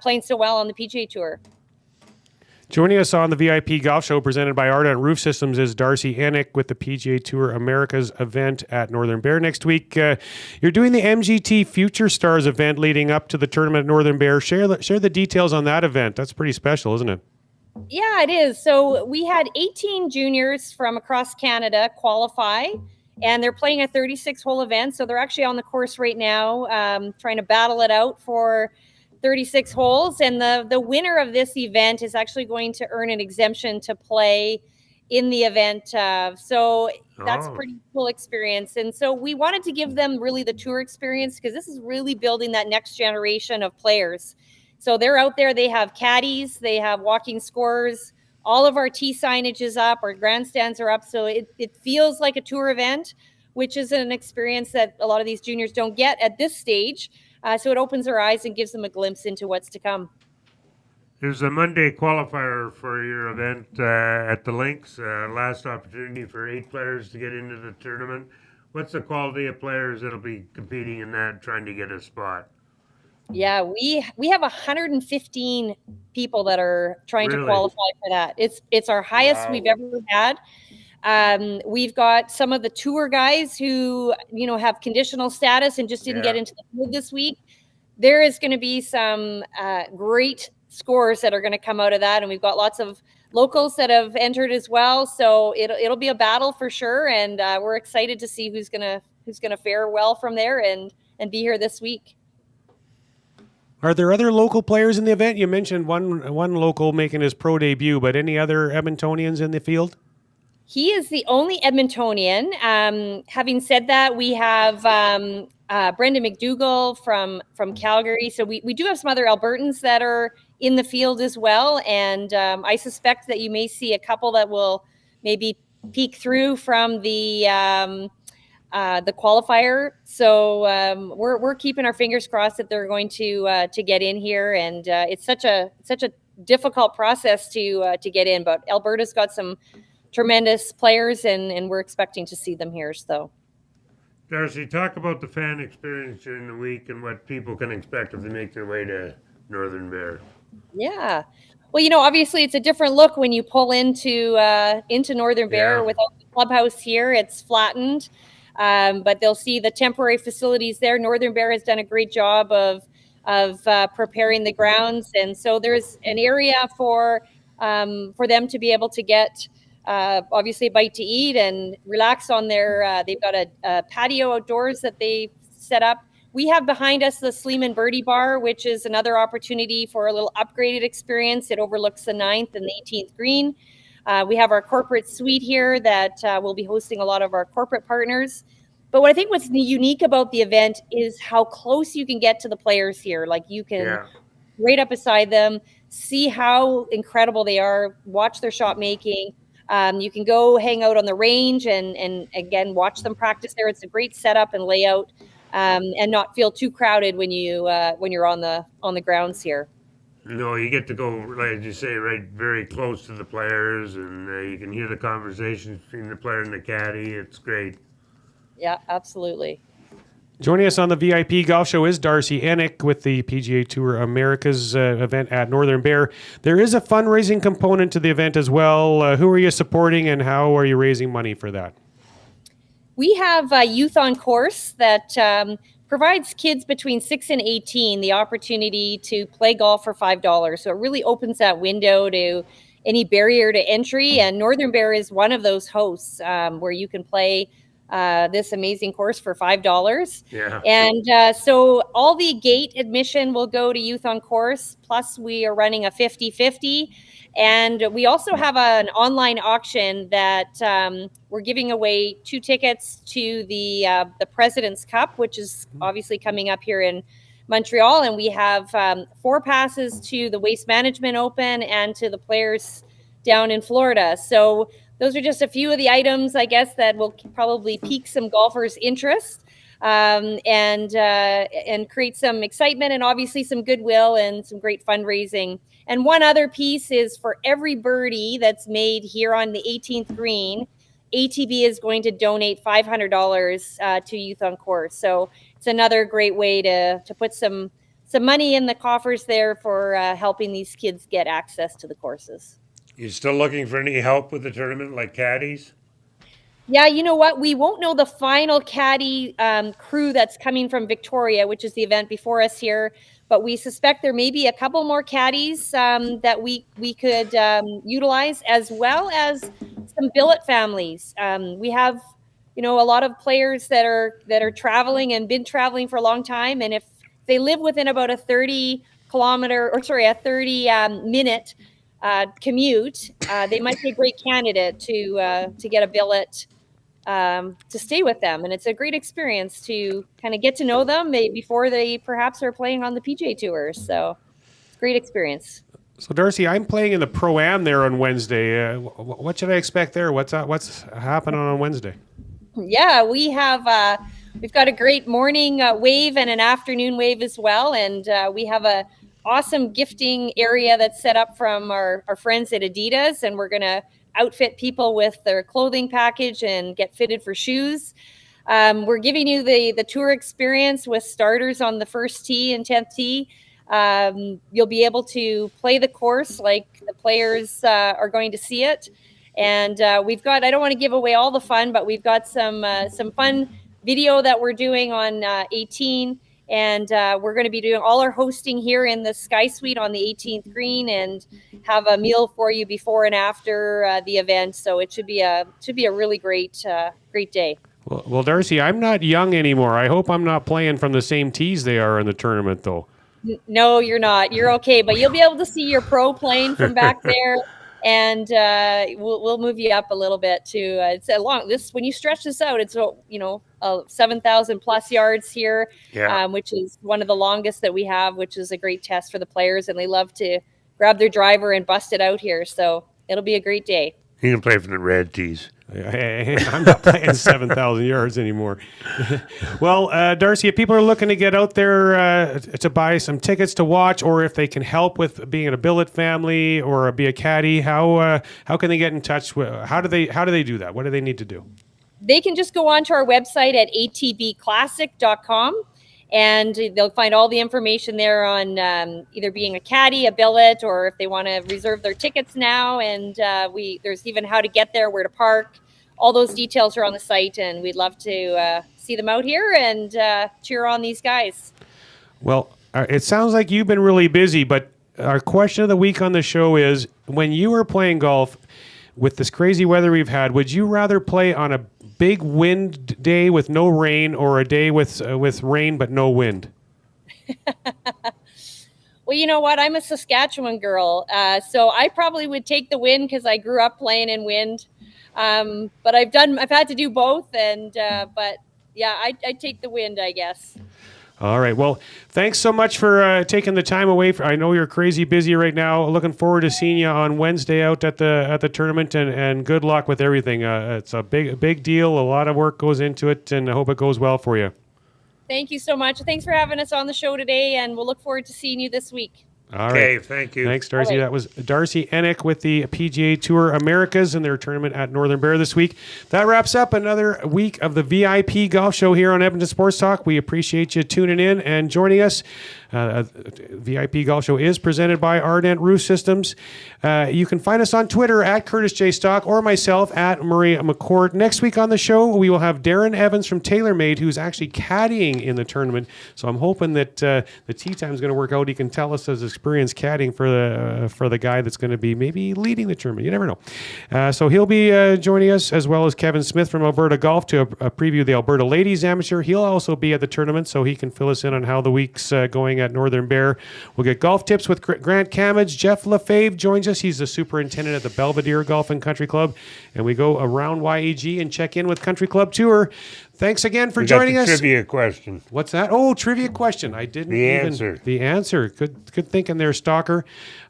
[SPEAKER 4] playing so well on the PGA Tour.
[SPEAKER 2] Joining us on the VIP Golf Show presented by Ardent Roof Systems is Darcy Enick with the PGA Tour Americas event at Northern Bear next week. You're doing the MGT Future Stars event leading up to the tournament at Northern Bear. Share the details on that event. That's pretty special, isn't it?
[SPEAKER 4] Yeah, it is. So we had 18 juniors from across Canada qualify, and they're playing a 36-hole event. So they're actually on the course right now, trying to battle it out for 36 holes. And the winner of this event is actually going to earn an exemption to play in the event. So that's a pretty cool experience. And so we wanted to give them really the tour experience, because this is really building that next generation of players. So they're out there, they have caddies, they have walking scores, all of our tee signage is up, our grandstands are up. So it feels like a tour event, which is an experience that a lot of these juniors don't get at this stage. So it opens their eyes and gives them a glimpse into what's to come.
[SPEAKER 3] There's a Monday qualifier for your event at the links. Last opportunity for 8 players to get into the tournament. What's the quality of players that'll be competing in that, trying to get a spot?
[SPEAKER 4] Yeah, we have 115 people that are trying to qualify for that. It's our highest we've ever had. We've got some of the tour guys who, have conditional status and just didn't get into the field this week. There is going to be some great scores that are going to come out of that. And we've got lots of locals that have entered as well. So it'll be a battle for sure. And we're excited to see who's going to fare well from there and be here this week.
[SPEAKER 2] Are there other local players in the event? You mentioned one local making his pro debut, but any other Edmontonians in the field?
[SPEAKER 4] He is the only Edmontonian. Having said that, we have Brendan McDougall from Calgary. So we do have some other Albertans that are in the field as well. And I suspect that you may see a couple that will maybe peek through from the qualifier. So we're keeping our fingers crossed that they're going to get in here. And it's such a difficult process to get in. But Alberta's got some tremendous players, and we're expecting to see them here. So,
[SPEAKER 3] Darcy, talk about the fan experience during the week and what people can expect if they make their way to Northern Bear.
[SPEAKER 4] Yeah. Well, obviously it's a different look when you pull into Northern Bear without the clubhouse here. It's flattened, but they'll see the temporary facilities there. Northern Bear has done a great job of preparing the grounds, and so there's an area for them to be able to get obviously a bite to eat and relax on their. They've got a patio outdoors that they set up. We have behind us the Sleeman Birdie Bar, which is another opportunity for a little upgraded experience. It overlooks the 9th and the 18th green. We have our corporate suite here that will be hosting a lot of our corporate partners. But what I think what's unique about the event is how close you can get to the players here. Like you can right up beside them, see how incredible they are, watch their shot making. You can go hang out on the range and again, watch them practice there. It's a great setup and layout. And not feel too crowded when you're on the grounds here.
[SPEAKER 3] No, you get to go, like you say, right very close to the players, and you can hear the conversations between the player and the caddy. It's great.
[SPEAKER 4] Yeah, absolutely.
[SPEAKER 2] Joining us on the VIP Golf Show is Darcy Enick with the PGA Tour Americas event at Northern Bear. There is a fundraising component to the event as well. Who are you supporting, and how are you raising money for that?
[SPEAKER 4] We have Youth on Course that provides kids between 6 and 18 the opportunity to play golf for $5. So it really opens that window to any barrier to entry. And Northern Bear is one of those hosts where you can play this amazing course for $5.
[SPEAKER 3] Yeah.
[SPEAKER 4] And so all the gate admission will go to Youth on Course. Plus we are running a 50-50. And we also have an online auction that we're giving away 2 tickets to the President's Cup, which is obviously coming up here in Montreal. And we have 4 passes to the Waste Management Open and to the Players down in Florida. So those are just a few of the items, I guess, that will probably pique some golfers' interest and create some excitement and obviously some goodwill and some great fundraising. And one other piece is for every birdie that's made here on the 18th green, ATB is going to donate $500 to Youth on Course. So it's another great way to put some money in the coffers there for helping these kids get access to the courses.
[SPEAKER 3] You still looking for any help with the tournament, like caddies?
[SPEAKER 4] Yeah, you know what? We won't know the final caddy crew that's coming from Victoria, which is the event before us here. But we suspect there may be a couple more caddies that we could utilize, as well as some billet families. We have, a lot of players that are traveling and been traveling for a long time, and if they live within about a 30 minute commute, they might be a great candidate to get a billet to stay with them. And it's a great experience to kind of get to know them before they perhaps are playing on the PGA Tour. So it's a great experience.
[SPEAKER 2] So Darcy, I'm playing in the Pro-Am there on Wednesday. What should I expect there? What's happening on Wednesday?
[SPEAKER 4] Yeah, we've got a great morning wave and an afternoon wave as well. And we have a awesome gifting area that's set up from our friends at Adidas, and we're going to outfit people with their clothing package and get fitted for shoes. We're giving you the tour experience with starters on the first tee and 10th tee. You'll be able to play the course like the players are going to see it. And we've got, I don't want to give away all the fun, but we've got some fun video that we're doing on 18 And we're going to be doing all our hosting here in the Sky Suite on the 18th green, and have a meal for you before and after the event. So it should be a really great day.
[SPEAKER 2] Well, Darcy, I'm not young anymore. I hope I'm not playing from the same tees they are in the tournament, though.
[SPEAKER 4] No, you're not. You're okay, but you'll be able to see your pro playing from back there. And we'll move you up a little bit too. It's a long. When you stretch this out, it's 7,000 plus yards here, which is one of the longest that we have, which is a great test for the players, and they love to grab their driver and bust it out here. So it'll be a great day.
[SPEAKER 3] You can play from the red tees.
[SPEAKER 2] I'm not playing 7,000 yards anymore. Well, Darcy, if people are looking to get out there to buy some tickets to watch, or if they can help with being in a billet family or be a caddy, how can they get in touch? How do they do that? What do they need to do?
[SPEAKER 4] They can just go onto our website at atbclassic.com. And they'll find all the information there on either being a caddy, a billet, or if they want to reserve their tickets now. And there's even how to get there, where to park. All those details are on the site, and we'd love to see them out here and cheer on these guys.
[SPEAKER 2] Well, it sounds like you've been really busy, but our question of the week on the show is, when you were playing golf with this crazy weather we've had, would you rather play on a big wind day with no rain, or a day with rain but no wind?
[SPEAKER 4] Well, you know what? I'm a Saskatchewan girl, so I probably would take the wind because I grew up playing in wind. But I've had to do both, and but yeah, I'd take the wind, I guess.
[SPEAKER 2] All right. Well, thanks so much for taking the time away. I know you're crazy busy right now. Looking forward to seeing you on Wednesday out at the tournament, and good luck with everything. It's a big deal. A lot of work goes into it, and I hope it goes well for you.
[SPEAKER 4] Thank you so much. Thanks for having us on the show today, and we'll look forward to seeing you this week.
[SPEAKER 2] All
[SPEAKER 3] okay,
[SPEAKER 2] right.
[SPEAKER 3] Thank you.
[SPEAKER 2] Thanks, Darcy.
[SPEAKER 4] Right.
[SPEAKER 2] That was Darcy Enick with the PGA Tour Americas in their tournament at Northern Bear this week. That wraps up another week of the VIP Golf Show here on Edmonton Sports Talk. We appreciate you tuning in and joining us. VIP Golf Show is presented by Ardent Roof Systems. You can find us on Twitter at Curtis J. Stock, or myself at Murray McCourt. Next week on the show, we will have Darren Evans from TaylorMade, who's actually caddying in the tournament. So I'm hoping that the tee time is going to work out. He can tell us his experience caddying for the guy that's going to be maybe leading the tournament. You never know. So he'll be joining us, as well as Kevin Smith from Alberta Golf to preview the Alberta Ladies Amateur. He'll also be at the tournament, so he can fill us in on how the week's going at Northern Bear. We'll get golf tips with Grant Camage. Jeff Lefebvre joins us. He's the superintendent at the Belvedere Golf and Country Club. And we go around YEG and check in with Country Club Tour. Thanks again for joining us.
[SPEAKER 3] Trivia question.
[SPEAKER 2] What's that? Oh, trivia question. I didn't The answer. Good thinking there, Stalker.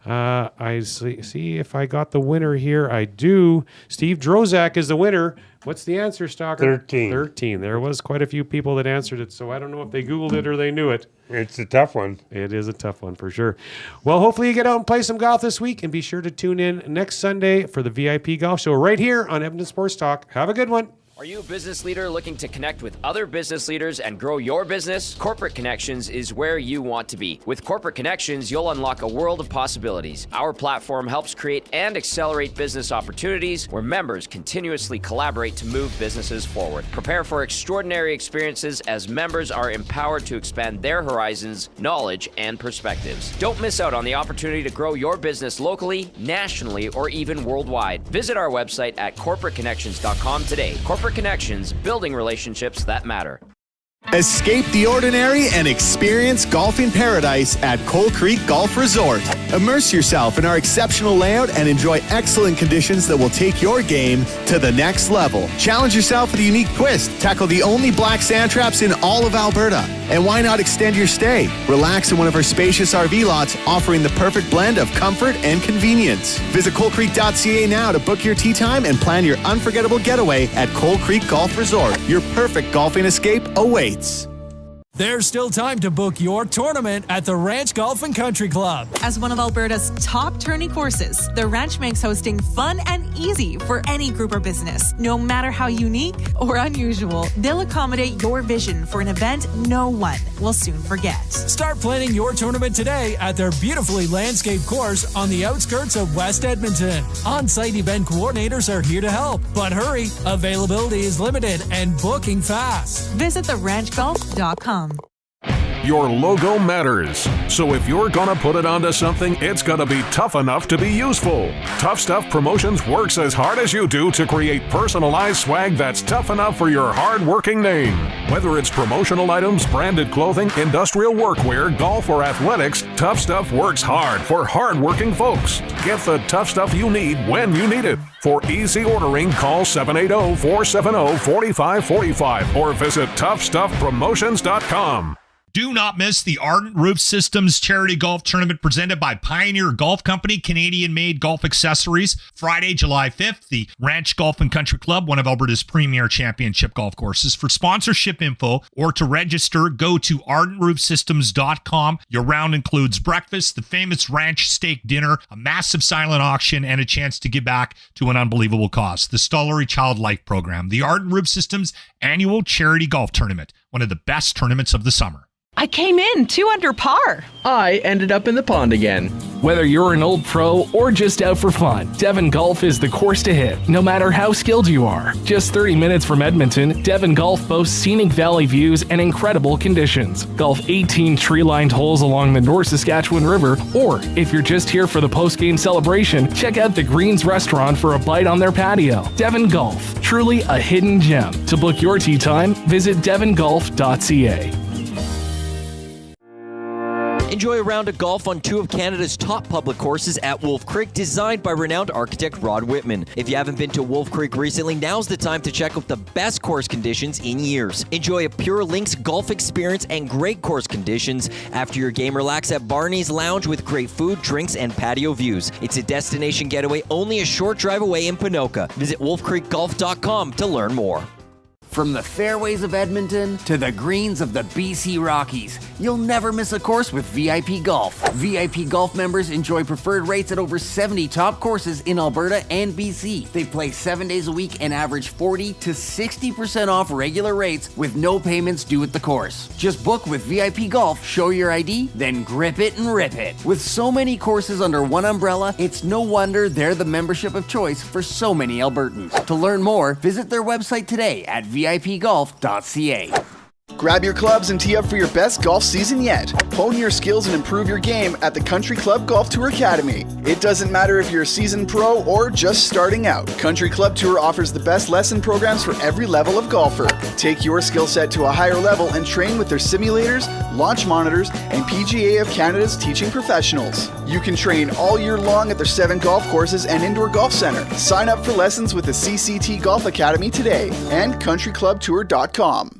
[SPEAKER 2] I see if I got the winner here. I do. Steve Drozak is the winner. What's the answer, Stalker? 13. There was quite a few people that answered it, so I don't know if they Googled it or they knew it.
[SPEAKER 3] It's a tough one.
[SPEAKER 2] It is a tough one for sure. Well, hopefully you get out and play some golf this week, and be sure to tune in next Sunday for the VIP Golf Show right here on Edmonton Sports Talk. Have a good one.
[SPEAKER 5] Are you a business leader looking to connect with other business leaders and grow your business? Corporate Connections is where you want to be. With Corporate Connections, you'll unlock a world of possibilities. Our platform helps create and accelerate business opportunities where members continuously collaborate to move businesses forward. Prepare for extraordinary experiences as members are empowered to expand their horizons, knowledge, and perspectives. Don't miss out on the opportunity to grow your business locally, nationally, or even worldwide. Visit our website at corporateconnections.com today. Corporate Connections, building relationships that matter.
[SPEAKER 9] Escape the ordinary and experience golfing paradise at Coal Creek Golf Resort. Immerse yourself in our exceptional layout and enjoy excellent conditions that will take your game to the next level. Challenge yourself with a unique twist. Tackle the only black sand traps in all of Alberta. And why not extend your stay? Relax in one of our spacious RV lots, offering the perfect blend of comfort and convenience. Visit coalcreek.ca now to book your tee time and plan your unforgettable getaway at Coal Creek Golf Resort. Your perfect golfing escape awaits.
[SPEAKER 13] There's still time to book your tournament at the Ranch Golf and Country Club.
[SPEAKER 7] As one of Alberta's top tourney courses, the Ranch makes hosting fun and easy for any group or business. No matter how unique or unusual, they'll accommodate your vision for an event no one will soon forget.
[SPEAKER 13] Start planning your tournament today at their beautifully landscaped course on the outskirts of West Edmonton. On-site event coordinators are here to help, but hurry, availability is limited and booking fast.
[SPEAKER 7] Visit theranchgolf.com.
[SPEAKER 6] Your logo matters. So if you're gonna put it onto something, it's gotta be tough enough to be useful. Tough Stuff Promotions works as hard as you do to create personalized swag that's tough enough for your hard-working name. Whether it's promotional items, branded clothing, industrial workwear, golf, or athletics, Tough Stuff works hard for hard-working folks. Get the tough stuff you need when you need it. For easy ordering, call 780-470-4545 or visit toughstuffpromotions.com.
[SPEAKER 11] Do not miss the Ardent Roof Systems Charity Golf Tournament presented by Pioneer Golf Company, Canadian-made golf accessories. Friday, July 5th, the Ranch Golf and Country Club, one of Alberta's premier championship golf courses. For sponsorship info or to register, go to ardentroofsystems.com. Your round includes breakfast, the famous ranch steak dinner, a massive silent auction, and a chance to give back to an unbelievable cause. The Stollery Child Life Program, the Ardent Roof Systems annual charity golf tournament, one of the best tournaments of the summer.
[SPEAKER 18] I came in 2 under par.
[SPEAKER 19] I ended up in the pond again. Whether you're an old pro or just out for fun, Devon Golf is the course to hit, no matter how skilled you are. Just 30 minutes from Edmonton, Devon Golf boasts scenic valley views and incredible conditions. Golf 18 tree-lined holes along the North Saskatchewan River, or if you're just here for the post-game celebration, check out the Greens Restaurant for a bite on their patio. Devon Golf, truly a hidden gem. To book your tee time, visit devongolf.ca.
[SPEAKER 10] Enjoy a round of golf on 2 of Canada's top public courses at Wolf Creek, designed by renowned architect Rod Whitman. If you haven't been to Wolf Creek recently, now's the time to check out the best course conditions in years. Enjoy a pure links golf experience and great course conditions. After your game, relax at Barney's Lounge with great food, drinks, and patio views. It's a destination getaway only a short drive away in Ponoka. Visit wolfcreekgolf.com to learn more.
[SPEAKER 14] From the fairways of Edmonton to the greens of the BC Rockies, you'll never miss a course with VIP Golf. VIP Golf members enjoy preferred rates at over 70 top courses in Alberta and BC. They play 7 days a week and average 40 to 60% off regular rates with no payments due at the course. Just book with VIP Golf, show your ID, then grip it and rip it. With so many courses under one umbrella, it's no wonder they're the membership of choice for so many Albertans. To learn more, visit their website today at vipgolf.ca.
[SPEAKER 23] Grab your clubs and tee up for your best golf season yet. Hone your skills and improve your game at the Country Club Golf Tour Academy. It doesn't matter if you're a seasoned pro or just starting out. Country Club Tour offers the best lesson programs for every level of golfer. Take your skill set to a higher level and train with their simulators, launch monitors, and PGA of Canada's teaching professionals. You can train all year long at their 7 golf courses and indoor golf center. Sign up for lessons with the CCT Golf Academy today and countryclubtour.com.